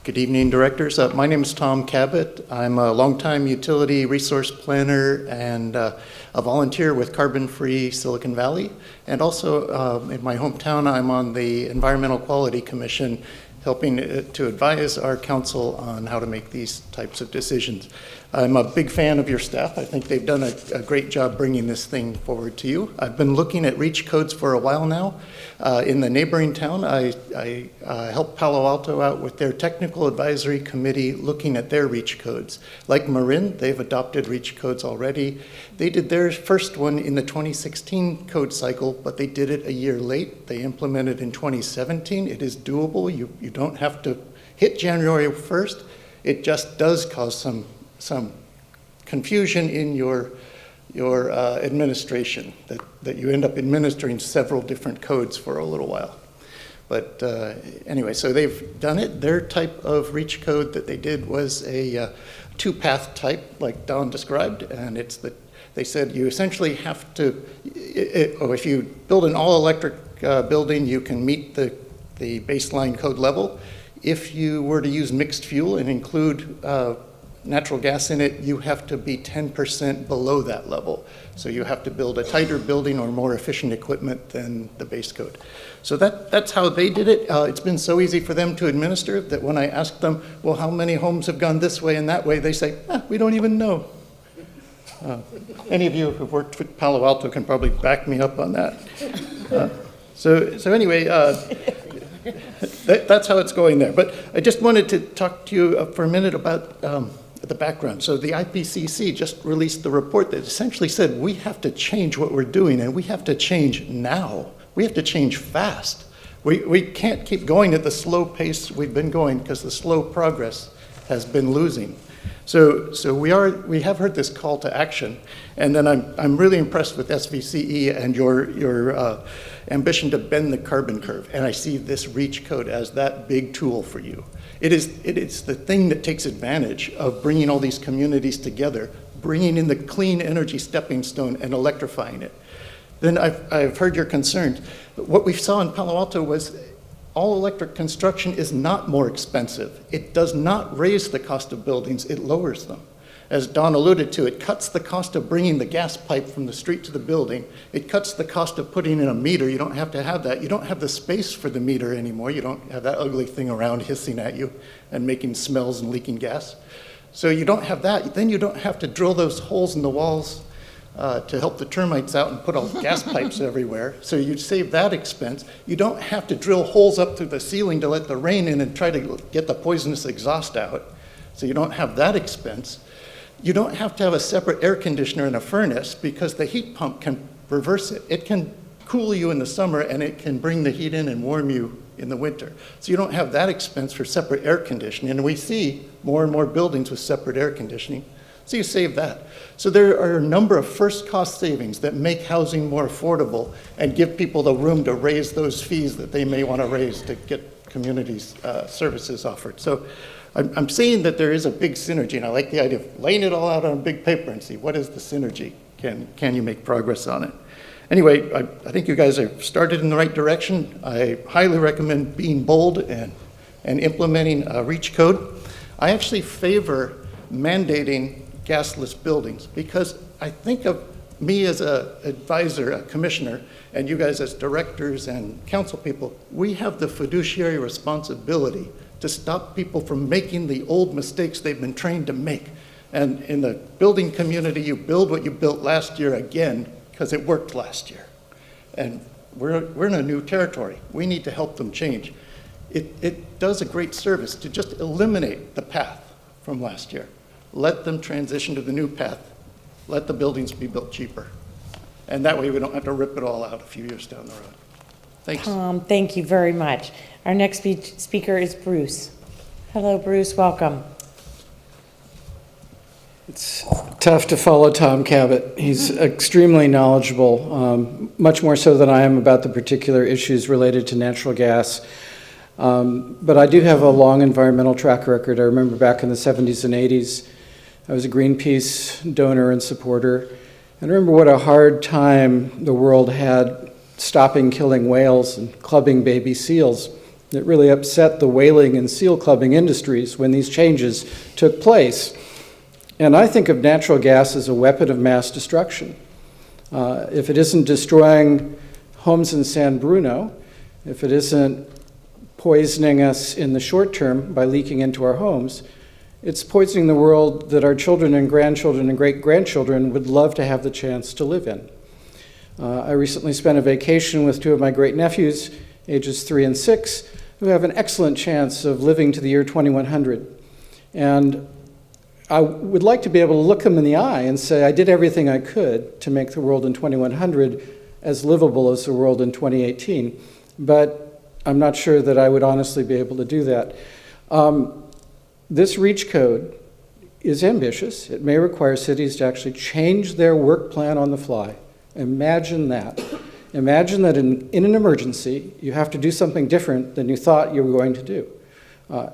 Good evening, directors. My name is Tom Cabot. I'm a longtime utility resource planner and a volunteer with Carbon Free Silicon Valley. And also in my hometown, I'm on the Environmental Quality Commission, helping to advise our council on how to make these types of decisions. I'm a big fan of your staff. I think they've done a great job bringing this thing forward to you. I've been looking at REACH codes for a while now. In the neighboring town, I helped Palo Alto out with their technical advisory committee looking at their REACH codes. Like Marin, they've adopted REACH codes already. They did their first one in the 2016 code cycle, but they did it a year late. They implemented in 2017. It is doable. You don't have to hit January 1st. It just does cause some confusion in your administration, that you end up administering several different codes for a little while. But anyway, so they've done it. Their type of REACH code that they did was a 2-path type, like Don described, and they said you essentially have to, if you build an all-electric building, you can meet the baseline code level. If you were to use mixed fuel and include natural gas in it, you have to be 10% below that level. So you have to build a tighter building or more efficient equipment than the base code. So that's how they did it. It's been so easy for them to administer that when I ask them, well, how many homes have gone this way and that way, they say, we don't even know. Any of you who've worked with Palo Alto can probably back me up on that. So anyway, that's how it's going there. But I just wanted to talk to you for a minute about the background. So the IPCC just released the report that essentially said we have to change what we're doing, and we have to change now. We have to change fast. We can't keep going at the slow pace we've been going because the slow progress has been losing. So we have heard this call to action, and then I'm really impressed with SVCE and your ambition to bend the carbon curve, and I see this REACH code as that big tool for you. It is the thing that takes advantage of bringing all these communities together, bringing in the clean energy stepping stone and electrifying it. Then I've heard your concerns. What we saw in Palo Alto was all electric construction is not more expensive. It does not raise the cost of buildings, it lowers them. As Don alluded to, it cuts the cost of bringing the gas pipe from the street to the building. It cuts the cost of putting in a meter. You don't have to have that. You don't have the space for the meter anymore. You don't have that ugly thing around hissing at you and making smells and leaking gas. So you don't have that. Then you don't have to drill those holes in the walls to help the termites out and put all the gas pipes everywhere. So you'd save that expense. You don't have to drill holes up through the ceiling to let the rain in and try to get the poisonous exhaust out. So you don't have that expense. You don't have to have a separate air conditioner and a furnace because the heat pump can reverse it. It can cool you in the summer and it can bring the heat in and warm you in the winter. So you don't have that expense for separate air conditioning. And we see more and more buildings with separate air conditioning. So you save that. So there are a number of first cost savings that make housing more affordable and give people the room to raise those fees that they may want to raise to get communities services offered. So I'm seeing that there is a big synergy, and I like the idea of laying it all out on a big paper and see what is the synergy. Can you make progress on it? Anyway, I think you guys have started in the right direction. I highly recommend being bold and implementing a REACH code. I actually favor mandating gasless buildings because I think of me as an advisor, a commissioner, and you guys as directors and council people, we have the fiduciary responsibility to stop people from making the old mistakes they've been trained to make. And in the building community, you build what you built last year again because it worked last year. And we're in a new territory. We need to help them change. it does a great service to just eliminate the path from last year. Let them transition to the new path. Let the buildings be built cheaper. And that way we don't have to rip it all out a few years down the road. Thanks. Tom, thank you very much. Our next speaker is Bruce. Hello, Bruce, welcome. It's tough to follow Tom Cabot. He's extremely knowledgeable, much more so than I am about the particular issues related to natural gas. But I do have a long environmental track record. I remember back in the 70s and 80s, I was a Greenpeace donor and supporter. And I remember what a hard time the world had stopping killing whales and clubbing baby seals. It really upset the whaling and seal clubbing industries when these changes took place. And I think of natural gas as a weapon of mass destruction. If it isn't destroying homes in San Bruno, if it isn't poisoning us in the short term by leaking into our homes, it's poisoning the world that our children and grandchildren and great-grandchildren would love to have the chance to live in. I recently spent a vacation with two of my great-nephews, ages 3 and 6, who have an excellent chance of living to the year 2100. And I would like to be able to look them in the eye and say, I did everything I could to make the world in 2100 as livable as the world in 2018. But I'm not sure that I would honestly be able to do that. This REACH code is ambitious. It may require cities to actually change their work plan on the fly. Imagine that. Imagine that in an emergency, you have to do something different than you thought you were going to do.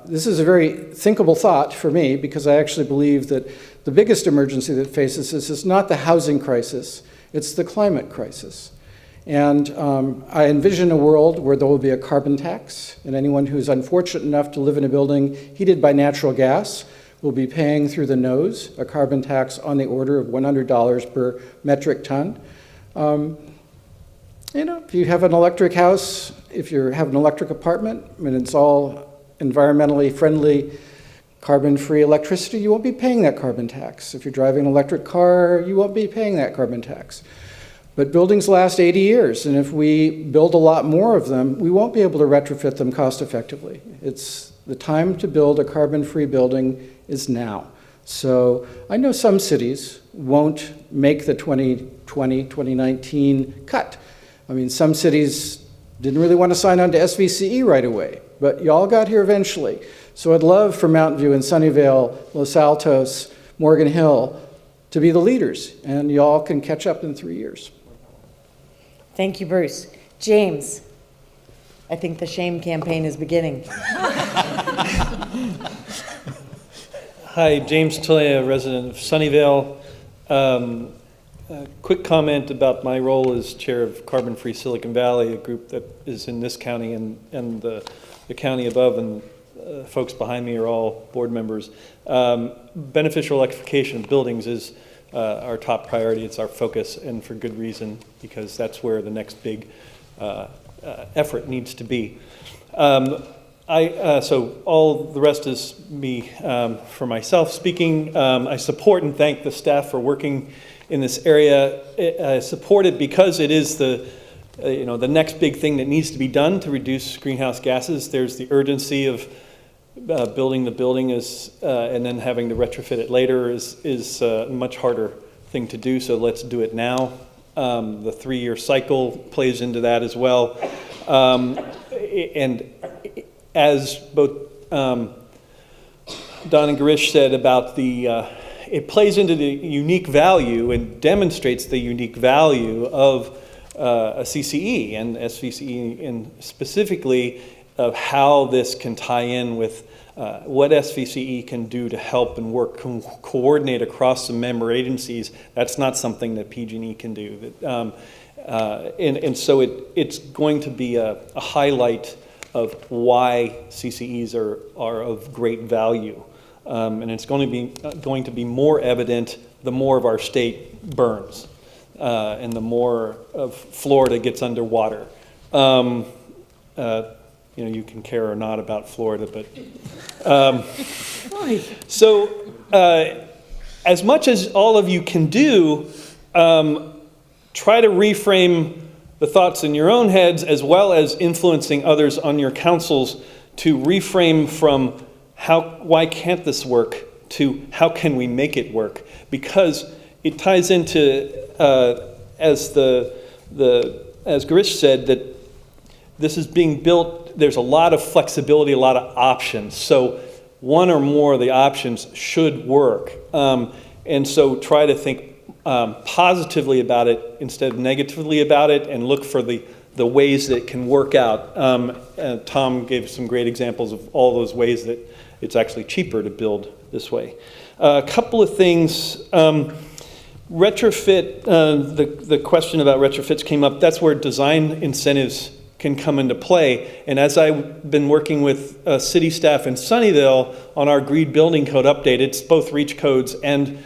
This is a very thinkable thought for me because I actually believe that the biggest emergency that faces us is not the housing crisis, it's the climate crisis. And I envision a world where there will be a carbon tax, and anyone who's unfortunate enough to live in a building heated by natural gas will be paying through the nose a carbon tax on the order of $100 per metric ton. If you have an electric house, if you have an electric apartment, and it's all environmentally friendly, carbon-free electricity, you won't be paying that carbon tax. If you're driving an electric car, you won't be paying that carbon tax. But buildings last 80 years, and if we build a lot more of them, we won't be able to retrofit them cost-effectively. It's the time to build a carbon-free building is now. So I know some cities won't make the 2020, 2019 cut. I mean, some cities didn't really want to sign on to SVCE right away, but y'all got here eventually. So I'd love for Mountain View and Sunnyvale, Los Altos, Morgan Hill to be the leaders, and y'all can catch up in 3 years. Thank you, Bruce. James, I think the shame campaign is beginning. Hi, James Talia, resident of Sunnyvale. A quick comment about my role as chair of Carbon Free Silicon Valley, a group that is in this county and the county above, and folks behind me are all board members. Beneficial electrification of buildings is our top priority. It's our focus, and for good reason, because that's where the next big effort needs to be. So all the rest is me for myself speaking. I support and thank the staff for working in this area. I support it because it is the next big thing that needs to be done to reduce greenhouse gases. There's the urgency of building the building and then having to retrofit it later is a much harder thing to do, so let's do it now. The 3-year cycle plays into that as well. And as both Don and Garish said about it plays into the unique value and demonstrates the unique value of a CCE and SVCE, and specifically of how this can tie in with what SVCE can do to help and work, coordinate across some member agencies. That's not something that PG&E can do. And so it's going to be a highlight of why CCEs are of great value. And it's going to be more evident the more of our state burns and the more of Florida gets underwater. You can care or not about Florida, but as much as all of you can do, try to reframe the thoughts in your own heads as well as influencing others on your councils to reframe from why can't this work to how can we make it work? Because it ties into, as Girish said, that this is being built, there's a lot of flexibility, a lot of options. So one or more of the options should work. And so try to think positively about it instead of negatively about it, and look for the ways that it can work out. Tom gave some great examples of all those ways that it's actually cheaper to build this way. A couple of things. Retrofit, the question about retrofits came up. That's where design incentives can come into play. And as I've been working with city staff in Sunnyvale on our green building code update, it's both REACH codes and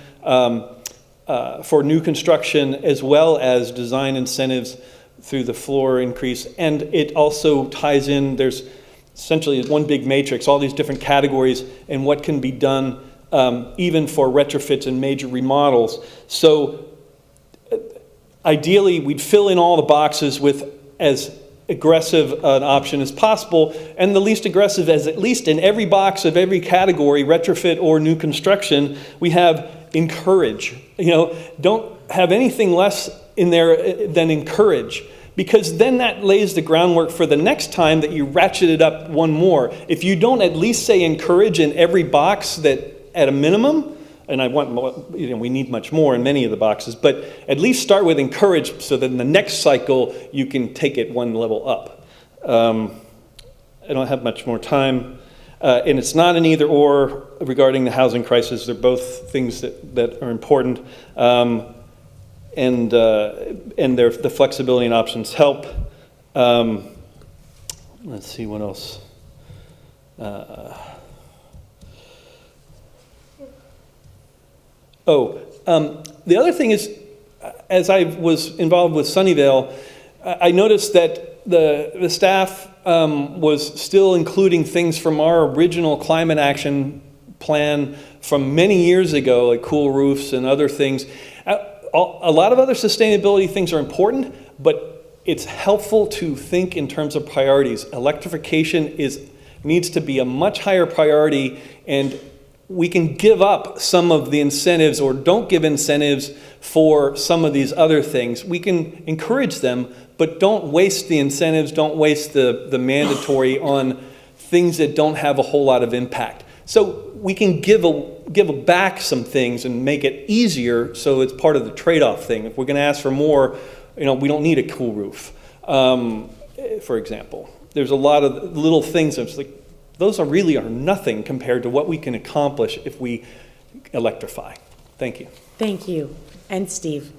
for new construction, as well as design incentives through the floor increase. And it also ties in, there's essentially one big matrix, all these different categories, and what can be done even for retrofits and major remodels. So ideally, we'd fill in all the boxes with as aggressive an option as possible, and the least aggressive, as at least in every box of every category, retrofit or new construction, we have encourage. Don't have anything less in there than encourage, because then that lays the groundwork for the next time that you ratchet it up one more. If you don't at least say encourage in every box, that at a minimum, and I want more, we need much more in many of the boxes, but at least start with encourage, so that in the next cycle you can take it one level up. I don't have much more time, and it's not an either or regarding the housing crisis. They're both things that are important, and the flexibility and options help. Let's see what else. The other thing is, as I was involved with Sunnyvale, I noticed that the staff was still including things from our original climate action plan from many years ago, like cool roofs and other things. A lot of other sustainability things are important, but it's helpful to think in terms of priorities. Electrification needs to be a much higher priority, and we can give up some of the incentives, or don't give incentives for some of these other things. We can encourage them, but don't waste the incentives, don't waste the mandatory on things that don't have a whole lot of impact. So we can give back some things and make it easier, so it's part of the trade-off thing. If we're gonna ask for more, we don't need a cool roof, for example. There's a lot of little things that's like, those are nothing compared to what we can accomplish if we electrify. Thank you. Thank you. And Steve.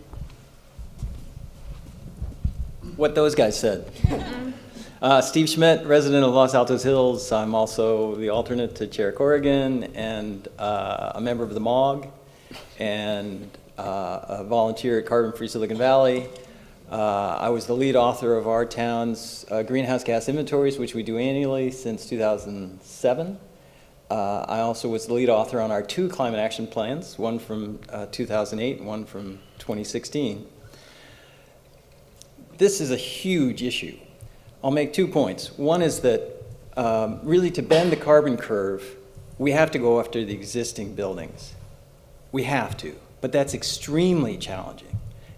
What those guys said. Steve Schmidt, resident of Los Altos Hills. I'm also the alternate to Chair Corrigan, and a member of the MOG, and a volunteer at Carbon Free Silicon Valley. I was the lead author of our town's greenhouse gas inventories, which we do annually since 2007. I also was the lead author on our 2 climate action plans, one from 2008 and one from 2016. This is a huge issue. I'll make 2 points. One is that really to bend the carbon curve, we have to go after the existing buildings. We have to, but that's extremely challenging.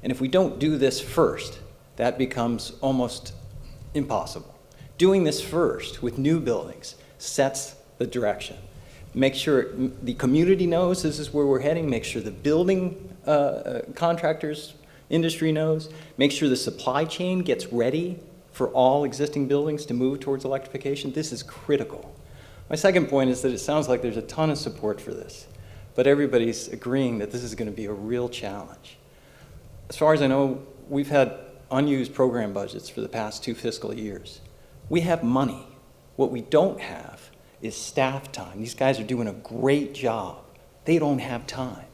And if we don't do this first, that becomes almost impossible. Doing this first with new buildings sets the direction. Make sure the community knows this is where we're heading. Make sure the building contractors, industry knows. Make sure the supply chain gets ready for all existing buildings to move towards electrification. This is critical. My second point is that it sounds like there's a ton of support for this, but everybody's agreeing that this is going to be a real challenge. As far as I know, we've had unused program budgets for the past 2 fiscal years. We have money. What we don't have is staff time. These guys are doing a great job. They don't have time.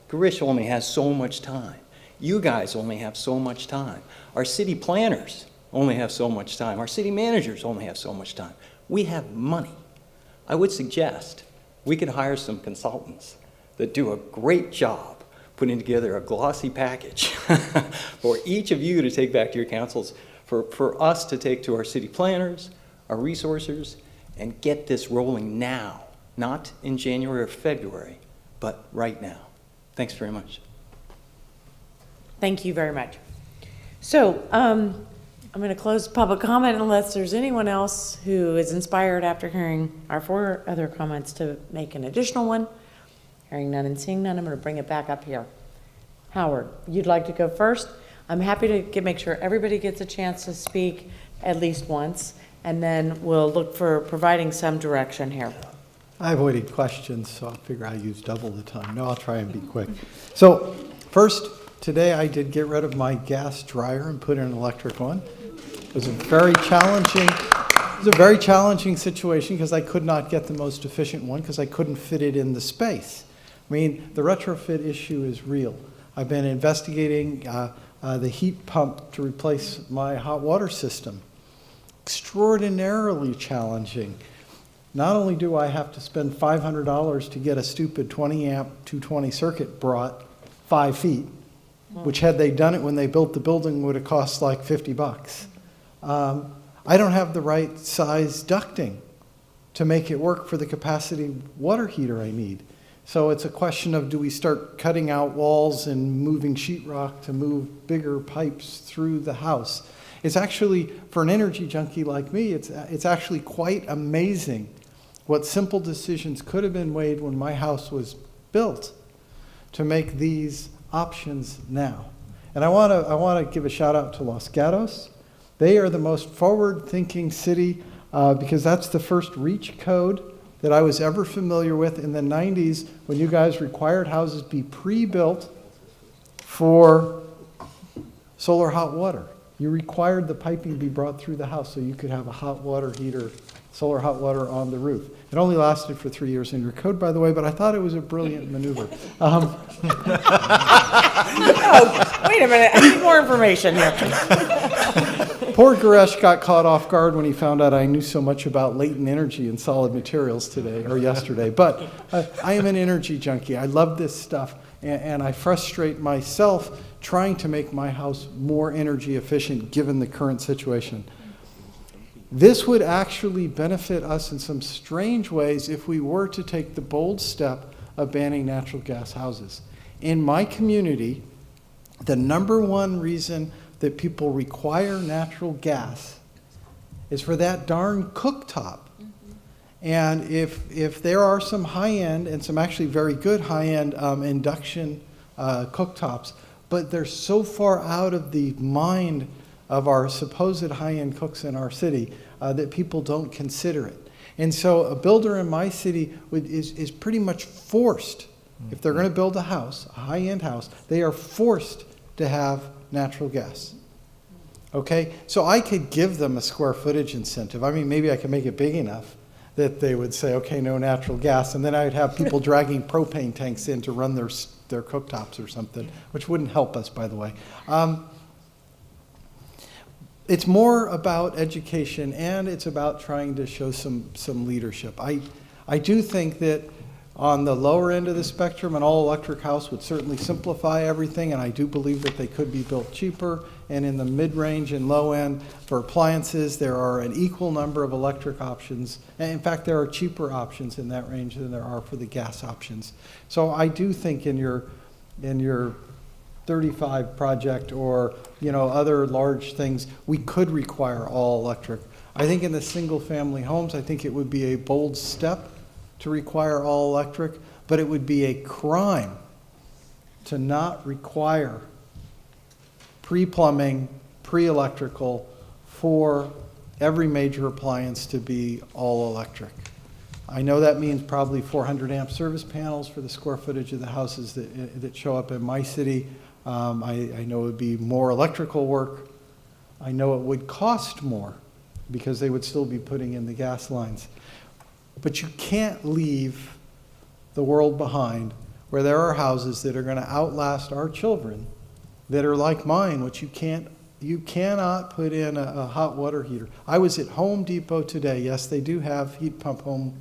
Girish only has so much time. You guys only have so much time. Our city planners only have so much time. Our city managers only have so much time. We have money. I would suggest we could hire some consultants that do a great job putting together a glossy package for each of you to take back to your councils, for us to take to our city planners, our resourcers, and get this rolling now, not in January or February, but right now. Thanks very much. Thank you very much. So I'm going to close public comment unless there's anyone else who is inspired after hearing our 4 other comments to make an additional one. Hearing none and seeing none, I'm going to bring it back up here. Howard, you'd like to go first? I'm happy to make sure everybody gets a chance to speak at least once, and then we'll look for providing some direction here. I avoided questions, so I figure I use double the time. No, I'll try and be quick. So first, today I did get rid of my gas dryer and put in an electric one. It was a very challenging situation because I could not get the most efficient one because I couldn't fit it in the space. I mean, the retrofit issue is real. I've been investigating the heat pump to replace my hot water system. Extraordinarily challenging. Not only do I have to spend $500 to get a stupid 20 amp 220 circuit brought 5 feet, which had they done it when they built the building would have cost like $50. I don't have the right size ducting to make it work for the capacity water heater I need. So it's a question of, do we start cutting out walls and moving sheetrock to move bigger pipes through the house? It's actually, for an energy junkie like me, it's actually quite amazing what simple decisions could have been made when my house was built to make these options now. And I want to give a shout out to Los Gatos. They are the most forward-thinking city because that's the first REACH code that I was ever familiar with in the 90s when you guys required houses be pre-built for solar hot water. You required the piping be brought through the house so you could have a hot water heater, solar hot water on the roof. It only lasted for 3 years in your code, by the way, but I thought it was a brilliant maneuver. Oh, wait a minute, I need more information here. Poor Goresh got caught off guard when he found out I knew so much about latent energy and solid materials today or yesterday. But I am an energy junkie. I love this stuff, and I frustrate myself trying to make my house more energy efficient given the current situation. This would actually benefit us in some strange ways if we were to take the bold step of banning natural gas houses. In my community, the #1 reason that people require natural gas is for that darn cooktop. And if there are some high-end and some actually very good high-end induction cooktops, but they're so far out of the mind of our supposed high-end cooks in our city that people don't consider it. And so a builder in my city is pretty much forced, if they're going to build a house, a high-end house, they are forced to have natural gas. Okay, so I could give them a square footage incentive. I mean, maybe I could make it big enough that they would say, okay, no natural gas, and then I would have people dragging propane tanks in to run their cooktops or something, which wouldn't help us, by the way. It's more about education, and it's about trying to show some leadership. I do think that on the lower end of the spectrum, an all-electric house would certainly simplify everything, and I do believe that they could be built cheaper. And in the mid-range and low end, for appliances, there are an equal number of electric options. And in fact, there are cheaper options in that range than there are for the gas options. So I do think in your 35 project or other large things, we could require all electric. I think in the single-family homes, I think it would be a bold step to require all electric, but it would be a crime to not require pre-plumbing, pre-electrical for every major appliance to be all electric. I know that means probably 400 amp service panels for the square footage of the houses that show up in my city. I know it would be more electrical work. I know it would cost more because they would still be putting in the gas lines. But you can't leave the world behind where there are houses that are going to outlast our children that are like mine, which you cannot put in a hot water heater. I was at Home Depot today. Yes, they do have heat pump home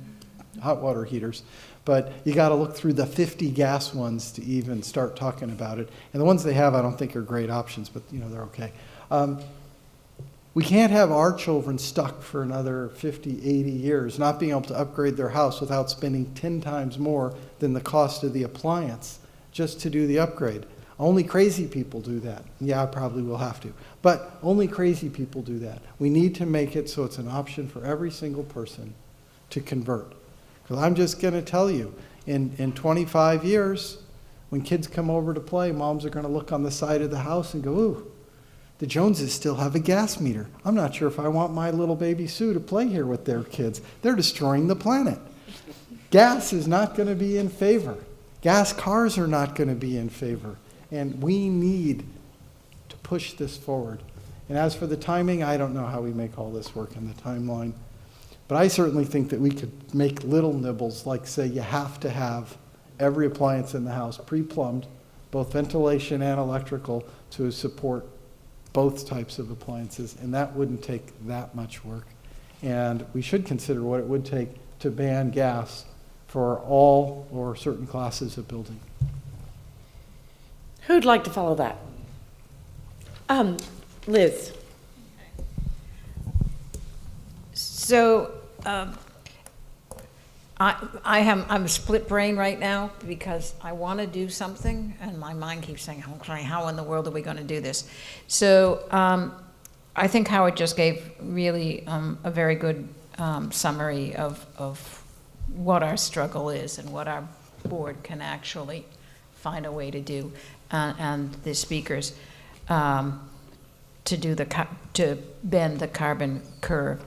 hot water heaters, but you got to look through the 50 gas ones to even start talking about it. And the ones they have I don't think are great options, but they're okay. We can't have our children stuck for another 50, 80 years, not being able to upgrade their house without spending 10 times more than the cost of the appliance just to do the upgrade. Only crazy people do that. Yeah, I probably will have to. But only crazy people do that. We need to make it so it's an option for every single person to convert. Because I'm just going to tell you, in 25 years, when kids come over to play, moms are going to look on the side of the house and go, ooh, the Joneses still have a gas meter. I'm not sure if I want my little baby Sue to play here with their kids. They're destroying the planet. Gas is not going to be in favor. Gas cars are not going to be in favor. And we need to push this forward. And as for the timing, I don't know how we make all this work in the timeline. But I certainly think that we could make little nibbles, like say you have to have every appliance in the house pre-plumbed, both ventilation and electrical, to support both types of appliances, and that wouldn't take that much work. And we should consider what it would take to ban gas for all or certain classes of building. Who'd like to follow that? Liz. So, I'm split brain right now because I want to do something and my mind keeps saying, okay, how in the world are we going to do this? So I think Howard just gave really a very good summary of what our struggle is and what our board can actually find a way to do, and the speakers to bend the carbon curve.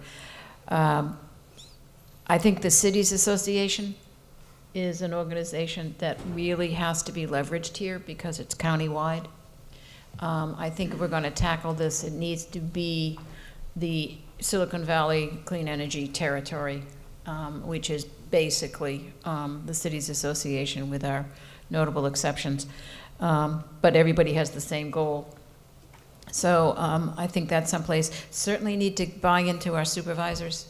I think the Cities Association is an organization that really has to be leveraged here because it's countywide. I think if we're going to tackle this, it needs to be the Silicon Valley Clean Energy Territory, which is basically the Cities Association with our notable exceptions. But everybody has the same goal. So I think that's someplace. Certainly need to buy into our supervisors.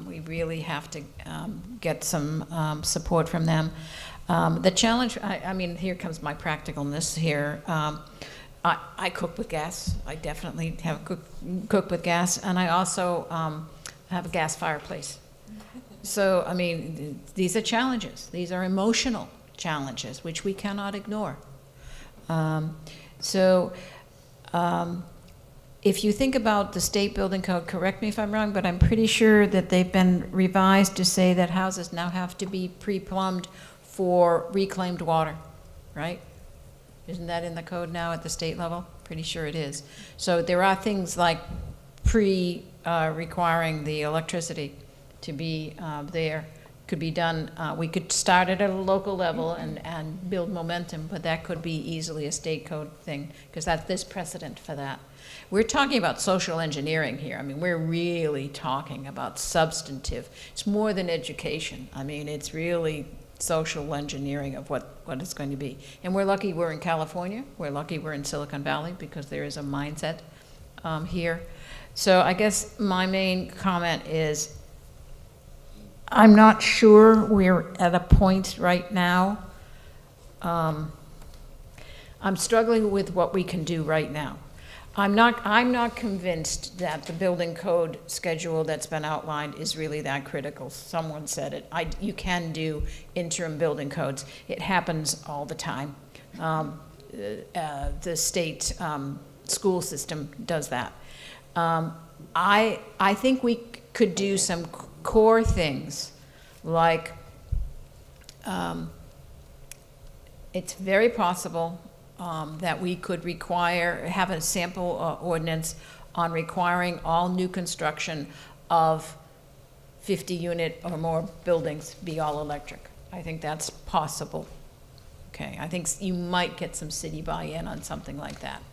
We really have to get some support from them. The challenge, I mean, here comes my practicalness here. I cook with gas. I definitely have cook with gas, and I also have a gas fireplace. So, I mean, these are challenges. These are emotional challenges, which we cannot ignore. If you think about the state building code, correct me if I'm wrong, but I'm pretty sure that they've been revised to say that houses now have to be pre-plumbed for reclaimed water, right? Isn't that in the code now at the state level? Pretty sure it is. So there are things like requiring the electricity to be there. Could be done, we could start it at a local level and build momentum, but that could be easily a state code thing, because there's precedent for that. We're talking about social engineering here. I mean, we're really talking about substantive. It's more than education. I mean, it's really social engineering of what it's going to be. And we're lucky we're in California. We're lucky we're in Silicon Valley because there is a mindset here. So I guess my main comment is I'm not sure we're at a point right now. I'm struggling with what we can do right now. I'm not convinced that the building code schedule that's been outlined is really that critical. Someone said it. You can do interim building codes. It happens all the time. The state school system does that. I think we could do some core things like it's very possible that we could have a sample ordinance on requiring all new construction of 50-unit or more buildings be all electric. I think that's possible. Okay, I think you might get some city buy-in on something like that.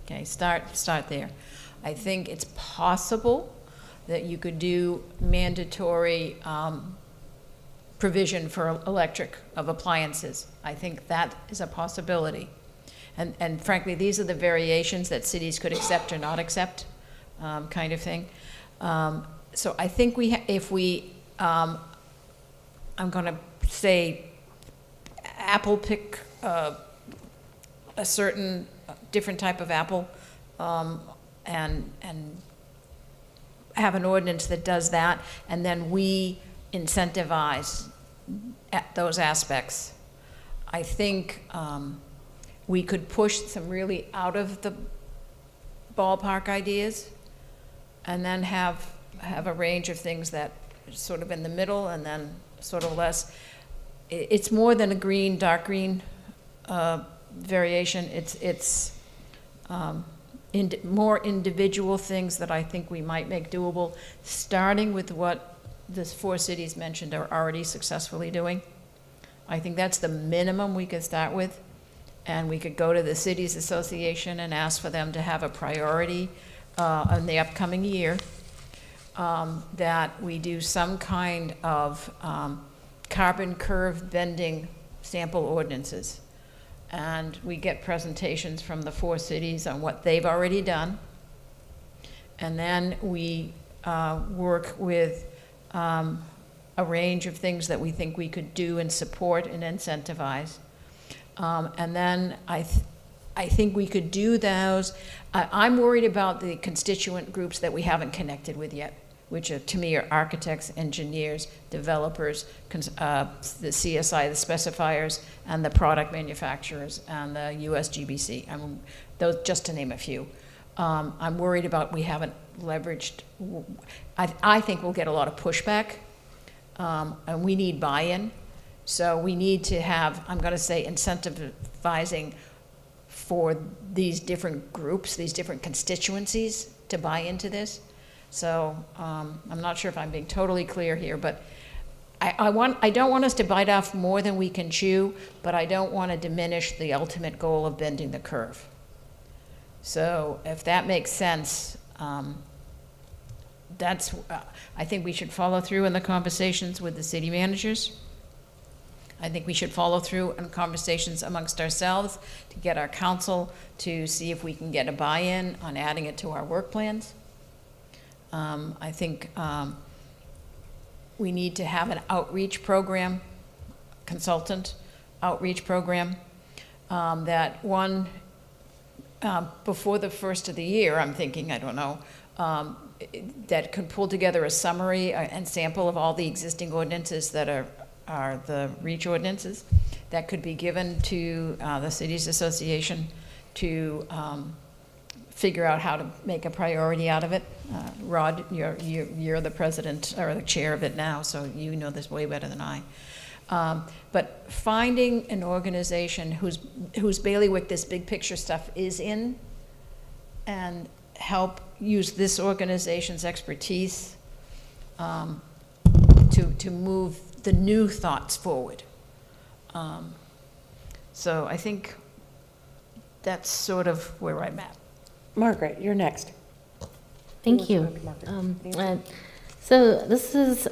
Okay, start there. I think it's possible that you could do mandatory provision for electric of appliances. I think that is a possibility. And frankly, these are the variations that cities could accept or not accept, kind of thing. So I think I'm going to say apple pick a certain different type of apple and have an ordinance that does that, and then we incentivize at those aspects. I think we could push some really out of the ballpark ideas, and then have a range of things that are sort of in the middle, and then sort of less. It's more than a green, dark green variation. It's more individual things that I think we might make doable, starting with what the 4 cities mentioned are already successfully doing. I think that's the minimum we could start with. And we could go to the Cities Association and ask for them to have a priority in the upcoming year, that we do some kind of carbon curve bending sample ordinances. And we get presentations from the 4 cities on what they've already done. And then we work with a range of things that we think we could do and support and incentivize. And then I think we could do those. I'm worried about the constituent groups that we haven't connected with yet, which are, to me, are architects, engineers, developers, the CSI, the specifiers, and the product manufacturers, and the USGBC. Those, just to name a few. I'm worried about we haven't leveraged. I think we'll get a lot of pushback, and we need buy-in. So we need to have, I'm going to say, incentivizing for these different groups, these different constituencies to buy into this. So I'm not sure if I'm being totally clear here, but I don't want us to bite off more than we can chew, but I don't want to diminish the ultimate goal of bending the curve. So if that makes sense, that's, I think we should follow through in the conversations with the city managers. I think we should follow through in conversations amongst ourselves to get our council to see if we can get a buy-in on adding it to our work plans. I think we need to have an outreach program, consultant outreach program, that one, before the first of the year, I'm thinking, I don't know, that could pull together a summary and sample of all the existing ordinances that are the REACH ordinances that could be given to the Cities Association to figure out how to make a priority out of it. Rod, you're the president or the chair of it now, so you know this way better than I. But finding an organization whose bailiwick this big picture stuff is in, and help use this organization's expertise to move the new thoughts forward. So I think that's sort of where I'm at. Margaret, you're next. Thank you. So this is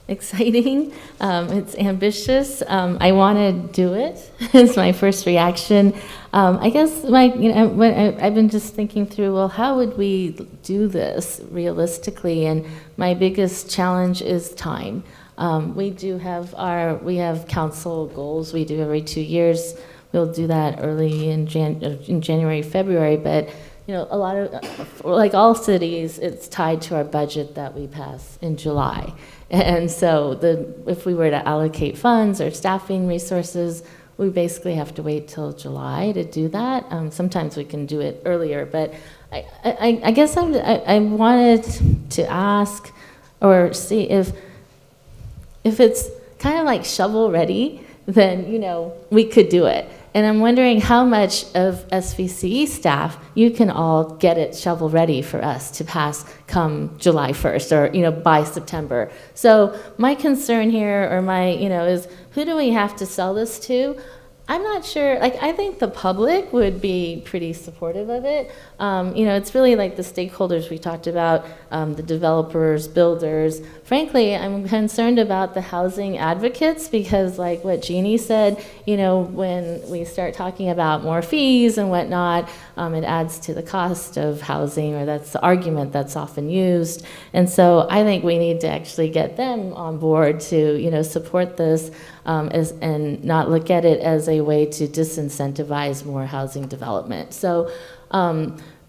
exciting. It's ambitious. I want to do it. Is my first reaction. I guess I've been just thinking through. Well, how would we do this realistically? And my biggest challenge is time. We have council goals. We do every 2 years. We'll do that early in January, February. But a lot of, like all cities, it's tied to our budget that we pass in July. And so if we were to allocate funds or staffing resources, we basically have to wait till July to do that. Sometimes we can do it earlier, but I guess I wanted to ask or see if it's kind of like shovel ready, then we could do it. And I'm wondering how much of SVCE staff you can all get it shovel ready for us to pass come July 1st or, by September. So my concern here is who do we have to sell this to? I'm not sure, I think the public would be pretty supportive of it. It's really like the stakeholders we talked about, the developers, builders. Frankly, I'm concerned about the housing advocates because like what Jeannie said, when we start talking about more fees and whatnot, it adds to the cost of housing, or that's the argument that's often used. And so I think we need to actually get them on board to, support this and not look at it as a way to disincentivize more housing development. So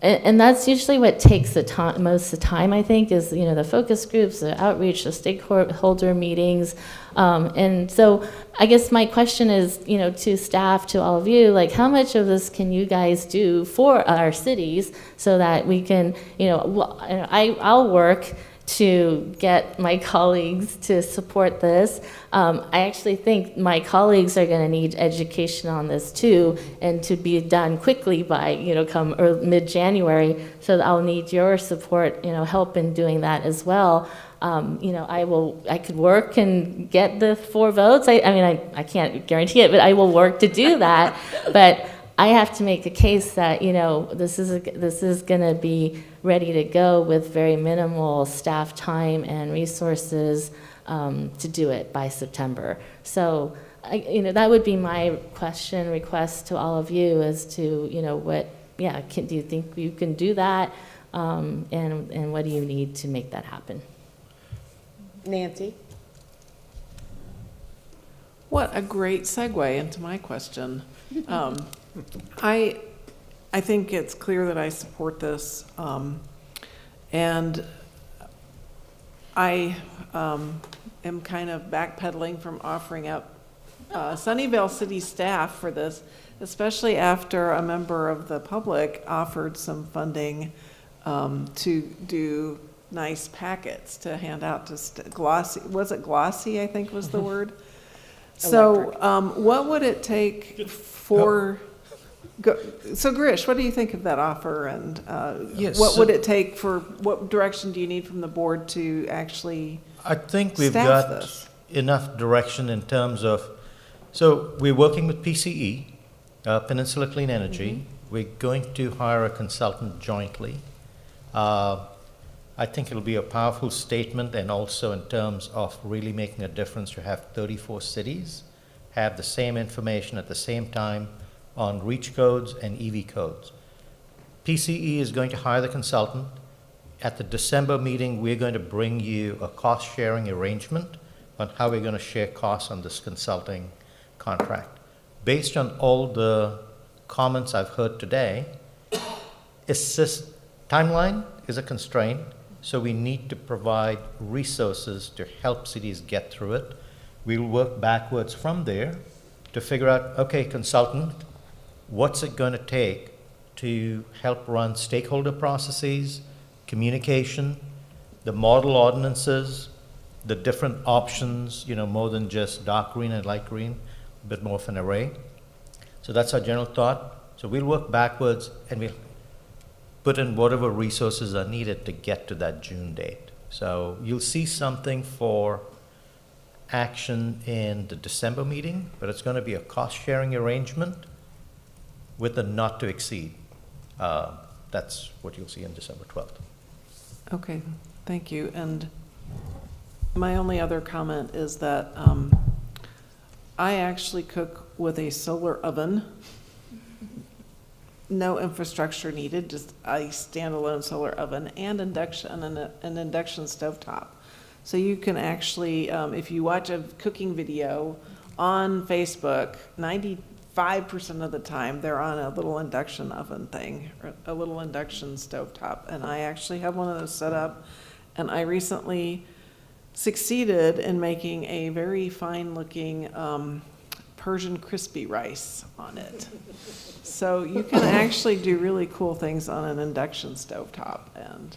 and that's usually what takes the time, most of the time, I think, is, you know, the focus groups, the outreach, the stakeholder meetings. And so I guess my question is, you know, to staff, to all of you, like, how much of this can you guys do for our cities so that we can, you know, I'll work to get my colleagues to support this. I actually think my colleagues are going to need education on this too, and to be done quickly by, you know, come mid-January. So I'll need your support, you know, help in doing that as well. You know, I could work and get the 4 votes. I mean, I can't guarantee it, but I will work to do that. But I have to make a case that, you know, this is going to be ready to go with very minimal staff time and resources to do it by September. So, you know, that would be my request to all of you as to, you know, do you think you can do that? And what do you need to make that happen? Nancy? What a great segue into my question. I think it's clear that I support this, and I am kind of backpedaling from offering up Sunnyvale City staff for this, especially after a member of the public offered some funding to do nice packets to hand out to Glossy. Was it Glossy, I think was the word? So what would it take for... So Girish, what do you think of that offer, and what would it take for, what direction do you need from the board to actually I think we've staff got this? enough direction in terms of, so we're working with PCE, Peninsula Clean Energy. We're going to hire a consultant jointly. I think it'll be a powerful statement, and also in terms of really making a difference to have 34 cities have the same information at the same time on reach codes and EV codes. PCE is going to hire the consultant. At the December meeting, we're going to bring you a cost-sharing arrangement on how we're going to share costs on this consulting contract. Based on all the comments I've heard today, timeline is a constraint, so we need to provide resources to help cities get through it. We'll work backwards from there to figure out, okay, consultant, what's it going to take to help run stakeholder processes, communication, the model ordinances, the different options, you know, more than just dark green and light green, a bit more of an array. So that's our general thought. So we'll work backwards and we'll put in whatever resources are needed to get to that June date. So you'll see something for action in the December meeting, but it's going to be a cost-sharing arrangement with a not to exceed. That's what you'll see on December 12th. Okay, thank you. And my only other comment is that I actually cook with a solar oven. No infrastructure needed, just a standalone solar oven and an induction stovetop. So you can actually, if you watch a cooking video on Facebook, 95% of the time they're on a little induction oven thing, or a little induction stovetop. And I actually have one of those set up, and I recently succeeded in making a very fine looking Persian crispy rice on it. So you can actually do really cool things on an induction stovetop, and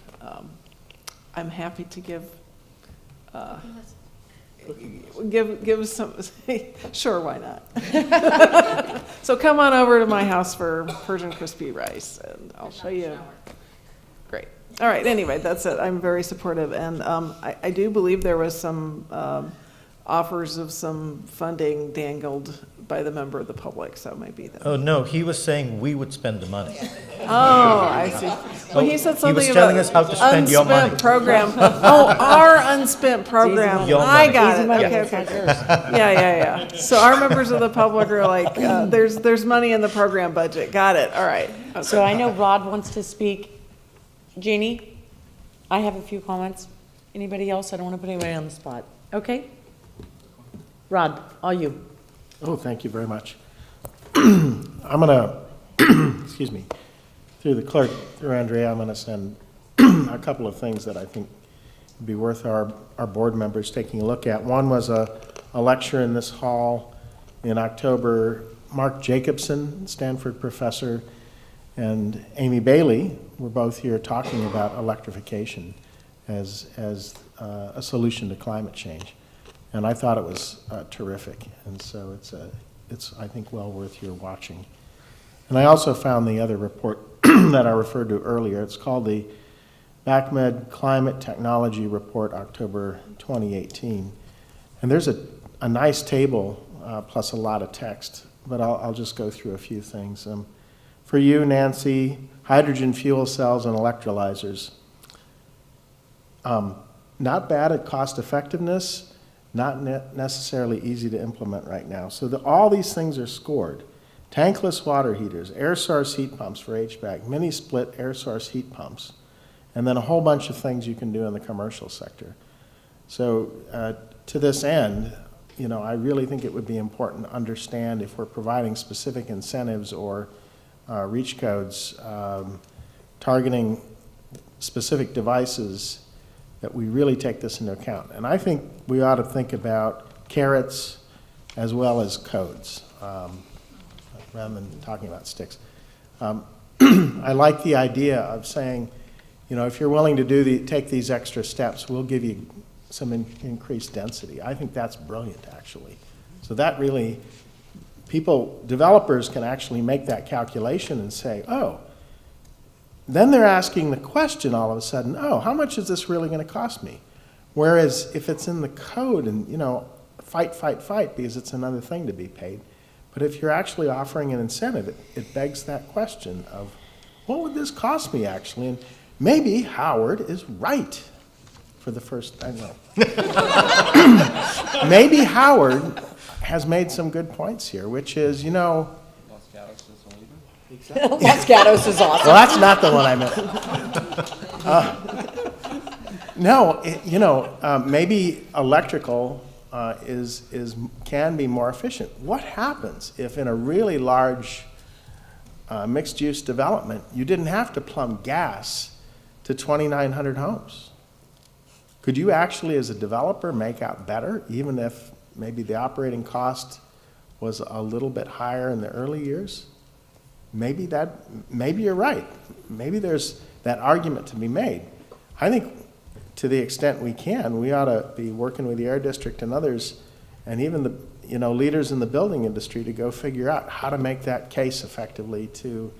I'm happy to give some, sure, why not? So come on over to my house for Persian crispy rice, and I'll show you. Great. All right, anyway, that's it. I'm very supportive, and I do believe there was some offers of some funding dangled by the member of the public, so maybe that. Oh, no, he was saying we would spend the money. Oh, I see. Well, he said something He was telling about us how to spend your money. unspent program. Oh, our unspent program. Your I money. got it. Easy money. Okay. Yeah. So our members of the public are like, there's money in the program budget. Got it. All right. Okay. So I know Rod wants to speak. Jeannie, I have a few comments. Anybody else? I don't want to put anybody on the spot. Okay? Rod, all you. Oh, thank you very much. I'm going to, excuse me, through the clerk, through Andrea, I'm going to send a couple of things that I think would be worth our board members taking a look at. One was a lecture in this hall in October. Mark Jacobson, Stanford professor, and Amy Bailey were both here talking about electrification as a solution to climate change. And I thought it was terrific. And so it's I think, well worth your watching. And I also found the other report that I referred to earlier. It's called the BACMed Climate Technology Report, October 2018. And there's a nice table plus a lot of text, but I'll just go through a few things. For you, Nancy, hydrogen fuel cells and electrolyzers. Not bad at cost effectiveness, not necessarily easy to implement right now. So all these things are scored. Tankless water heaters, air source heat pumps for HVAC, mini split air source heat pumps, and then a whole bunch of things you can do in the commercial sector. So to this end, I really think it would be important to understand if we're providing specific incentives or reach codes targeting specific devices, that we really take this into account. And I think we ought to think about carrots as well as codes, rather than talking about sticks. I like the idea of saying, if you're willing to take these extra steps, we'll give you some increased density. I think that's brilliant, actually. So that really, developers can actually make that calculation and say, oh, then they're asking the question all of a sudden, oh, how much is this really going to cost me? Whereas if it's in the code and, fight, because it's another thing to be paid. But if you're actually offering an incentive, it begs that question of, what would this cost me actually? And maybe Howard is right for the first time. Maybe Howard has made some good points here, which is, Los Gatos is awesome. Well, that's not the one I meant. Maybe electrical can be more efficient. What happens if in a really large mixed-use development, you didn't have to plumb gas to 2,900 homes? Could you actually, as a developer, make out better, even if maybe the operating cost was a little bit higher in the early years? Maybe you're right. Maybe there's that argument to be made. I think to the extent we can, we ought to be working with the Air District and others, and even the leaders in the building industry to go figure out how to make that case effectively to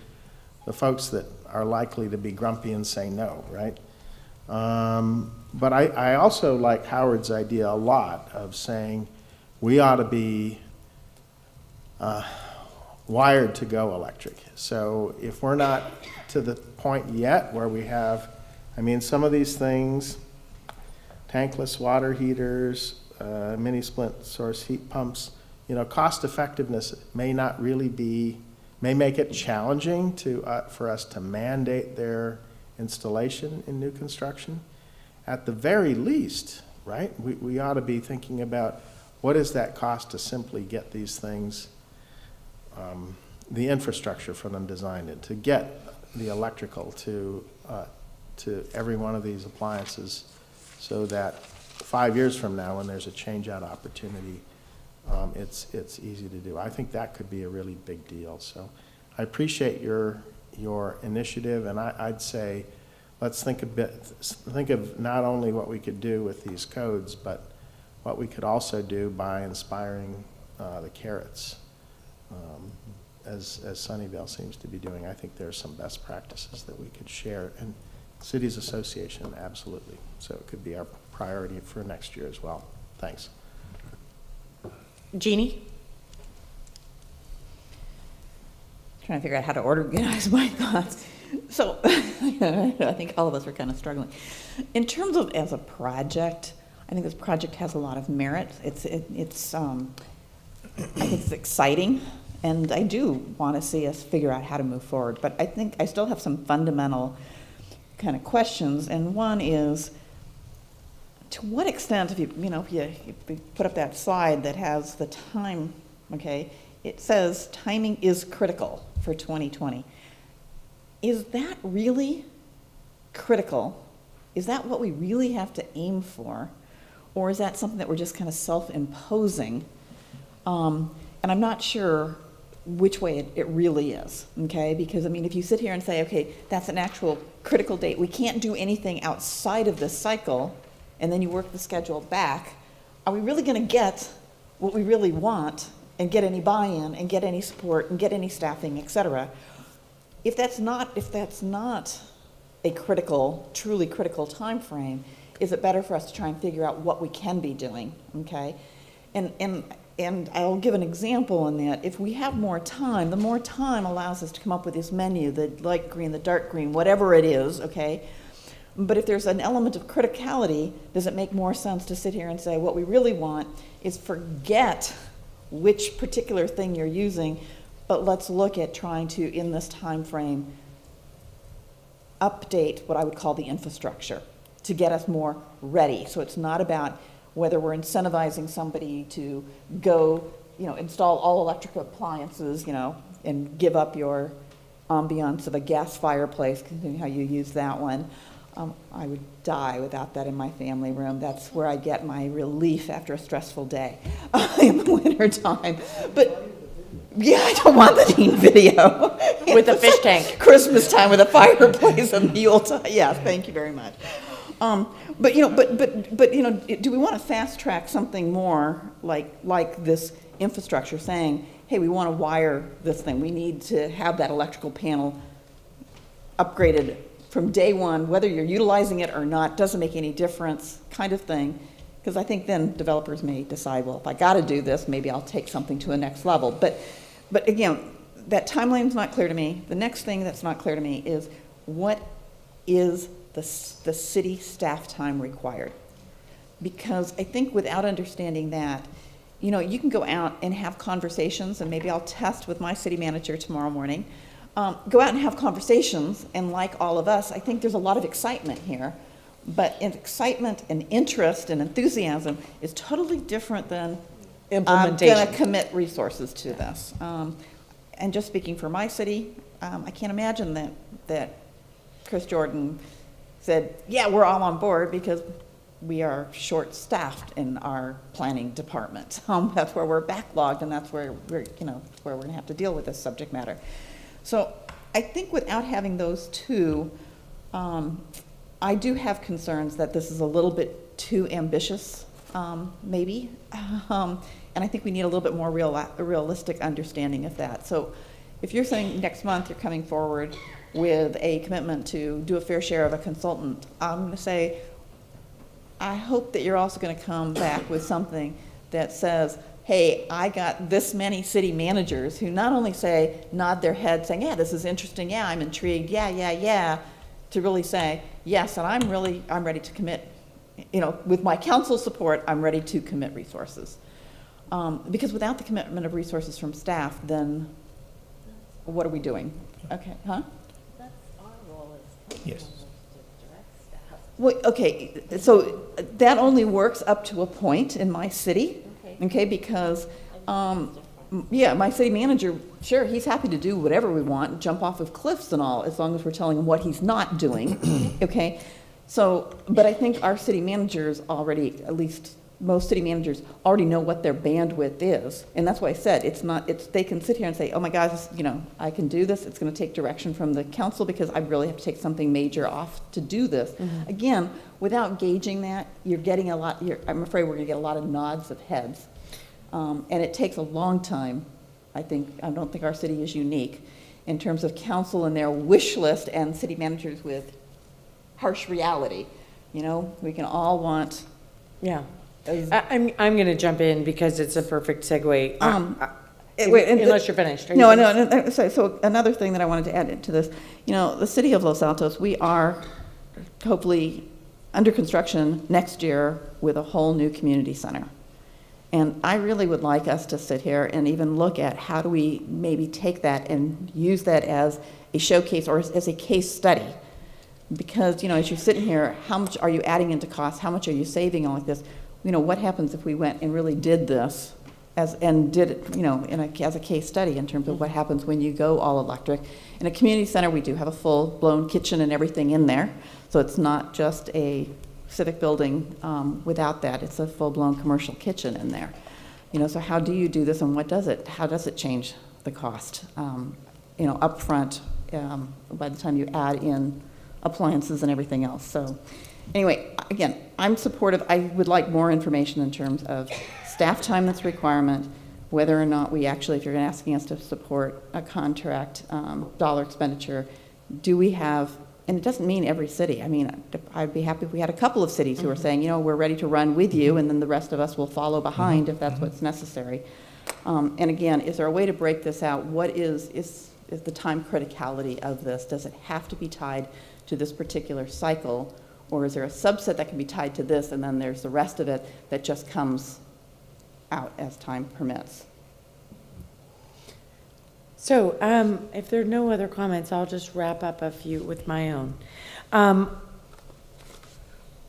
the folks that are likely to be grumpy and say no, right? But I also like Howard's idea a lot of saying we ought to be wired to go electric. So if we're not to the point yet where we have, some of these things, tankless water heaters, mini split source heat pumps, cost effectiveness may make it challenging for us to mandate their installation in new construction. At the very least, right, we ought to be thinking about what does that cost to simply get these things, the infrastructure for them designed in, to get the electrical to every one of these appliances, so that 5 years from now, when there's a change-out opportunity, it's easy to do. I think that could be a really big deal. So I appreciate your initiative, and I'd say let's think of not only what we could do with these codes, but what we could also do by inspiring the carrots, as Sunnyvale seems to be doing. I think there are some best practices that we could share, and Cities Association, absolutely. So it could be our priority for next year as well. Thanks. Jeannie? Trying to figure out how to organize my thoughts. So I think all of us are kind of struggling. In terms of as a project, I think this project has a lot of merit. I think it's exciting, and I do want to see us figure out how to move forward. But I think I still have some fundamental kind of questions, and one is, to what extent, if you put up that slide that has the time, okay, it says timing is critical for 2020. is that really critical? Is that what we really have to aim for? Or is that something that we're just kind of self-imposing? And I'm not sure which way it really is, okay? Because, I mean, if you sit here and say, okay, that's an actual critical date, we can't do anything outside of this cycle, and then you work the schedule back, are we really going to get what we really want and get any buy-in and get any support and get any staffing, et cetera? If that's not a critical, truly critical time frame, is it better for us to try and figure out what we can be doing, okay? And I'll give an example in that. If we have more time, the more time allows us to come up with this menu, the light green, the dark green, whatever it is, okay? But if there's an element of criticality, does it make more sense to sit here and say, what we really want is forget which particular thing you're using, but let's look at trying to, in this time frame, update what I would call the infrastructure to get us more ready. So it's not about whether we're incentivizing somebody to go, install all electric appliances, and give up your ambiance of a gas fireplace, considering how you use that one. I would die without that in my family room. That's where I get my relief after a stressful day in the wintertime. But yeah, I don't want the teen video. With a fish tank. Christmas time with a fireplace and the Yuletide. Yeah, thank you very much. But do we want to fast track something more like this infrastructure, saying, hey, we want to wire this thing. We need to have that electrical panel upgraded from day one, whether you're utilizing it or not, doesn't make any difference, kind of thing. Because I think then developers may decide, well, if I got to do this, maybe I'll take something to a next level. But again, that timeline's not clear to me. The next thing that's not clear to me is what is the city staff time required? Because I think without understanding that, you can go out and have conversations, and maybe I'll test with my city manager tomorrow morning. Go out and have conversations, and like all of us, I think there's a lot of excitement here. But excitement and interest and enthusiasm is totally different than implementation. I'm going to commit resources to this. And just speaking for my city, I can't imagine that Chris Jordan said, yeah, we're all on board, because we are short-staffed in our planning department. That's where we're backlogged, and that's where we're going to have to deal with this subject matter. So I think without having those two, I do have concerns that this is a little bit too ambitious, maybe. And I think we need a little bit more realistic understanding of that. So if you're saying next month you're coming forward with a commitment to do a fair share of a consultant, I'm going to say, I hope that you're also going to come back with something that says, hey, I got this many city managers who not only nod their head saying, yeah, this is interesting, yeah, I'm intrigued, yeah, to really say, yes, and I'm ready to commit, with my council support, I'm ready to commit resources. Because without the commitment of resources from staff, then what are we doing? Okay, huh? That's our role as Yes. to direct staff. Well, okay, so that only works up to a point in my city, okay, because, yeah, my city manager, sure, he's happy to do whatever we want, jump off of cliffs and all, as long as we're telling him what he's not doing, okay? So, but I think our city managers already, at least most city managers, already know what their bandwidth is. And that's why I said, they can sit here and say, oh my gosh, I can do this. It's going to take direction from the council because I really have to take something major off to do this. Mm-hmm. Again, without gauging that, you're getting I'm afraid we're going to get a lot of nods of heads. And it takes a long time. I don't think our city is unique in terms of council and their wish list and city managers with harsh reality. We can all want. Yeah. I'm going to jump in because it's a perfect segue. Unless you're finished. No. So another thing that I wanted to add into this, the city of Los Altos, we are hopefully under construction next year with a whole new community center. And I really would like us to sit here and even look at how do we maybe take that and use that as a showcase or as a case study. Because, as you're sitting here, how much are you adding into costs? How much are you saving on like this? What happens if we went and really did this and did it, as a case study in terms of what happens when you go all electric. In a community center, we do have a full-blown kitchen and everything in there, so it's not just a civic building without that. It's a full-blown commercial kitchen in there. So how do you do this, and how does it change the cost? Up front, by the time you add in appliances and everything else. So anyway, again, I'm supportive. I would like more information in terms of staff time that's requirement, whether or not we actually, if you're asking us to support a contract dollar expenditure, do we have, and it doesn't mean every city. I mean, I'd be happy if we had a couple of cities who are saying, we're ready to run with you, and then the rest of us will follow behind if that's what's necessary. And again, is there a way to break this out? What is the time criticality of this? Does it have to be tied to this particular cycle, or is there a subset that can be tied to this, and then there's the rest of it that just comes out as time permits? So if there are no other comments, I'll just wrap up a few with my own.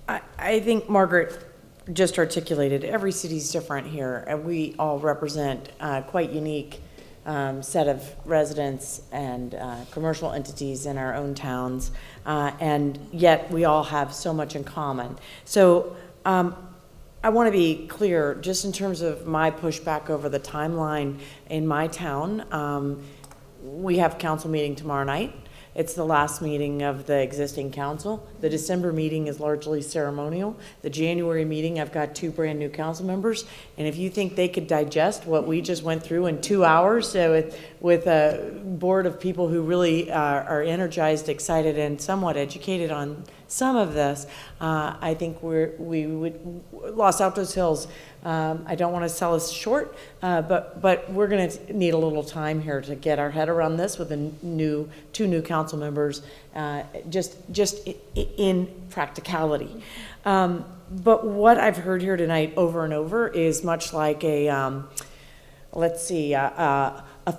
I think Margaret just articulated, every city's different here, and we all represent quite unique set of residents and commercial entities in our own towns, and yet we all have so much in common. So I want to be clear, just in terms of my pushback over the timeline in my town. We have council meeting tomorrow night. It's the last meeting of the existing council. The December meeting is largely ceremonial. The January meeting, I've got 2 brand new council members, and if you think they could digest what we just went through in 2 hours with a board of people who really are energized, excited, and somewhat educated on some of this, I think we would, Los Altos Hills, I don't want to sell us short, but we're going to need a little time here to get our head around this with the 2 new council members, just in practicality. But what I've heard here tonight over and over is much like a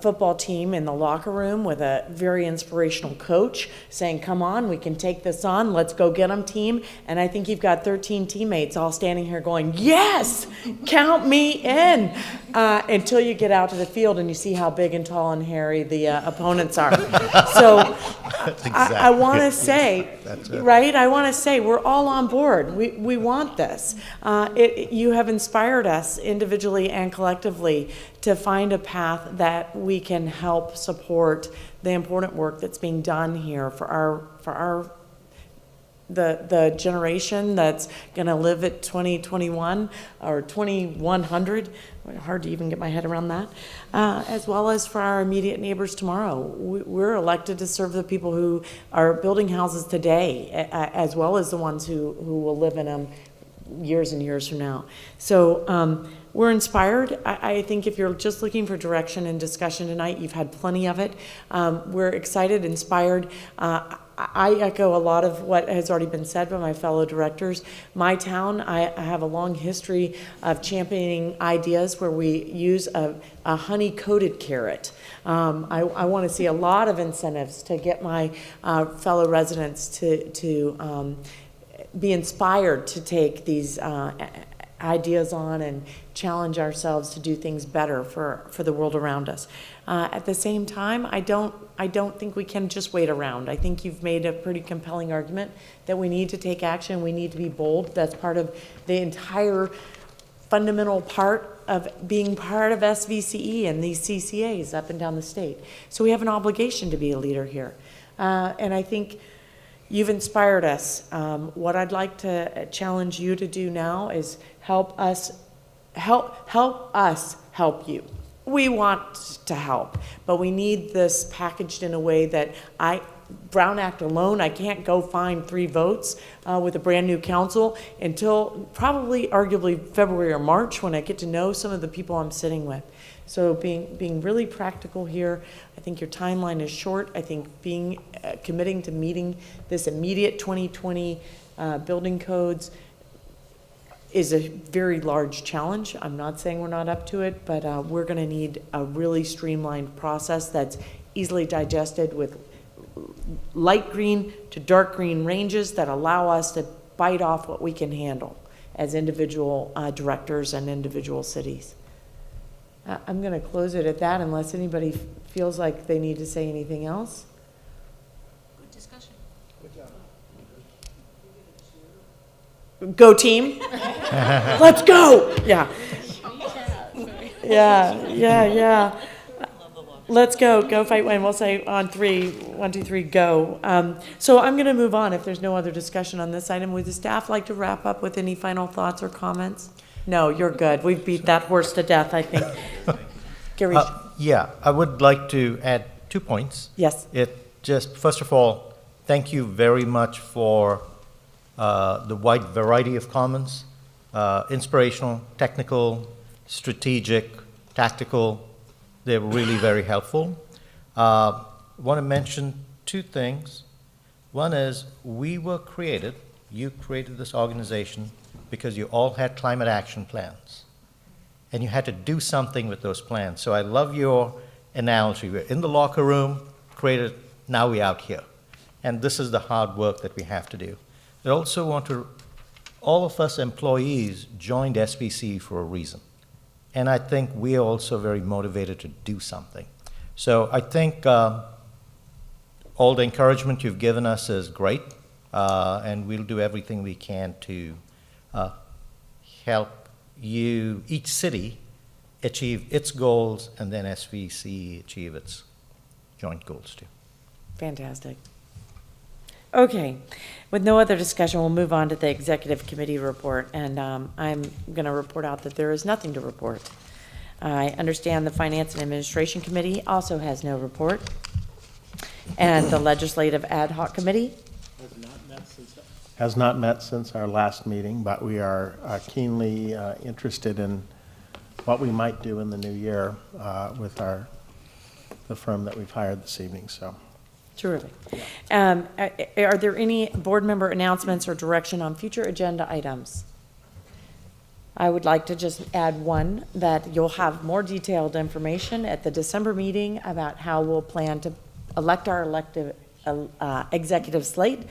football team in the locker room with a very inspirational coach saying, come on, we can take this on, let's go get them, team. And I think you've got 13 teammates all standing here going, yes, count me in, until you get out to the field and you see how big and tall and hairy the opponents are. So I want to say, right, I want to say we're all on board. We want this. You have inspired us individually and collectively to find a path that we can help support the important work that's being done here for the generation that's going to live at 2021 or 2100. Hard to even get my head around that. As well as for our immediate neighbors tomorrow. We're elected to serve the people who are building houses today, as well as the ones who will live in them years and years from now. So we're inspired. I think if you're just looking for direction and discussion tonight, you've had plenty of it. We're excited, inspired. I echo a lot of what has already been said by my fellow directors. My town, I have a long history of championing ideas where we use a honey-coated carrot. I want to see a lot of incentives to get my fellow residents to be inspired to take these ideas on and challenge ourselves to do things better for the world around us. At the same time, I don't think we can just wait around. I think you've made a pretty compelling argument that we need to take action. We need to be bold. That's part of the entire fundamental part of being part of SVCE and these CCAs up and down the state. So we have an obligation to be a leader here. And I think you've inspired us. What I'd like to challenge you to do now is help us help you. We want to help, but we need this packaged in a way that Brown Act alone, I can't go find 3 votes with a brand new council until probably arguably February or March when I get to know some of the people I'm sitting with. So being really practical here, I think your timeline is short. I think committing to meeting this immediate 2020 building codes is a very large challenge. I'm not saying we're not up to it, but we're going to need a really streamlined process that's easily digested with light green to dark green ranges that allow us to bite off what we can handle as individual directors and individual cities. I'm going to close it at that unless anybody feels like they need to say anything else. Good discussion. Go team. Let's go. Yeah. Yeah. Let's go. Go fight win. We'll say on 3, 1, 2, 3, go. So I'm going to move on if there's no other discussion on this item. Would the staff like to wrap up with any final thoughts or comments? No, you're good. We've beat that horse to death, I think. Girish. Yeah, I would like to add 2 points. Yes. First of all, thank you very much for the wide variety of comments, inspirational, technical, strategic, tactical. They're really very helpful. I want to mention 2 things. One is you created this organization because you all had climate action plans. And you had to do something with those plans. So I love your analogy. We're in the locker room, created, now we're out here. And this is the hard work that we have to do. I also all of us employees joined SVCE for a reason. And I think we are also very motivated to do something. So I think all the encouragement you've given us is great. And we'll do everything we can to help each city achieve its goals, and then SVCE achieve its joint goals too. Fantastic. Okay, with no other discussion, we'll move on to the executive committee report, and I'm going to report out that there is nothing to report. I understand the Finance and Administration Committee also has no report, and the Legislative Ad Hoc Committee has not met since our last meeting, but we are keenly interested in what we might do in the new year with the firm that we've hired this evening. So, terrific. Are there any board member announcements or direction on future agenda items? I would like to just add one, that you'll have more detailed information at the December meeting about how we'll plan to elect our executive slate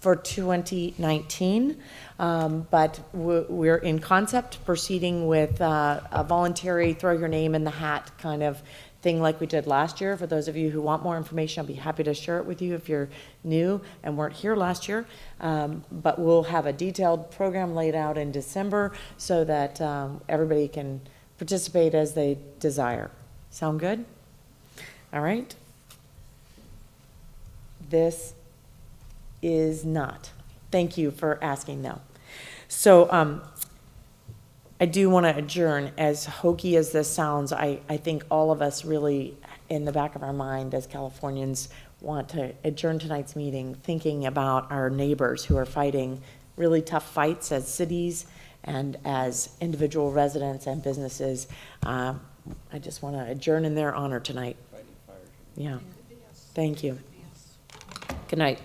for 2019, but we're in concept proceeding with a voluntary throw your name in the hat kind of thing like we did last year. For those of you who want more information, I'll be happy to share it with you if you're new and weren't here last year. But we'll have a detailed program laid out in December so that everybody can participate as they desire. Sound good? All right. This is not. Thank you for asking, though. So I do want to adjourn. As hokey as this sounds, I think all of us really, in the back of our mind as Californians, want to adjourn tonight's meeting thinking about our neighbors who are fighting really tough fights as cities and as individual residents and businesses. I just want to adjourn in their honor tonight. Yeah. Thank you. Good night.